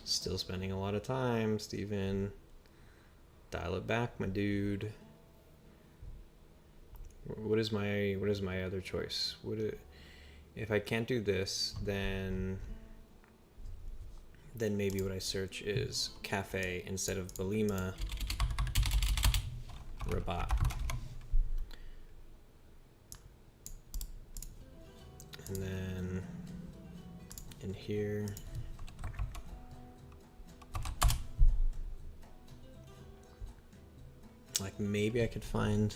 Still spending a lot of time, Steven. Dial it back, my dude. What is my other choice? If I can't do this, then maybe what I search is cafe instead of Belima Rabat. And then in here, like, maybe I could find...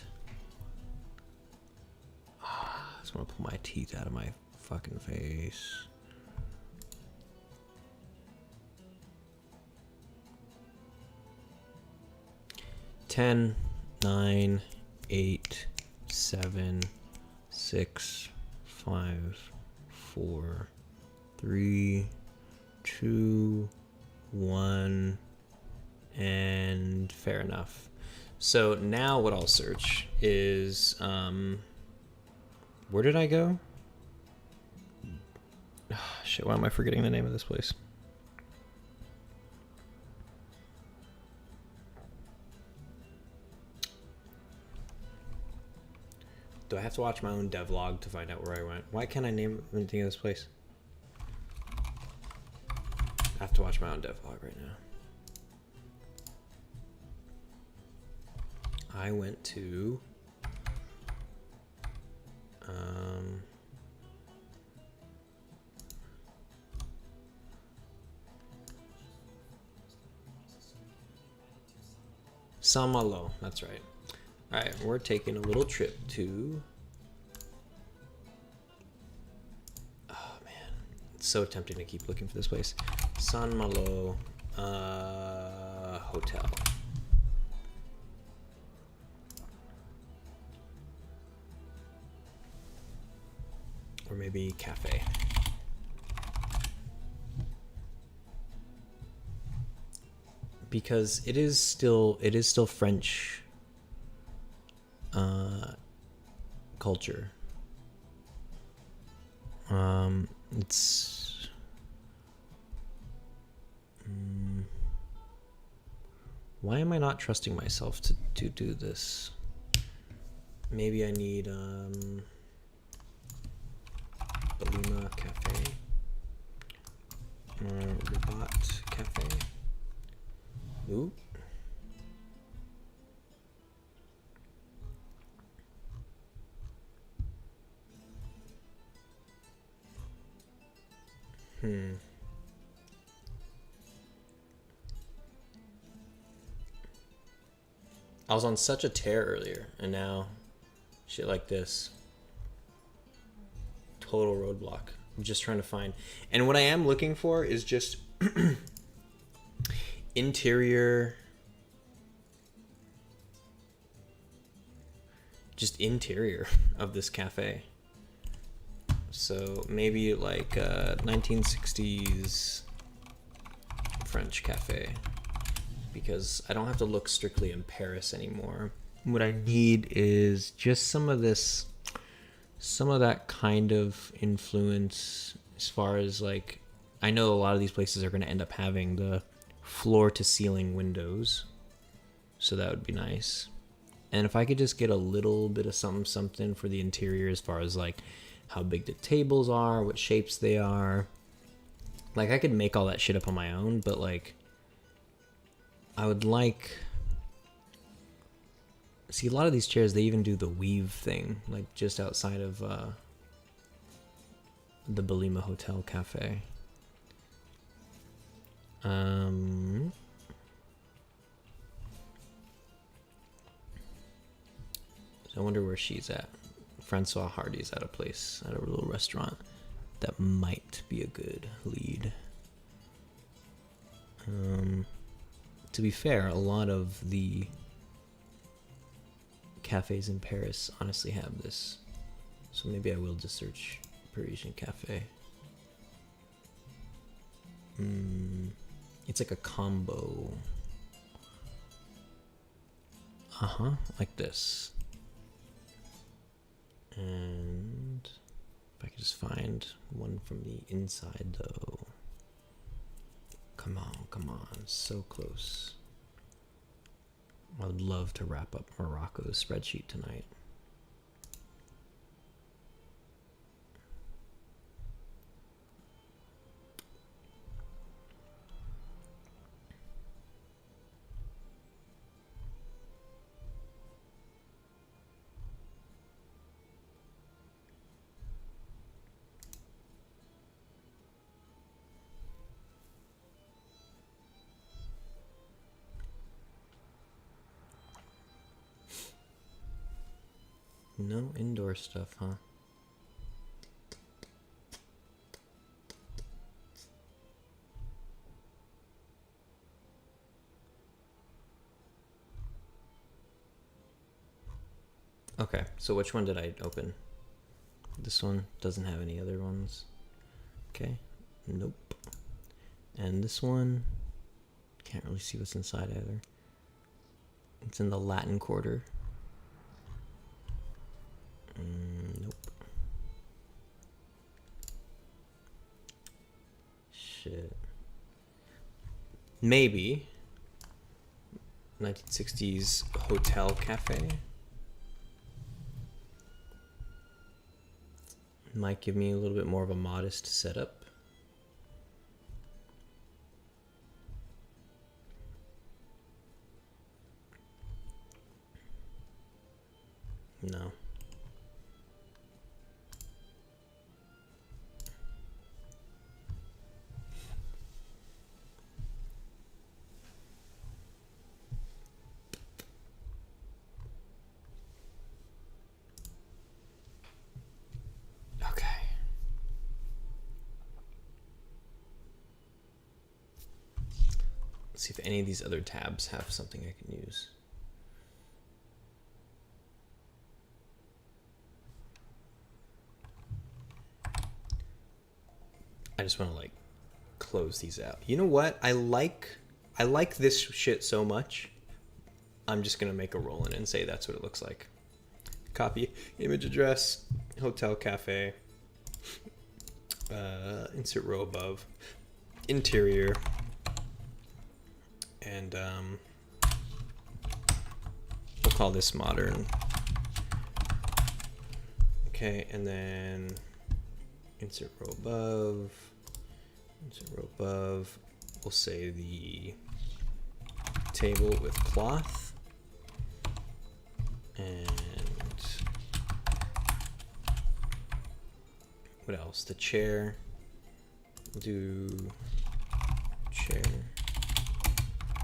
I just want to pull my teeth out of my fucking face. Ten, 9, 8, 7, 6, 5, 4, 3, 2, 1, and fair enough. So now what I'll search is, where did I go? Shit, why am I forgetting the name of this place? Do I have to watch my own devlog to find out where I went? Why can't I name anything of this place? I have to watch my own devlog right now. I went to Saint-Malo, that's right. Alright, we're taking a little trip to... Oh man, it's so tempting to keep looking for this place. Saint-Malo Hotel. Or maybe cafe. Because it is still French culture. It's why am I not trusting myself to do this? Maybe I need Belima Cafe or Robot Cafe. Ooh. I was on such a tear earlier, and now shit like this. Total roadblock. I'm just trying to find. And what I am looking for is just interior. Just interior of this cafe. So maybe like 1960s French cafe, because I don't have to look strictly in Paris anymore. What I need is just some of that kind of influence, as far as like, I know a lot of these places are going to end up having the floor to ceiling windows, so that would be nice. And if I could just get a little bit of something for the interior, as far as like how big the tables are, what shapes they are. Like, I could make all that shit up on my own, but like, I would like... See, a lot of these chairs, they even do the weave thing, like just outside of the Belima Hotel Cafe. I wonder where she's at. Francois Hardy's at a place, at a little restaurant. That might be a good lead. To be fair, a lot of the cafes in Paris honestly have this. So maybe I will just search Parisian cafe. It's like a combo. Like this. And if I could just find one from the inside though. Come on, so close. I would love to wrap up Morocco's spreadsheet tonight. No indoor stuff, huh? Okay, so which one did I open? This one doesn't have any other ones. Okay, nope. And this one, can't really see what's inside either. It's in the Latin Quarter. Nope. Shit. Maybe 1960s hotel cafe might give me a little bit more of a modest setup. No. Okay. Let's see if any of these other tabs have something I can use. I just want to like close these out. You know what? I like this shit so much. I'm just gonna make a roll in it and say that's what it looks like. Copy image address, hotel cafe. insert row above, interior, and we'll call this modern. Okay, and then insert row above, we'll say the table with cloth, and what else? The chair. We'll do chair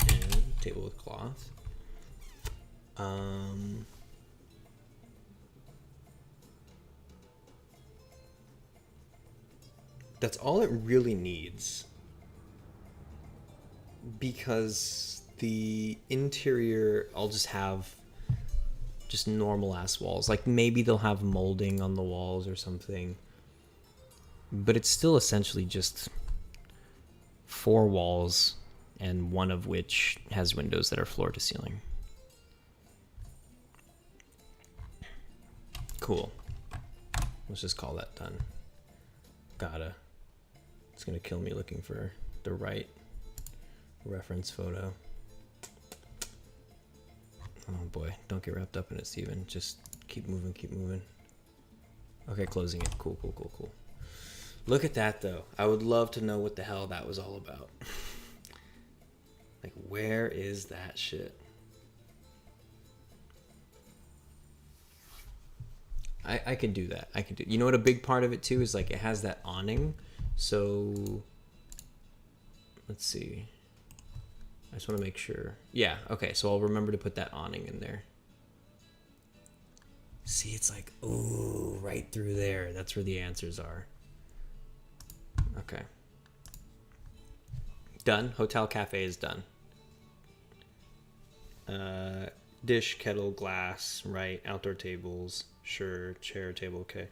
and table with cloth. That's all it really needs, because the interior, I'll just have just normal ass walls. Like maybe they'll have molding on the walls or something, but it's still essentially just 4 walls, and one of which has windows that are floor to ceiling. Cool. Let's just call that done. It's gonna kill me looking for the right reference photo. Oh boy, don't get wrapped up in it, Steven. Just keep moving. Okay, closing it. Cool. Look at that though. I would love to know what the hell that was all about. Like, where is that shit? I can do that. You know what a big part of it too is, like, it has that awning. So let's see. I just want to make sure. Yeah, okay, so I'll remember to put that awning in there. See, it's like, ooh, right through there. That's where the answers are. Okay. Done. Hotel cafe is done. Dish, kettle, glass, right. Outdoor tables, sure. Chair, table, okay.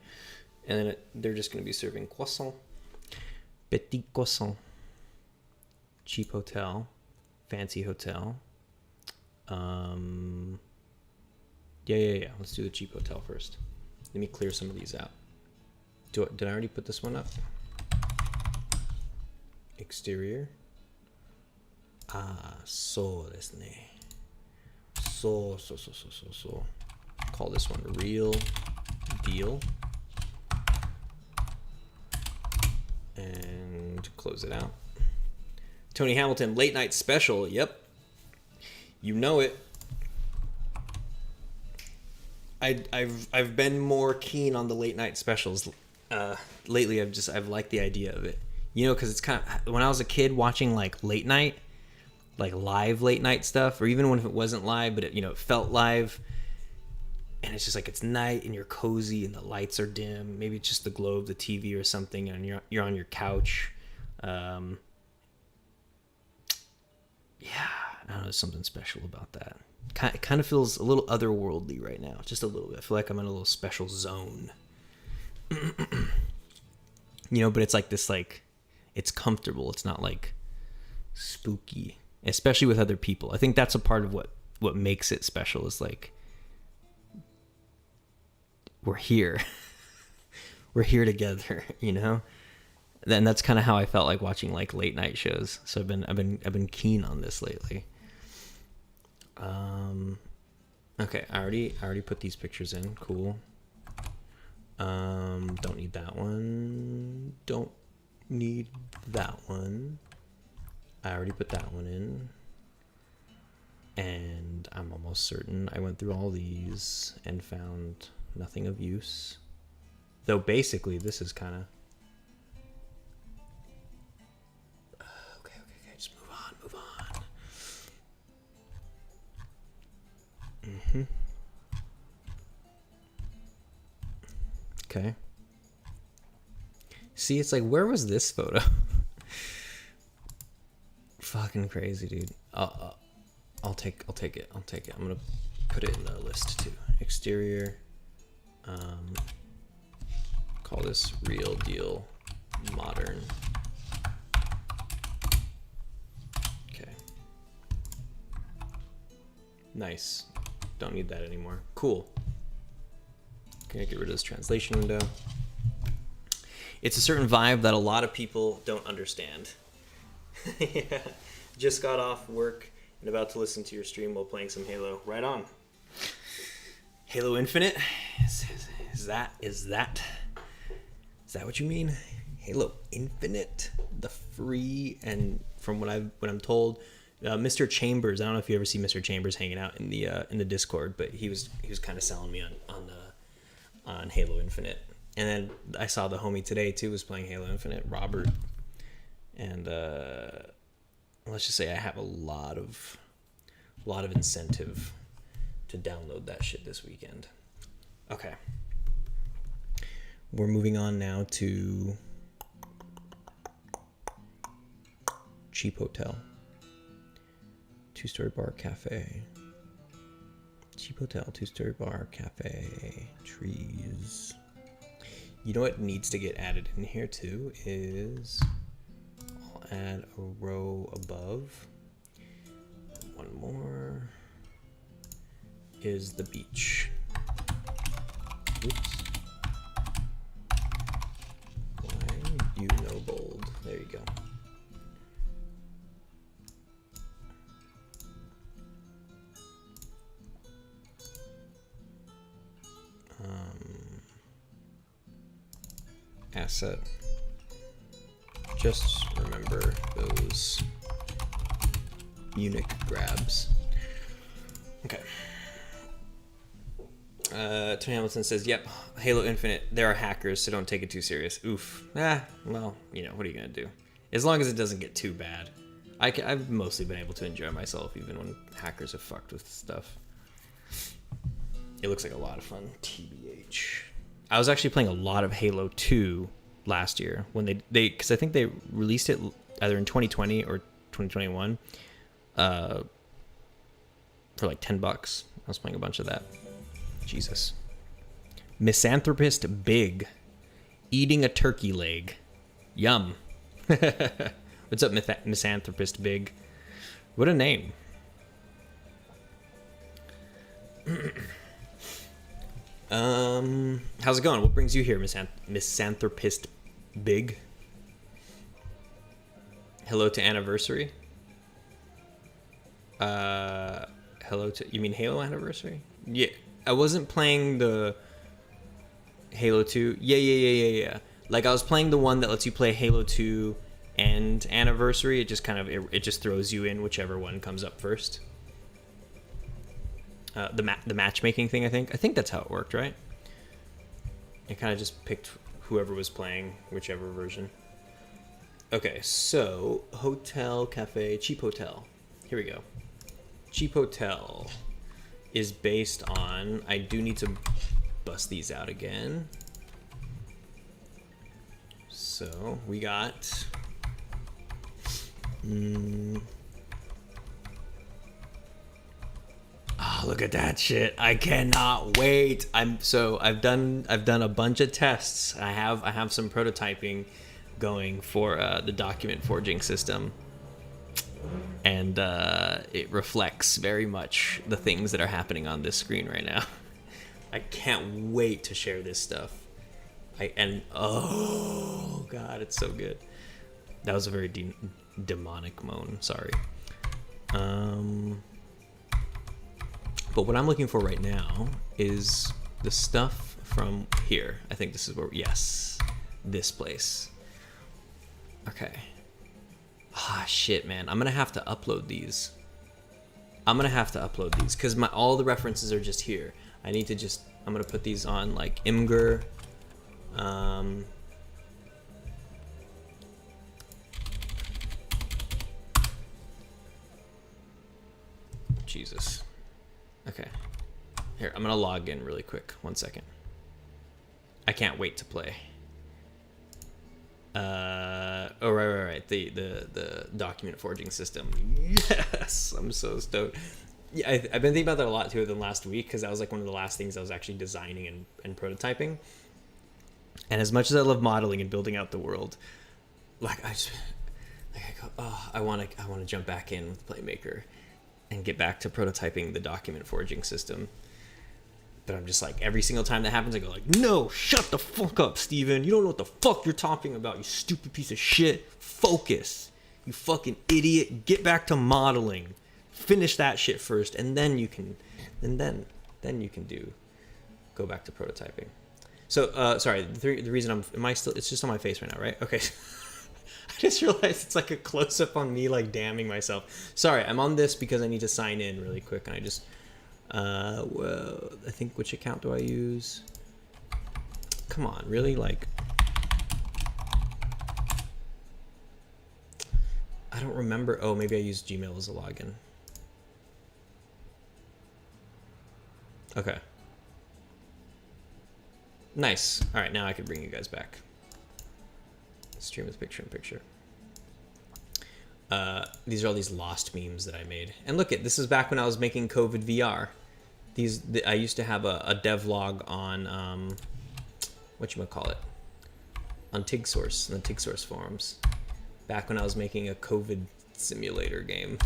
And then they're just going to be serving croissant. Petit croissant. Cheap hotel. Fancy hotel. Yeah. Let's do the cheap hotel first. Let me clear some of these out. Did I already put this one up? Exterior. So desu ne. So. Call this one real deal. And close it out. Tony Hamilton, late night special. Yep. You know it. I've been more keen on the late night specials lately. I've liked the idea of it. You know, because it's kind of, when I was a kid watching like late night, like live late night stuff, or even when it wasn't live, but it felt live. And it's just like, it's night and you're cozy and the lights are dim. Maybe it's just the glow of the TV or something, and you're on your couch. Yeah, I don't know, there's something special about that. It kind of feels a little otherworldly right now, just a little bit. I feel like I'm in a little special zone. But it's like this, like, it's comfortable. It's not like spooky, especially with other people. I think that's a part of what makes it special, is like, we're here. We're here together, And that's kind of how I felt like watching like late night shows. So I've been keen on this lately. Okay, I already put these pictures in. Cool. Don't need that one. Don't need that one. I already put that one in. And I'm almost certain I went through all these and found nothing of use. Though basically this is kind of... Okay. Just move on. Okay. See, it's like, where was this photo? Fucking crazy, dude. I'll take it. I'm gonna put it in the list too. Exterior. Call this real deal modern. Okay. Nice. Don't need that anymore. Cool. Okay, get rid of this translation window. It's a certain vibe that a lot of people don't understand. Yeah. Just got off work and about to listen to your stream while playing some Halo. Right on. Halo Infinite? Is that what you mean? Halo Infinite, the free, and from what I'm told, Mr. Chambers. I don't know if you ever see Mr. Chambers hanging out in the Discord, but he was kind of selling me on Halo Infinite. And then I saw the homie today too was playing Halo Infinite, Robert, and let's just say I have a lot of incentive to download that shit this weekend. Okay. We're moving on now to Cheap Hotel. 2-story bar cafe. Cheap Hotel, 2-story bar cafe. Trees. You know what needs to get added in here too is I'll add a row above. One more is the beach. Oops. Why you no bold? There you go. Asset. Just remember those Munich grabs. Okay. Tony Hamilton says, "Yep, Halo Infinite. There are hackers, so don't take it too serious." Oof. Well, what are you gonna do? As long as it doesn't get too bad. I've mostly been able to enjoy myself, even when hackers have fucked with stuff. It looks like a lot of fun. TBH. I was actually playing a lot of Halo 2 last year when they because I think they released it either in 2020 or 2021 for like $10. I was playing a bunch of that. Jesus. Misanthropist Big. Eating a turkey leg. Yum. What's up, Misanthropist Big? What a name. How's it going? What brings you here, Misanthropist Big? Hello to Anniversary? Hello to... You mean Halo Anniversary? Yeah. I wasn't playing the Halo 2. Yeah. Like, I was playing the one that lets you play Halo 2 and Anniversary. It just kind of... It just throws you in whichever one comes up first. The matchmaking thing, I think that's how it worked, right? It kind of just picked whoever was playing whichever version. Okay, so hotel, cafe, Cheap Hotel. Here we go. Cheap Hotel is based on... I do need to bust these out again. So we got... Oh, look at that shit. I cannot wait. I've done a bunch of tests. I have some prototyping going for the document forging system. And it reflects very much the things that are happening on this screen right now. I can't wait to share this stuff. Oh god, it's so good. That was a very demonic moan, sorry. But what I'm looking for right now is the stuff from here. I think this is where, yes, this place. Okay. Ah, shit, man. I'm gonna have to upload these. Because all the references are just here. I'm gonna put these on like Imgur. Jesus. Okay. Here, I'm gonna log in really quick. 1 second. I can't wait to play. Oh, right. The document forging system. Yes! I'm so stoked. Yeah, I've been thinking about that a lot too than last week, because that was like one of the last things I was actually designing and prototyping. And as much as I love modeling and building out the world, I want to jump back in with Playmaker and get back to prototyping the document forging system. But I'm just like, every single time that happens, I go like, no, shut the fuck up, Steven. You don't know what the fuck you're talking about, you stupid piece of shit. Focus. You fucking idiot. Get back to modeling. Finish that shit first, and then you can, then you can go back to prototyping. So, sorry, the reason it's just on my face right now, right? Okay. I just realized it's like a close-up on me, like, damning myself. Sorry, I'm on this because I need to sign in really quick, and I just... well, I think, which account do I use? Come on, really? Like, I don't remember. Oh, maybe I used Gmail as a login. Okay. Nice. All right, now I can bring you guys back. Stream with picture-in-picture. These are all these lost memes that I made. And look, this is back when I was making COVID VR. I used to have a devlog on, whatchamacallit, on TigSource, in the TigSource forums. Back when I was making a COVID simulator game.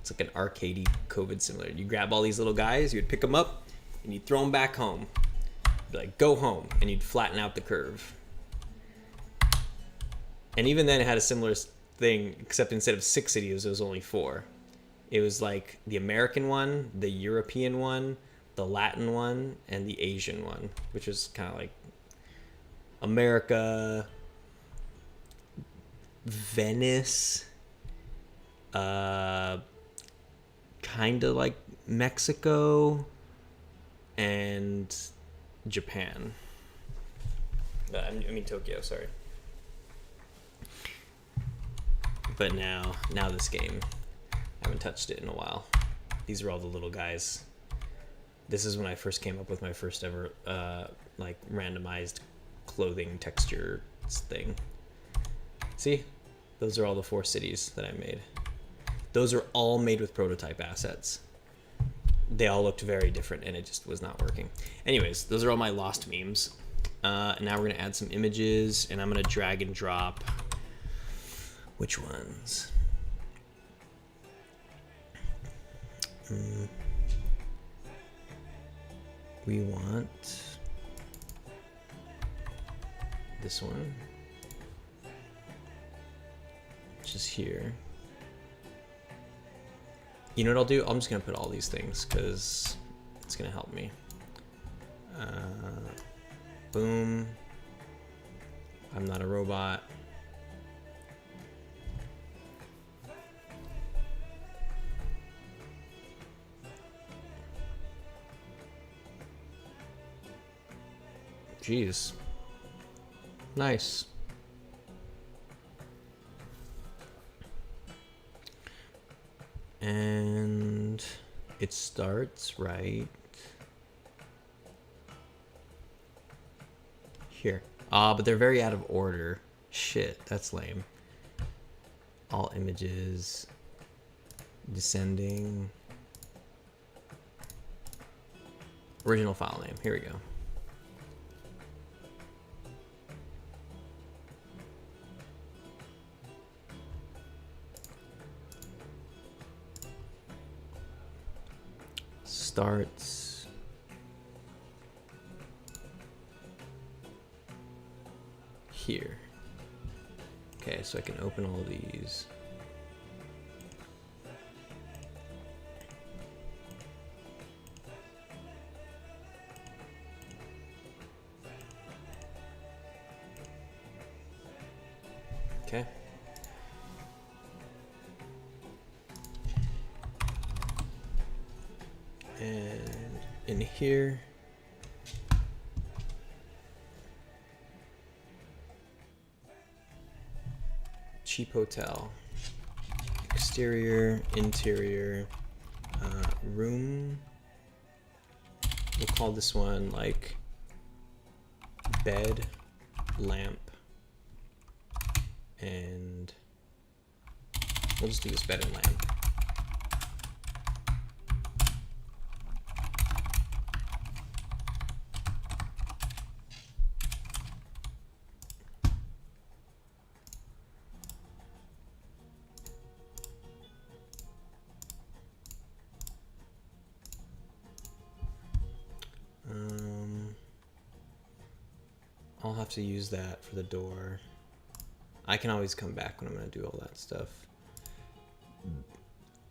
It's like an arcadey COVID simulator. You grab all these little guys, you'd pick them up, and you'd throw them back home. You'd be like, go home, and you'd flatten out the curve. And even then it had a similar thing, except instead of 6 cities, it was only 4. It was like the American one, the European one, the Latin one, and the Asian one, which was kind of like America, Venice, kind of like Mexico, and Japan. I mean Tokyo, sorry. But now this game, I haven't touched it in a while. These are all the little guys. This is when I first came up with my first ever like randomized clothing texture thing. See, those are all the 4 cities that I made. Those are all made with prototype assets. They all looked very different and it just was not working. Anyways, those are all my lost memes. Now we're gonna add some images and I'm gonna drag and drop. Which ones? We want this one, which is here. You know what I'll do? I'm just gonna put all these things because it's gonna help me. Boom. I'm not a robot. Jeez. Nice. And it starts right here. But they're very out of order. Shit, that's lame. All images, descending. Original file name, here we go. Starts here. Okay, so I can open all these. Okay. And in here, cheap hotel, exterior, interior, room. We'll call this one like bed, lamp, and we'll just do this bed and lamp. have to use that for the door. I can always come back when I'm gonna do all that stuff.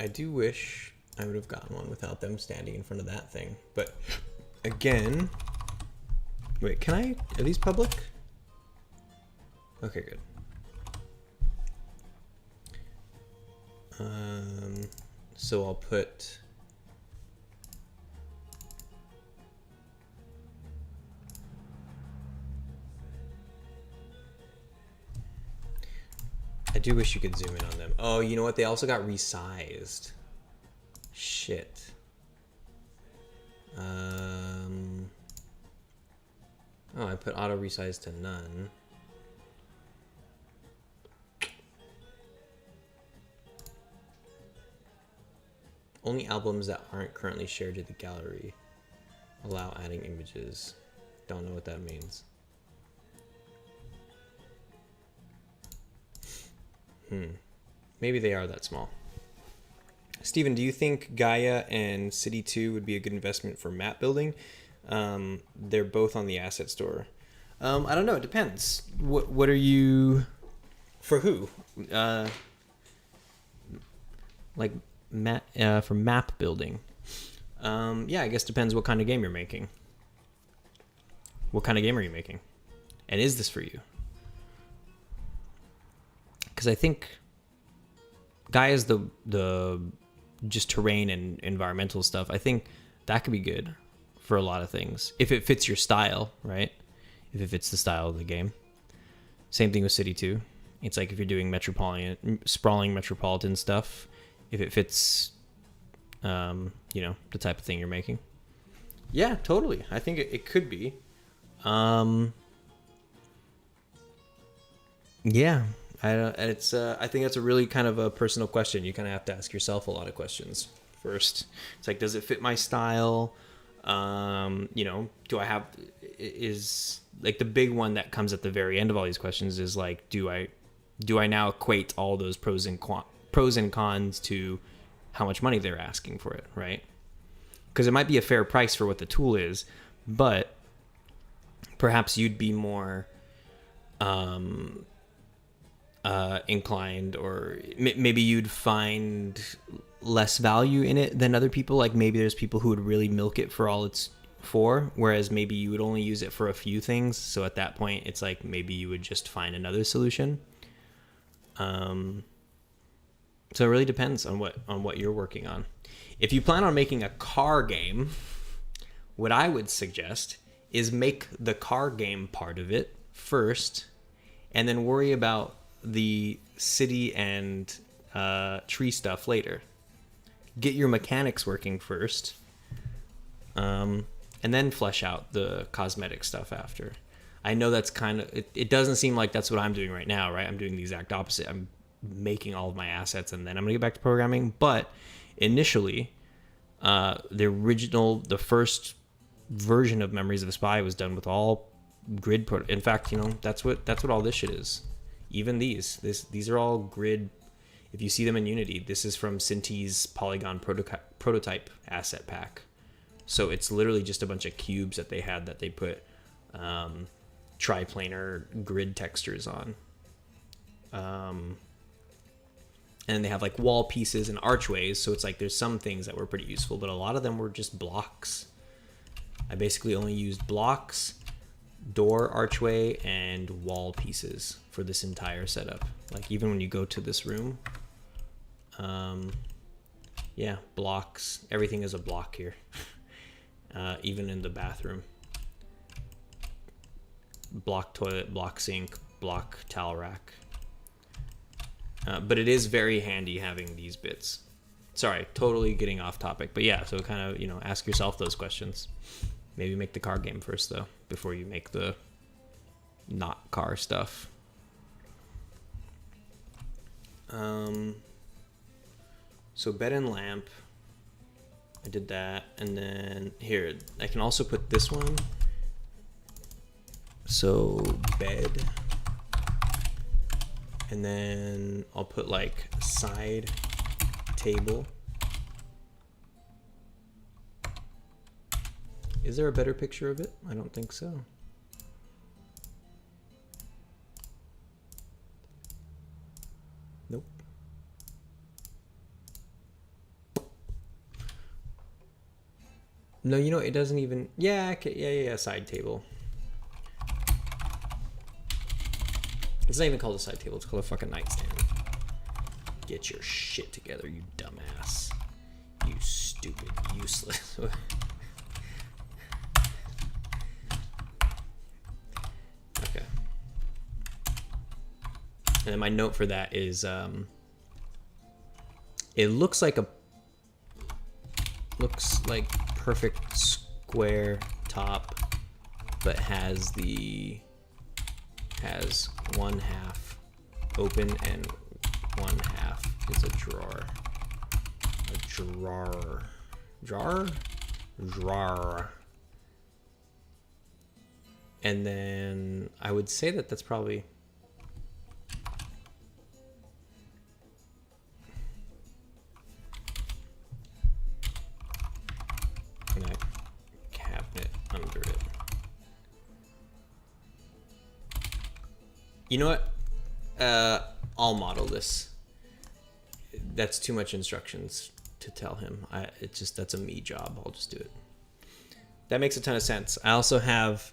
I do wish I would have gotten one without them standing in front of that thing. But again, wait, can I, are these public? Okay, good. So I'll put, I do wish you could zoom in on them. Oh, you know what? They also got resized. Shit. Oh, I put auto resize to none. Only albums that aren't currently shared to the gallery allow adding images. Don't know what that means. Maybe they are that small. Steven, do you think Gaia and City 2 would be a good investment for map building? They're both on the asset store. I don't know. It depends. What are you... For who? Like... for map building. Yeah, I guess depends what kind of game you're making. What kind of game are you making? And is this for you? Because I think Gaia's the just terrain and environmental stuff. I think that could be good for a lot of things. If it fits your style, right? If it fits the style of the game. Same thing with City 2. It's like if you're doing sprawling metropolitan stuff, if it fits, you know, the type of thing you're making. Yeah, totally. I think it could be. Yeah, I think that's a really kind of a personal question. You kind of have to ask yourself a lot of questions first. It's like, does it fit my style? You know, is like the big one that comes at the very end of all these questions is like, do I now equate all those pros and cons to how much money they're asking for it, right? Because it might be a fair price for what the tool is, but perhaps you'd be more inclined, or maybe you'd find less value in it than other people. Like maybe there's people who would really milk it for all it's for, whereas maybe you would only use it for a few things. So at that point, it's like maybe you would just find another solution. So it really depends on what you're working on. If you plan on making a car game, what I would suggest is make the car game part of it first, and then worry about the city and tree stuff later. Get your mechanics working first, and then flesh out the cosmetic stuff after. I know that's kind of, it doesn't seem like that's what I'm doing right now, right? I'm doing the exact opposite. I'm making all of my assets and then I'm gonna get back to programming. But initially, the first version of Memories of a Spy was done with all grid in fact, you know, that's what all this shit is. Even these are all grid. If you see them in Unity, this is from Cinti's Polygon prototype asset pack. So it's literally just a bunch of cubes that they had that they put triplanar grid textures on. And they have like wall pieces and archways, so it's like there's some things that were pretty useful, but a lot of them were just blocks. I basically only used blocks, door, archway, and wall pieces for this entire setup. Like even when you go to this room, yeah, blocks. Everything is a block here. Even in the bathroom. Block toilet, block sink, block towel rack. But it is very handy having these bits. Sorry, totally getting off topic. But yeah, so kind of, you know, ask yourself those questions. Maybe make the car game first, though, before you make the not car stuff. So bed and lamp. I did that. And then here, I can also put this one. So bed. And then I'll put like side table. Is there a better picture of it? I don't think so. No, you know, it doesn't even... Yeah, okay, yeah, side table. It's not even called a side table. It's called a fucking nightstand. Get your shit together, you dumbass. You stupid, useless. Okay. And then my note for that is, it looks like perfect square top, but has one half open and one half is a drawer. Drawer. And then I would say that that's probably... And a cabinet under it. You know what? I'll model this. That's too much instructions to tell him. That's a me job. I'll just do it. That makes a ton of sense. I also have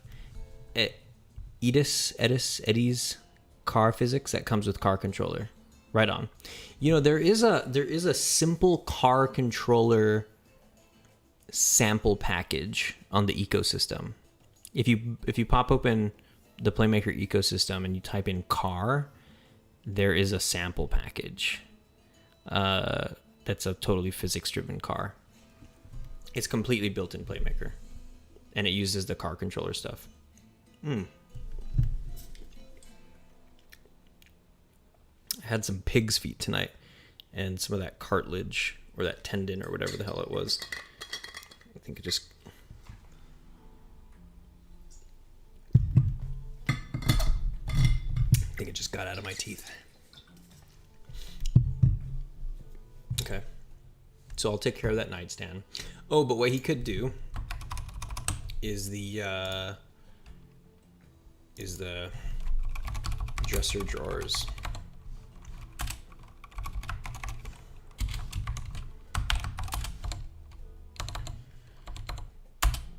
Eddie's car physics that comes with car controller. Right on. You know, there is a simple car controller sample package on the ecosystem. If you pop open the Playmaker ecosystem and you type in car, there is a sample package. That's a totally physics-driven car. It's completely built in Playmaker, and it uses the car controller stuff. I had some pig's feet tonight, and some of that cartilage or that tendon or whatever the hell it was. I think it just... got out of my teeth. Okay. So I'll take care of that nightstand. Oh, but what he could do is the dresser drawers.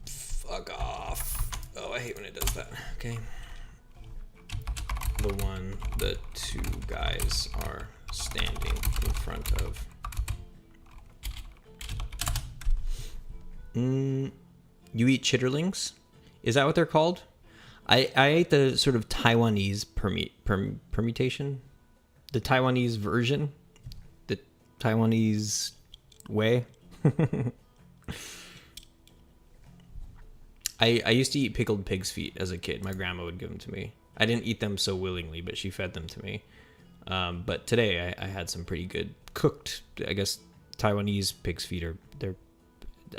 Fuck off. Oh, I hate when it does that. Okay. The two guys are standing in front of. You eat chitterlings? Is that what they're called? I ate the sort of Taiwanese permutation, the Taiwanese version, the Taiwanese way. I used to eat pickled pig's feet as a kid. My grandma would give them to me. I didn't eat them so willingly, but she fed them to me. But today I had some pretty good cooked, I guess, Taiwanese pig's feet. I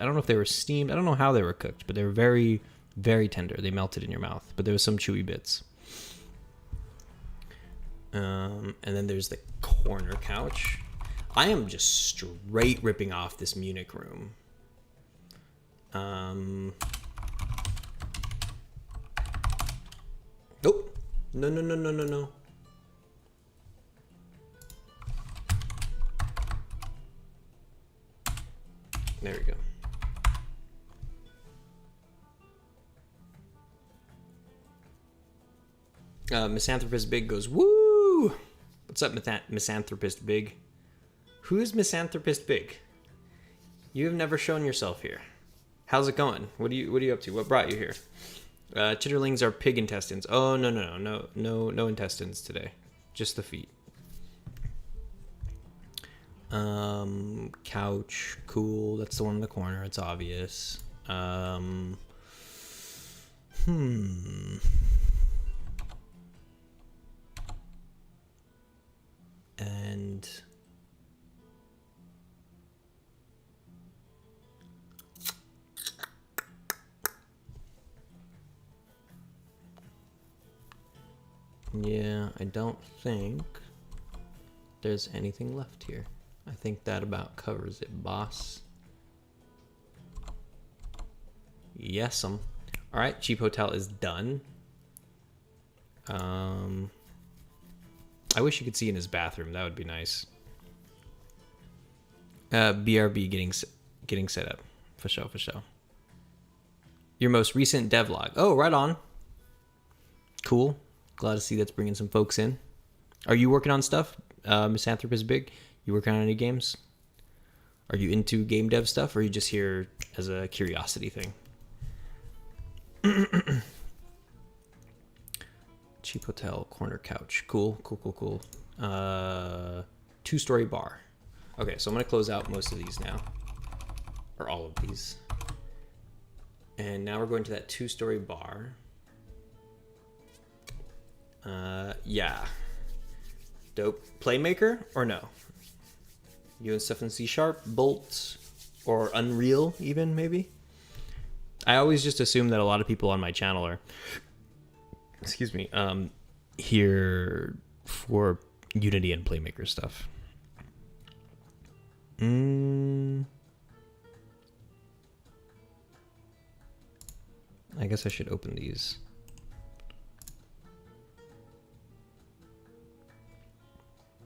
don't know if they were steamed. I don't know how they were cooked, but they were very, very tender. They melted in your mouth, but there was some chewy bits. And then there's the corner couch. I am just straight ripping off this Munich room. Oh, no. There we go. Misanthropist Big goes, woo! What's up, Misanthropist Big? Who's Misanthropist Big? You have never shown yourself here. How's it going? What are you up to? What brought you here? Chitterlings are pig intestines. Oh, no intestines today. Just the feet. Couch, cool. That's the one in the corner. It's obvious. And yeah, I don't think there's anything left here. I think that about covers it, boss. Yes'm. All right, Cheap Hotel is done. I wish you could see in his bathroom. That would be nice. BRB getting set up. For sure. Your most recent devlog. Oh, right on. Cool. Glad to see that's bringing some folks in. Are you working on stuff? Misanthropist Big? You working on any games? Are you into game dev stuff, or are you just here as a curiosity thing? Cheap hotel, corner couch. Cool. 2-story bar. Okay, so I'm going to close out most of these now. Or all of these. And now we're going to that 2-story bar. Yeah. Dope. Playmaker or no? You and stuff in C#, Bolt, or Unreal even, maybe? I always just assume that a lot of people on my channel are, here for Unity and Playmaker stuff. I guess I should open these.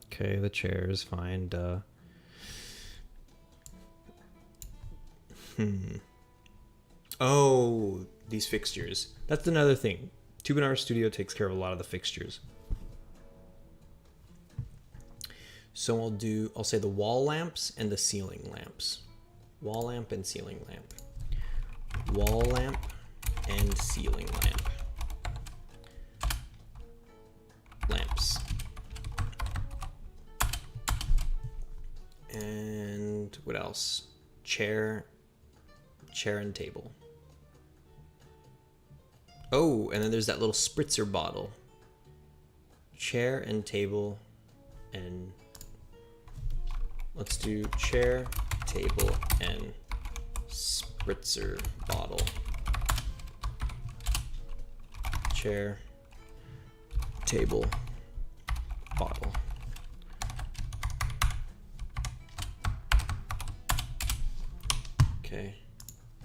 Okay, the chair is fine, duh. Oh, these fixtures. That's another thing. Tubinar Studio takes care of a lot of the fixtures. So I'll say the wall lamps and the ceiling lamps. Wall lamp and ceiling lamp. Wall lamp and ceiling lamp. Lamps. And what else? Chair and table. Oh, and then there's that little spritzer bottle. Chair and table, and let's do chair, table, and spritzer bottle. Chair, table, bottle. Okay.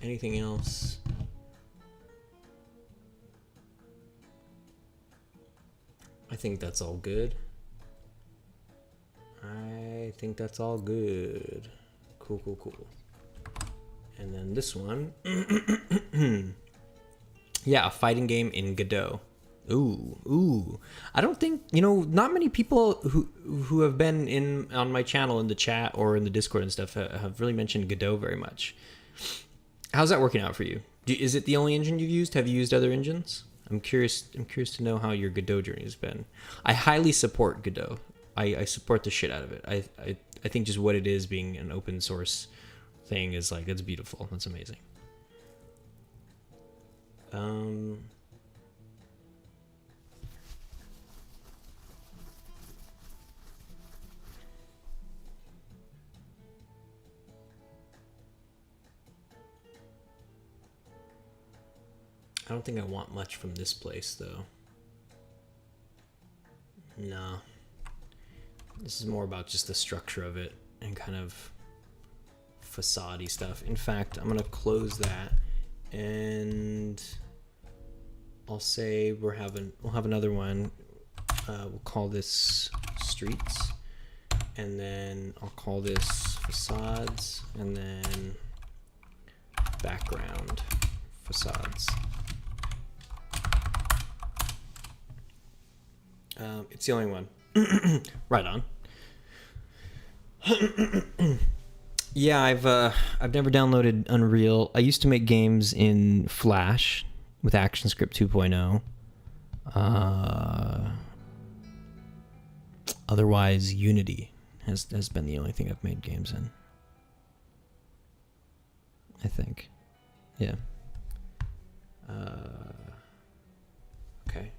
Anything else? I think that's all good. Cool. And then this one. Yeah, a fighting game in Godot. Ooh. I don't think, not many people who have been on my channel in the chat or in the Discord and stuff have really mentioned Godot very much. How's that working out for you? Is it the only engine you've used? Have you used other engines? I'm curious to know how your Godot journey has been. I highly support Godot. I support the shit out of it. I think just what it is, being an open source thing, is like, it's beautiful. That's amazing. I don't think I want much from this place, though. No. This is more about just the structure of it and kind of facade-y stuff. In fact, I'm going to close that, and I'll say we'll have another one. We'll call this streets, and then I'll call this facades, and then background facades. It's the only one. Right on. Yeah, I've never downloaded Unreal. I used to make games in Flash with ActionScript 2.0. Otherwise, Unity has been the only thing I've made games in, I think. Yeah. Okay.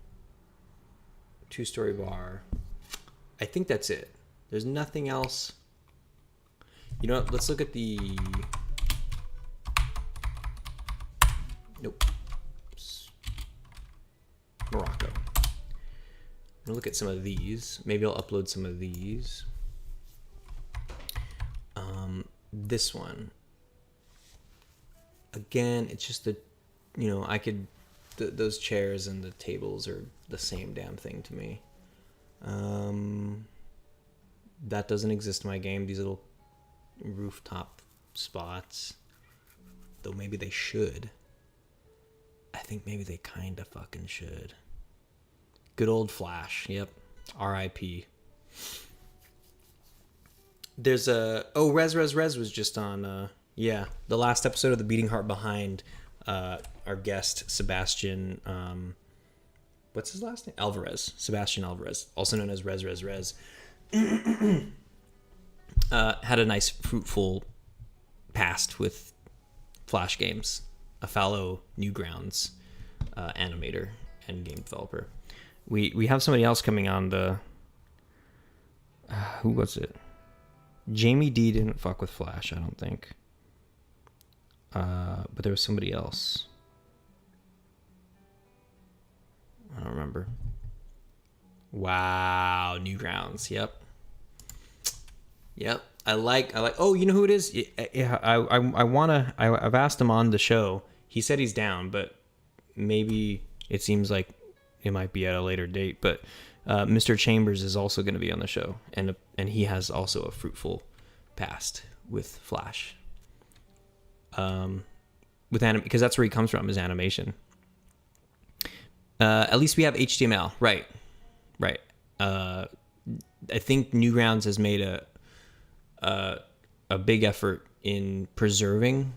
2-story bar. I think that's it. There's nothing else. You know what? Let's look at the... Nope. Morocco. I'm gonna look at some of these. Maybe I'll upload some of these. This one. Again, it's just the, I could... those chairs and the tables are the same damn thing to me. That doesn't exist in my game. These little rooftop spots, though maybe they should. I think maybe they kind of fucking should. Good old Flash. Yep. R.I.P. There's a... Oh, Rez was just on... yeah, the last episode of The Beating Heart Behind. Our guest, Sebastian... what's his last name? Alvarez. Sebastian Alvarez. Also known as Rez. Had a nice, fruitful past with Flash games. A fellow Newgrounds animator and game developer. We have somebody else coming on the... who was it? Jamie D didn't fuck with Flash, I don't think. But there was somebody else. I don't remember. Wow, Newgrounds. Yep. I like. Oh, you know who it is? Yeah. I've asked him on the show. He said he's down, but maybe it seems like it might be at a later date. But Mr. Chambers is also going to be on the show, and he has also a fruitful past with Flash. Because that's where he comes from, is animation. At least we have HTML, right? I think Newgrounds has made a big effort in preserving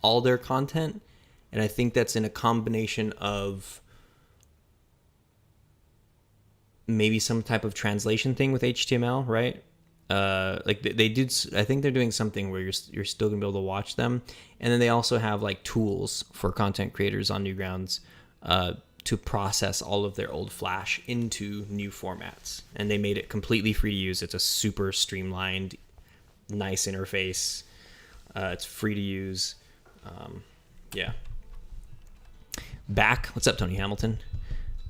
all their content, and I think that's in a combination of maybe some type of translation thing with HTML, right? Like they did. I think they're doing something where you're still gonna be able to watch them, and then they also have like tools for content creators on Newgrounds to process all of their old Flash into new formats, and they made it completely free to use. It's a super streamlined, nice interface. It's free to use. Yeah. Back. What's up, Tony Hamilton?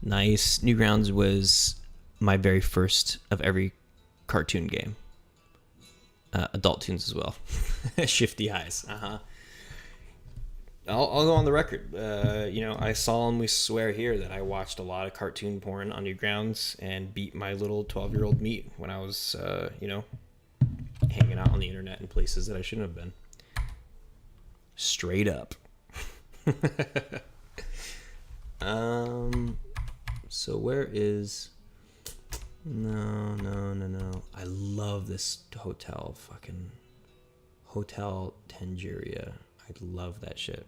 Nice. Newgrounds was my very first of every cartoon game. Adult tunes as well. Shifty Eyes. I'll go on the record. I solemnly swear here that I watched a lot of cartoon porn on Newgrounds and beat my little 12-year-old meat when I was, hanging out on the internet in places that I shouldn't have been. Straight up. So where is... No. I love this hotel. Fucking Hotel Tangeria. I love that shit.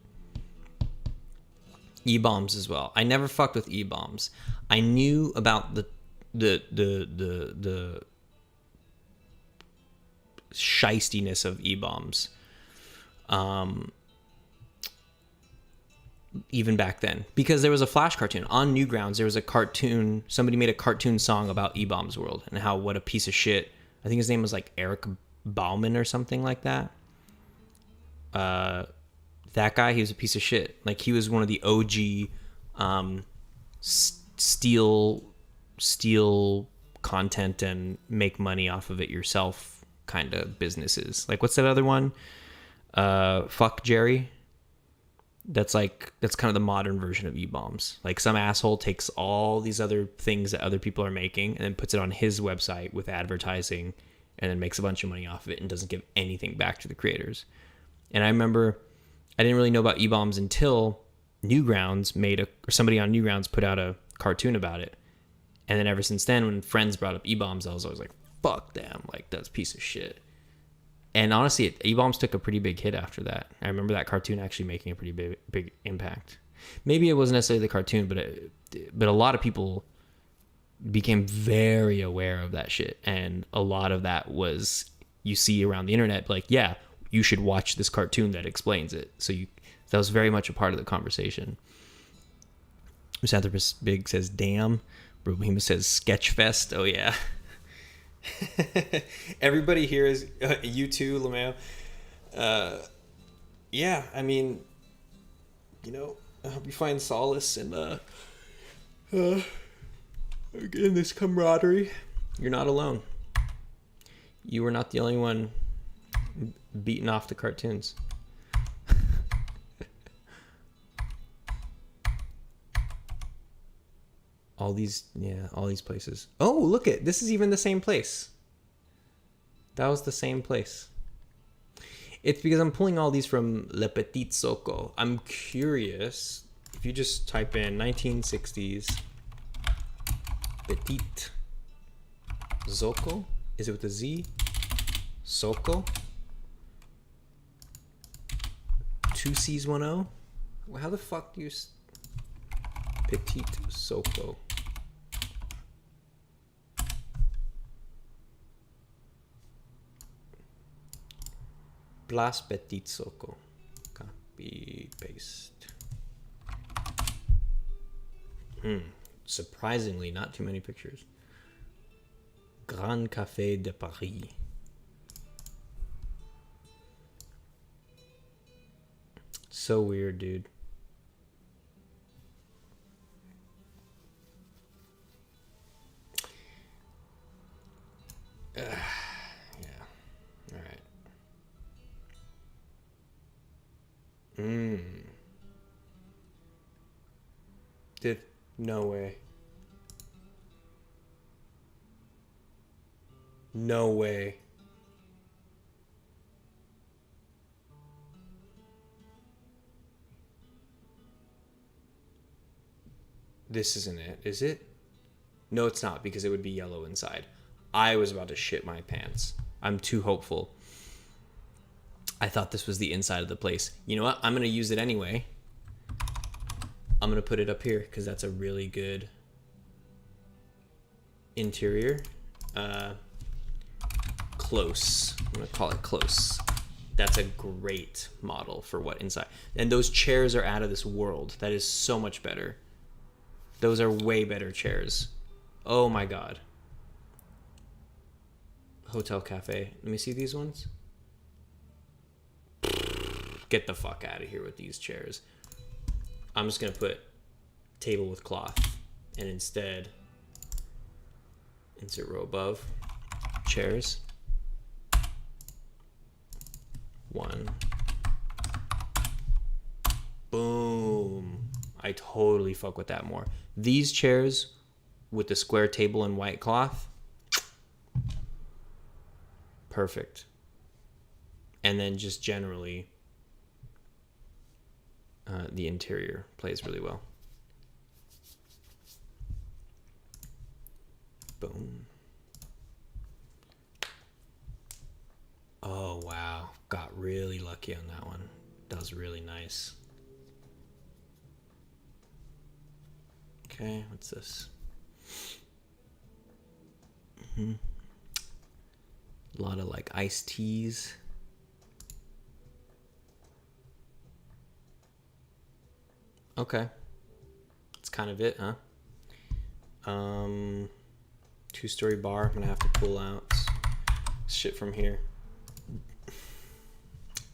E-bombs as well. I never fucked with E-bombs. I knew about the shistiness of E-bombs. Even back then, because there was a Flash cartoon on Newgrounds. There was a cartoon. Somebody made a cartoon song about E-bombs World and how what a piece of shit. I think his name was like Eric Bauman or something like that. That guy, he was a piece of shit. Like, he was one of the OG steal content and make money off of it yourself kind of businesses. Like, what's that other one? Fuck Jerry. That's kind of the modern version of E-bombs. Like, some asshole takes all these other things that other people are making and then puts it on his website with advertising and then makes a bunch of money off of it and doesn't give anything back to the creators. And I remember I didn't really know about E-bombs until Newgrounds or somebody on Newgrounds put out a cartoon about it. And then ever since then, when friends brought up E-bombs, I was always like, fuck them. Like, that's a piece of shit. And honestly, E-bombs took a pretty big hit after that. I remember that cartoon actually making a pretty big impact. Maybe it wasn't necessarily the cartoon, but a lot of people became very aware of that shit. And a lot of that was, you see around the internet, like, yeah, you should watch this cartoon that explains it. So that was very much a part of the conversation. Misanthropist Big says, damn. Brubhema says, Sketchfest. Oh, yeah. Everybody here is you too, Lameo. Yeah, I mean, I hope you find solace in this camaraderie. You're not alone. You were not the only one beating off the cartoons. all these places. Oh, look it. This is even the same place. That was the same place. It's because I'm pulling all these from Le Petit Soco. I'm curious if you just type in 1960s Petite Zoco, is it with a Z? Soco? 2C's10? How the fuck do you... Petite Soco. Place Petite Soco. Copy, paste. Surprisingly, not too many pictures. Grand Café de Paris. So weird, dude. Yeah. All right. No way. No way. This isn't it, is it? No, it's not, because it would be yellow inside. I was about to shit my pants. I'm too hopeful. I thought this was the inside of the place. You know what? I'm going to use it anyway. I'm going to put it up here because that's a really good interior. Close. I'm going to call it close. That's a great model for what inside. And those chairs are out of this world. That is so much better. Those are way better chairs. Oh my God. Hotel Cafe. Let me see these ones. Get the fuck out of here with these chairs. I'm just going to put table with cloth and instead insert row above chairs. 1. Boom. I totally fuck with that more. These chairs with the square table and white cloth. Perfect. And then just generally the interior plays really well. Boom. Oh, wow. Got really lucky on that one. That was really nice. Okay, what's this? A lot of like iced teas. Okay. That's kind of it, huh? 2-story bar. I'm gonna have to pull out shit from here.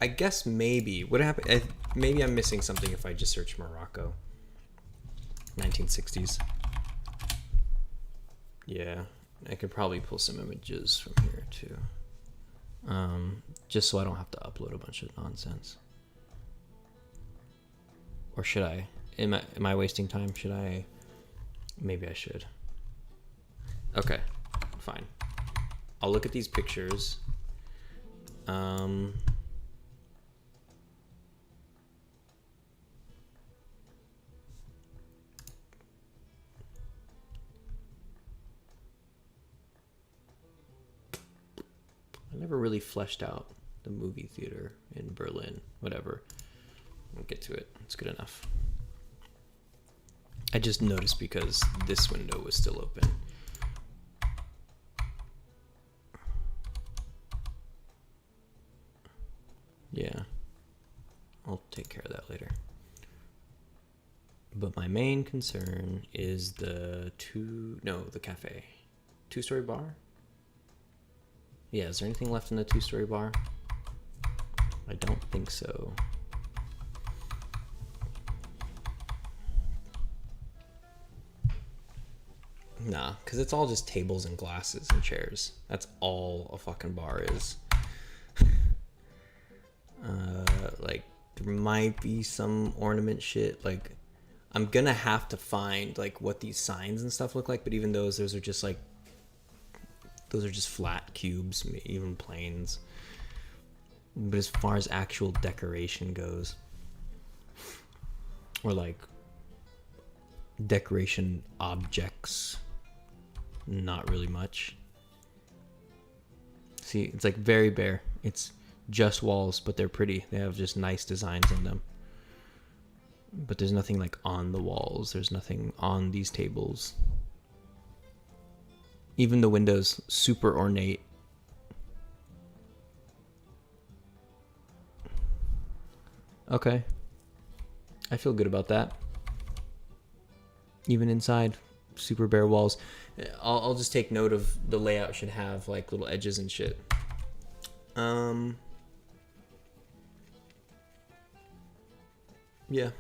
I guess maybe what happened. Maybe I'm missing something if I just search Morocco. 1960s. Yeah, I could probably pull some images from here too. Just so I don't have to upload a bunch of nonsense. Or should I? Am I wasting time? Should I? Maybe I should. Okay, fine. I'll look at these pictures. I never really fleshed out the movie theater in Berlin. Whatever. We'll get to it. It's good enough. I just noticed because this window was still open. Yeah. I'll take care of that later. But my main concern is the cafe. 2-story bar? Yeah, is there anything left in the 2-story bar? I don't think so. Nah, because it's all just tables and glasses and chairs. That's all a fucking bar is. Like, there might be some ornament shit. Like, I'm gonna have to find, like, what these signs and stuff look like. But even those are just, like, those are just flat cubes, even planes. But as far as actual decoration goes, or, like, decoration objects. Not really much. See, it's like very bare. It's just walls, but they're pretty. They have just nice designs in them. But there's nothing like on the walls. There's nothing on these tables. Even the windows, super ornate. Okay. I feel good about that. Even inside, super bare walls. I'll just take note of the layout should have like little edges and shit. Yeah.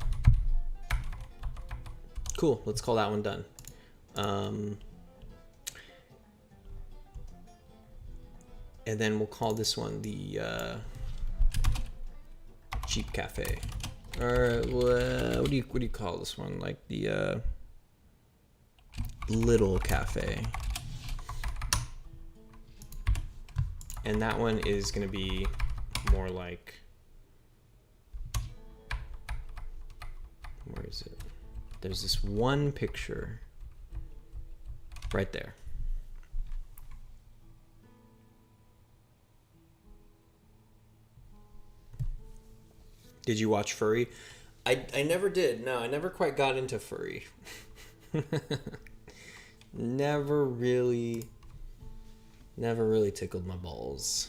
Cool. Let's call that one done. And then we'll call this one the cheap cafe. Or what do you call this one? Like the little cafe. And that one is gonna be more like, where is it? There's this one picture right there. Did you watch Furry? I never did. No, I never quite got into Furry. Never really tickled my balls.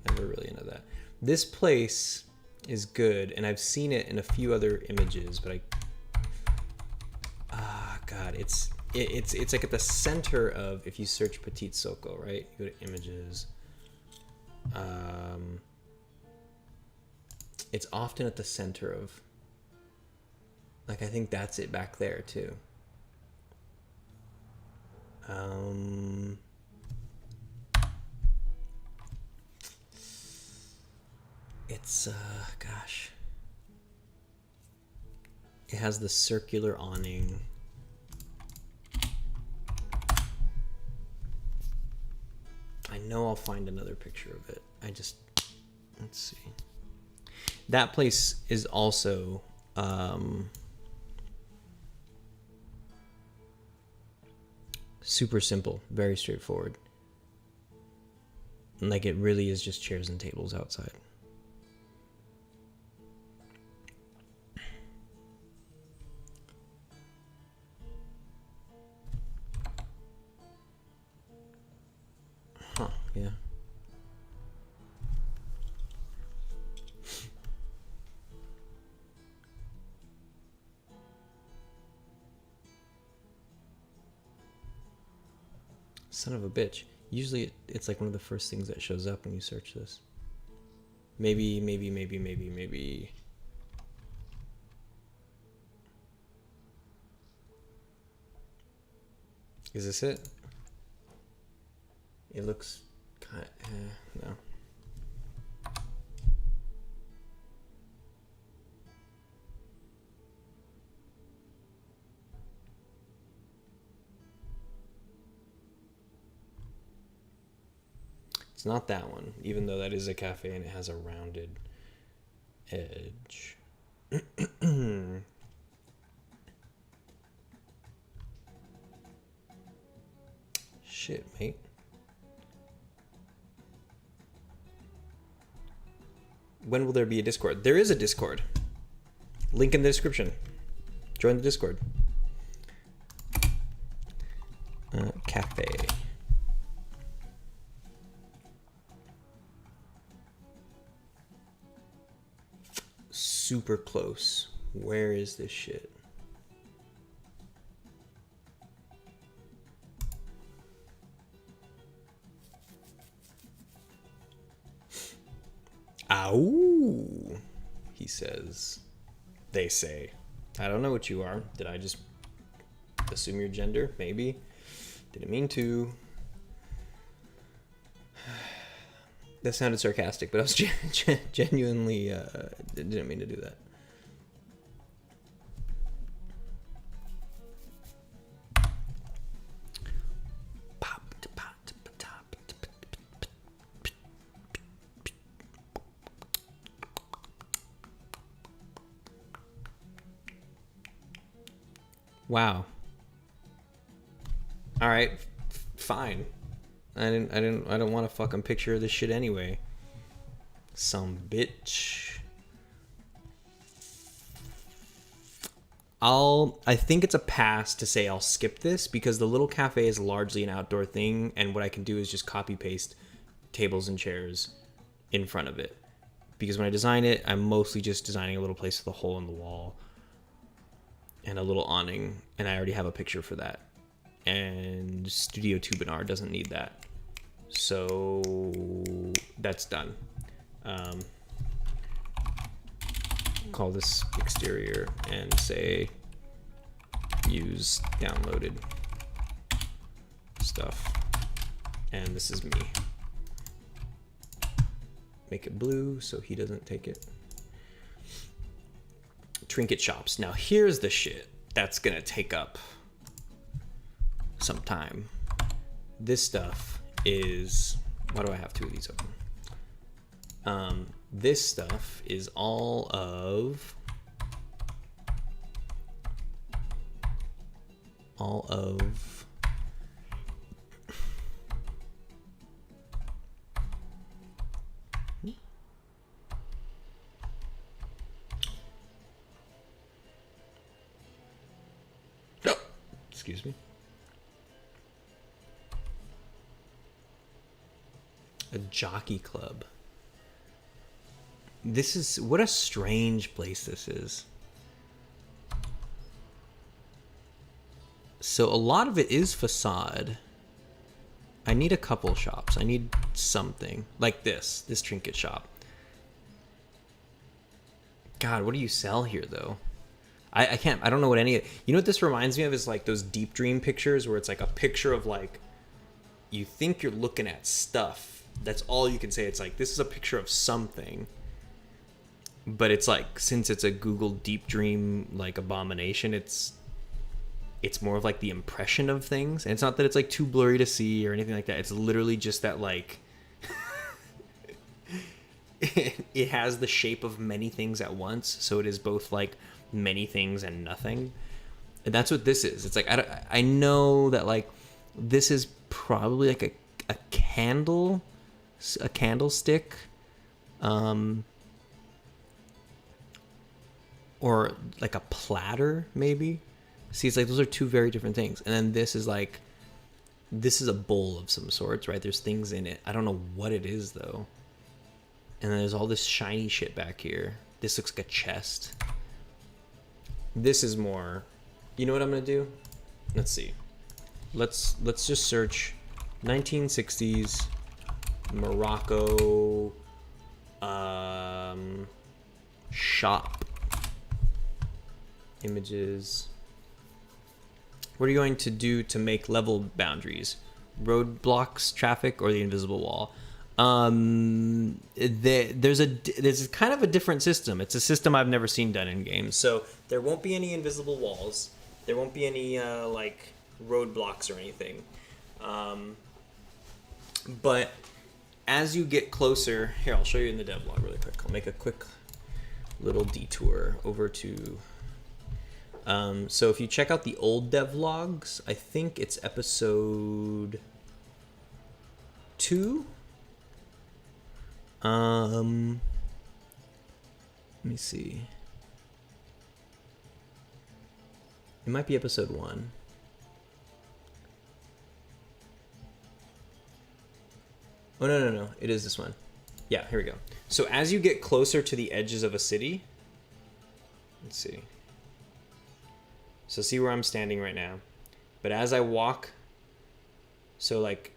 Never really into that. This place is good, and I've seen it in a few other images, but God, it's like at the center of, if you search Petite Soko, right? You go to images. It's often at the center of, like, I think that's it back there too. It's gosh, it has the circular awning. I know I'll find another picture of it. Let's see. That place is also super simple, very straightforward. Like, it really is just chairs and tables outside. Huh, yeah. Son of a bitch. Usually it's like one of the first things that shows up when you search this. Maybe. Is this it? It looks kind of, no. It's not that one, even though that is a cafe and it has a rounded edge. Shit, mate. When will there be a Discord? There is a Discord. Link in the description. Join the Discord. Cafe. Super close. Where is this shit? Ow, he says. They say. I don't know what you are. Did I just assume your gender? Maybe. Didn't mean to. That sounded sarcastic, but I was genuinely didn't mean to do that. Wow. All right, fine. I don't want a fucking picture of this shit anyway. Some bitch. I think it's a pass to say I'll skip this because the little cafe is largely an outdoor thing, and what I can do is just copy paste tables and chairs in front of it. Because when I design it, I'm mostly just designing a little place with a hole in the wall and a little awning, and I already have a picture for that. And Studio Tubinar doesn't need that. So that's done. Call this exterior and say use downloaded stuff. And this is me. Make it blue so he doesn't take it. Trinket shops. Now here's the shit that's gonna take up some time. This stuff is, why do I have two of these open? This stuff is all of excuse me. A jockey club. This is, what a strange place this is. So a lot of it is facade. I need a couple shops. I need something like this trinket shop. God, what do you sell here though? I don't know what any of, you know what this reminds me of is like those Deep Dream pictures where it's like a picture of like, you think you're looking at stuff. That's all you can say. It's like, this is a picture of something. But it's like, since it's a Google Deep Dream like abomination, it's more of like the impression of things. And it's not that it's like too blurry to see or anything like that. It's literally just that like it has the shape of many things at once. So it is both like many things and nothing. And that's what this is. It's like, I know that like this is probably like a candlestick, or like a platter maybe. See, it's like those are two very different things. And then this is like, this is a bowl of some sorts, right? There's things in it. I don't know what it is though. And then there's all this shiny shit back here. This looks like a chest. This is more, you know what I'm gonna do? Let's see. Let's just search 1960s Morocco shop images. What are you going to do to make level boundaries? Roadblocks, traffic, or the invisible wall? There's kind of a different system. It's a system I've never seen done in games. So there won't be any invisible walls. There won't be any like roadblocks or anything. But as you get closer, here, I'll show you in the devlog really quick. I'll make a quick little detour over to. So if you check out the old devlogs, I think it's episode 2. Let me see. It might be episode 1. Oh, no. It is this one. Yeah, here we go. So as you get closer to the edges of a city, let's see. So see where I'm standing right now. But as I walk, so like,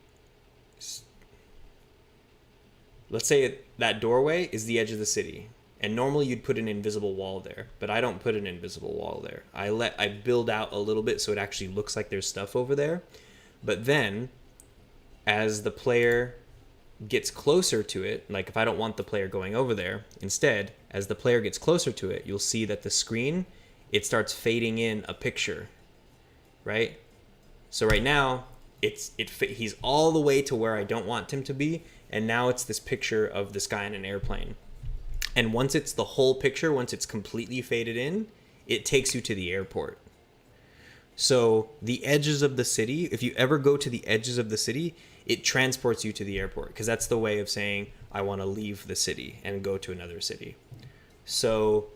let's say that doorway is the edge of the city. And normally you'd put an invisible wall there, but I don't put an invisible wall there. I build out a little bit so it actually looks like there's stuff over there. But then, as the player gets closer to it, like if I don't want the player going over there, instead, as the player gets closer to it, you'll see that the screen, it starts fading in a picture, right? So right now, he's all the way to where I don't want him to be, and now it's this picture of this guy in an airplane. And once it's the whole picture, once it's completely faded in, it takes you to the airport. So the edges of the city, if you ever go to the edges of the city, it transports you to the airport, because that's the way of saying I want to leave the city and go to another city. So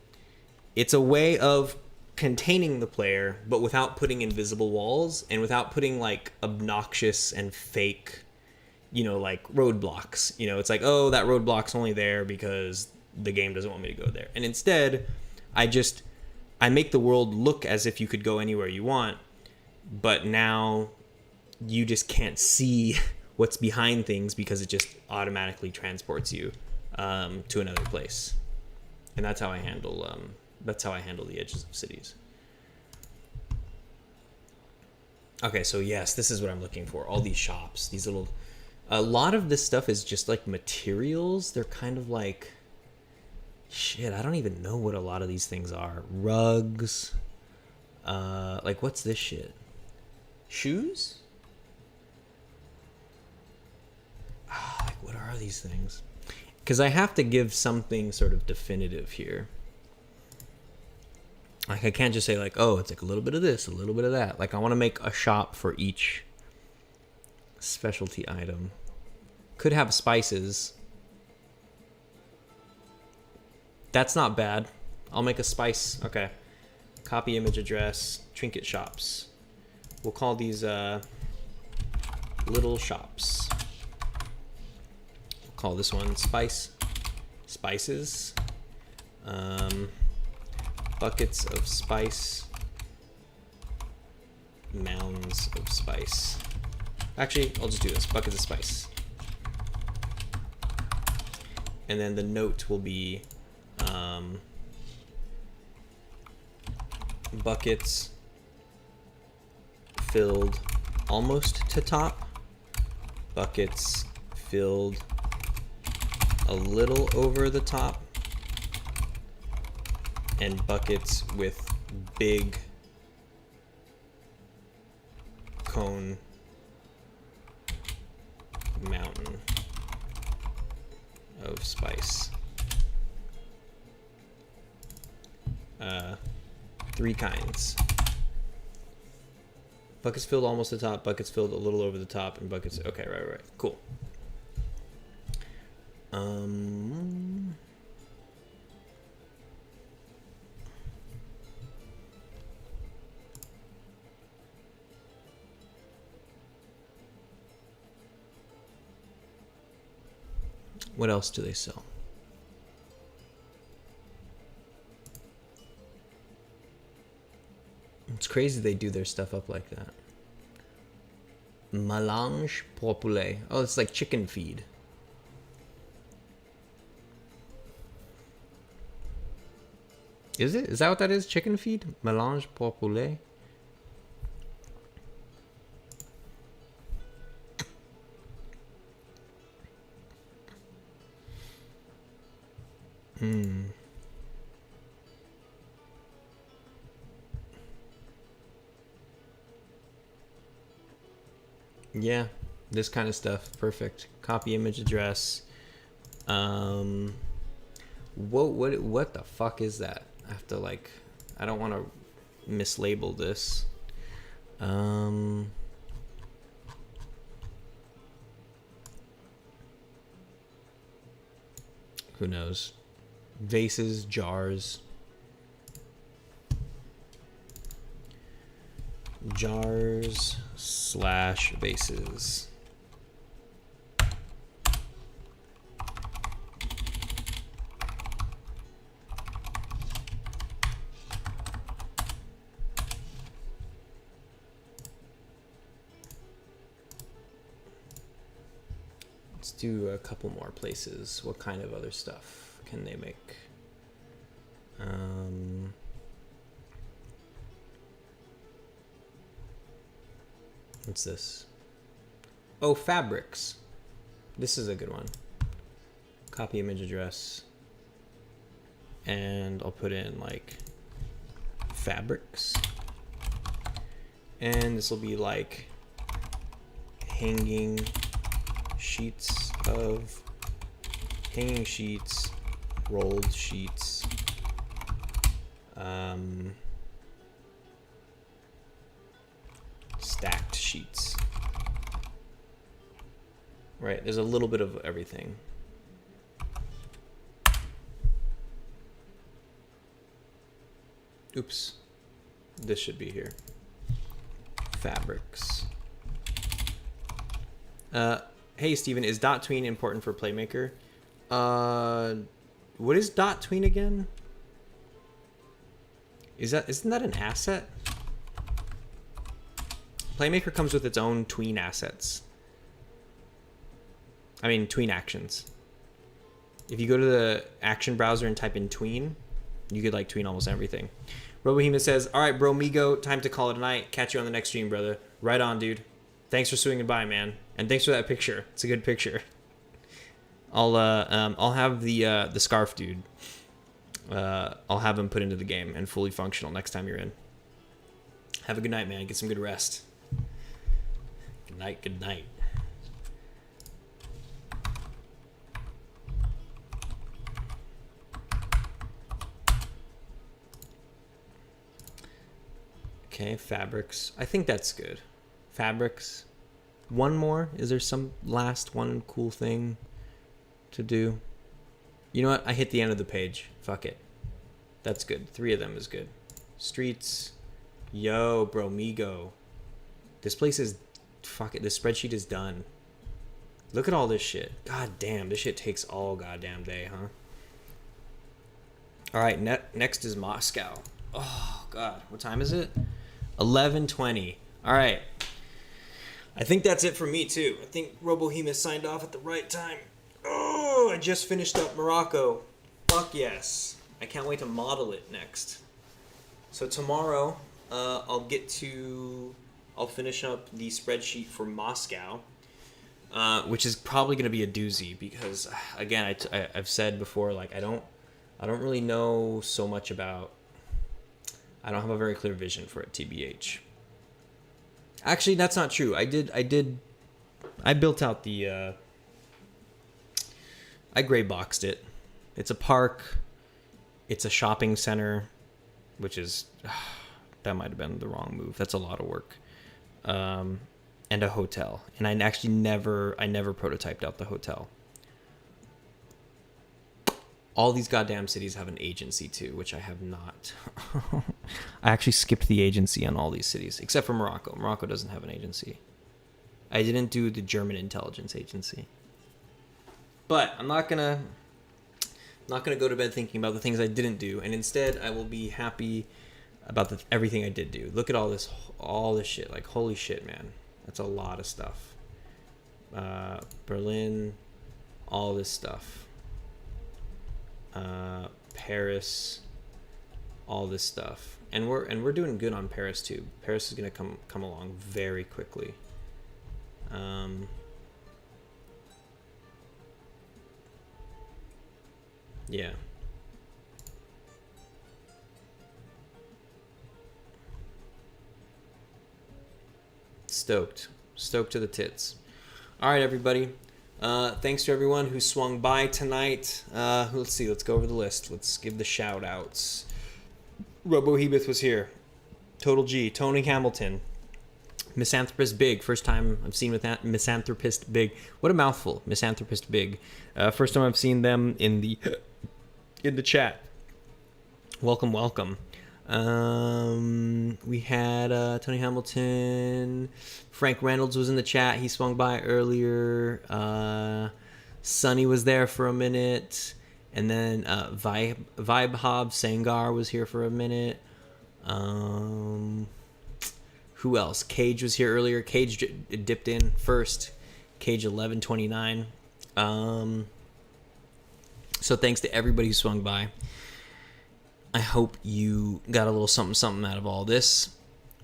it's a way of containing the player, but without putting invisible walls and without putting like obnoxious and fake, like roadblocks. It's like, oh, that roadblock's only there because the game doesn't want me to go there. And instead, I make the world look as if you could go anywhere you want, but now you just can't see what's behind things because it just automatically transports you to another place. And that's how I handle the edges of cities. Okay, so yes, this is what I'm looking for. All these shops, a lot of this stuff is just like materials. They're kind of like, shit, I don't even know what a lot of these things are. Rugs. Like, what's this shit? Shoes? Like, what are these things? Because I have to give something sort of definitive here. Like, I can't just say, like, oh, it's like a little bit of this, a little bit of that. Like, I want to make a shop for each specialty item. Could have spices. That's not bad. I'll make a spice. Okay. Copy image address, trinket shops. We'll call these little shops. We'll call this one spices. Buckets of spice. Mounds of spice. Actually, I'll just do this. Buckets of spice. And then the note will be buckets filled almost to top, buckets filled a little over the top, and buckets with big cone mountain of spice. 3 kinds. Buckets filled almost to the top, buckets filled a little over the top, and buckets... Okay, right. Cool. What else do they sell? It's crazy they do their stuff up like that. Mélange pour poulet. Oh, it's like chicken feed. Is it? Is that what that is? Chicken feed? Mélange pour poulet? Yeah, this kind of stuff. Perfect. Copy image address. What the fuck is that? I have to like, I don't want to mislabel this. Who knows? Vases, jars. Jars/vases. Let's do a couple more places. What kind of other stuff can they make? What's this? Oh, fabrics. This is a good one. Copy image address. And I'll put in like fabrics. And this will be like hanging sheets, rolled sheets. stacked sheets. Right, there's a little bit of everything. Oops. This should be here. Fabrics. Hey Steven, is dot tween important for Playmaker? What is dot tween again? Isn't that an asset? Playmaker comes with its own tween assets. I mean, tween actions. If you go to the action browser and type in tween, you could like tween almost everything. Robohema says, all right, bro, Migo, time to call it a night. Catch you on the next stream, brother. Right on, dude. Thanks for swinging by, man. And thanks for that picture. It's a good picture. I'll have the scarf dude. I'll have him put into the game and fully functional next time you're in. Have a good night, man. Get some good rest. Good night, good night. Okay, fabrics. I think that's good. Fabrics. One more? Is there some last one cool thing to do? You know what? I hit the end of the page. Fuck it. That's good. 3 of them is good. Streets. Yo, bro, Migo. This place is... Fuck it. This spreadsheet is done. Look at all this shit. God damn. This shit takes all goddamn day, huh? Alright, next is Moscow. Oh, God. What time is it? 11:20. Alright. I think that's it for me, too. I think Robohema signed off at the right time. Oh, I just finished up Morocco. Fuck yes. I can't wait to model it next. So tomorrow, I'll finish up the spreadsheet for Moscow, which is probably going to be a doozy because, again, I've said before, like, I don't really know so much about... I don't have a very clear vision for it, TBH. Actually, that's not true. I built out the... I gray boxed it. It's a park. It's a shopping center, which is... that might have been the wrong move. That's a lot of work. And a hotel. And I actually never prototyped out the hotel. All these goddamn cities have an agency too, which I have not. I actually skipped the agency on all these cities, except for Morocco. Morocco doesn't have an agency. I didn't do the German intelligence agency. But I'm not gonna go to bed thinking about the things I didn't do, and instead I will be happy about everything I did do. Look at all this shit. Like, holy shit, man. That's a lot of stuff. Berlin, all this stuff. Paris, all this stuff, and we're doing good on Paris too. Paris is gonna come along very quickly. Yeah. Stoked to the tits. All right, everybody. Thanks to everyone who swung by tonight. Let's see. Let's go over the list. Let's give the shout outs. Robohebith was here. Total G. Tony Hamilton. Misanthropist Big. First time I've seen Misanthropist Big. What a mouthful. Misanthropist Big. First time I've seen them in the chat. Welcome. We had Tony Hamilton. Frank Reynolds was in the chat. He swung by earlier. Sonny was there for a minute. And then Vibe Hob Sangar was here for a minute. Who else? Cage was here earlier. Cage dipped in first. Cage 1129. So thanks to everybody who swung by. I hope you got a little something out of all this.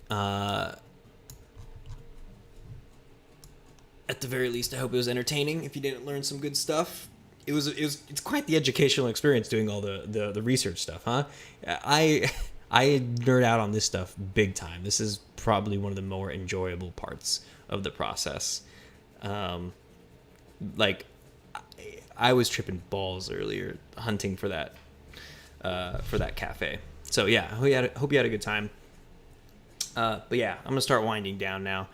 At the very least, I hope it was entertaining. If you didn't learn some good stuff, it's quite the educational experience doing all the research stuff, huh? I nerd out on this stuff big time. This is probably one of the more enjoyable parts of the process. Like, I was tripping balls earlier hunting for that cafe. So yeah, I hope you had a good time. But yeah, I'm gonna start winding down now.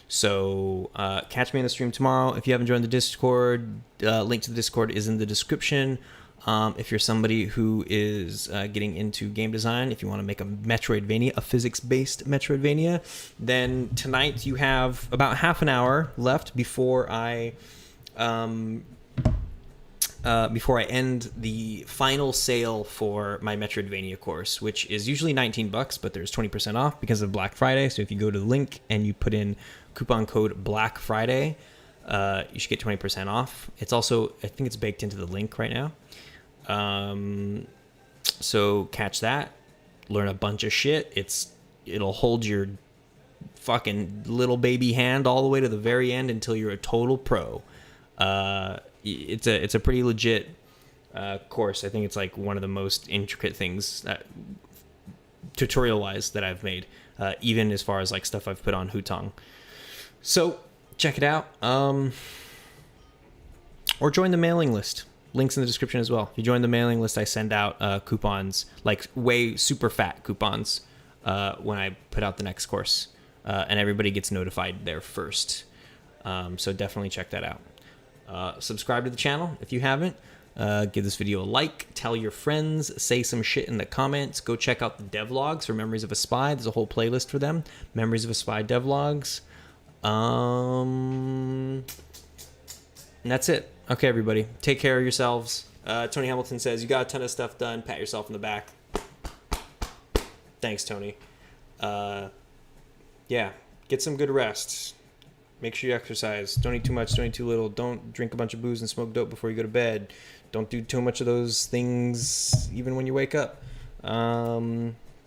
So catch me in the stream tomorrow. If you haven't joined the Discord, link to the Discord is in the description. If you're somebody who is getting into game design, if you want to make a Metroidvania, a physics-based Metroidvania, then tonight you have about half an hour left before I end the final sale for my Metroidvania course, which is usually $19, but there's 20% off because of Black Friday. So if you go to the link and you put in coupon code Black Friday, you should get 20% off. It's also, I think it's baked into the link right now. So catch that, learn a bunch of shit. It'll hold your fucking little baby hand all the way to the very end until you're a total pro. It's a pretty legit course. I think it's like one of the most intricate things tutorial wise that I've made, even as far as like stuff I've put on Hutong. So check it out, or join the mailing list. Links in the description as well. If you join the mailing list, I send out coupons, like way super fat coupons, when I put out the next course, and everybody gets notified there first. So definitely check that out. Subscribe to the channel if you haven't. Give this video a like. Tell your friends. Say some shit in the comments. Go check out the devlogs for Memories of a Spy. There's a whole playlist for them. Memories of a Spy devlogs. And that's it. Okay, everybody. Take care of yourselves. Tony Hamilton says, you got a ton of stuff done. Pat yourself in the back. Thanks, Tony. Yeah, get some good rest. Make sure you exercise. Don't eat too much. Don't eat too little. Don't drink a bunch of booze and smoke dope before you go to bed. Don't do too much of those things even when you wake up.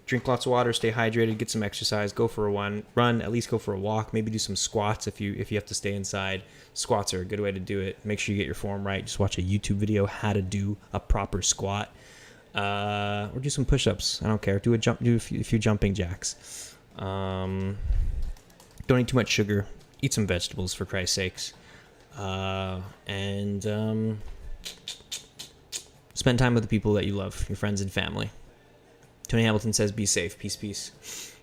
Drink lots of water. Stay hydrated. Get some exercise. Go for a run. At least go for a walk. Maybe do some squats if you have to stay inside. Squats are a good way to do it. Make sure you get your form right. Just watch a YouTube video how to do a proper squat. Or do some push-ups. I don't care. Do a few jumping jacks. Don't eat too much sugar. Eat some vegetables, for Christ's sakes. And spend time with the people that you love, your friends and family. Tony Hamilton says, be safe. Peace, peace.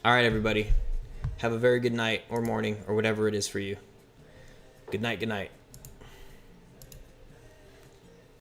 All right, everybody. Have a very good night or morning or whatever it is for you. Good night, good night.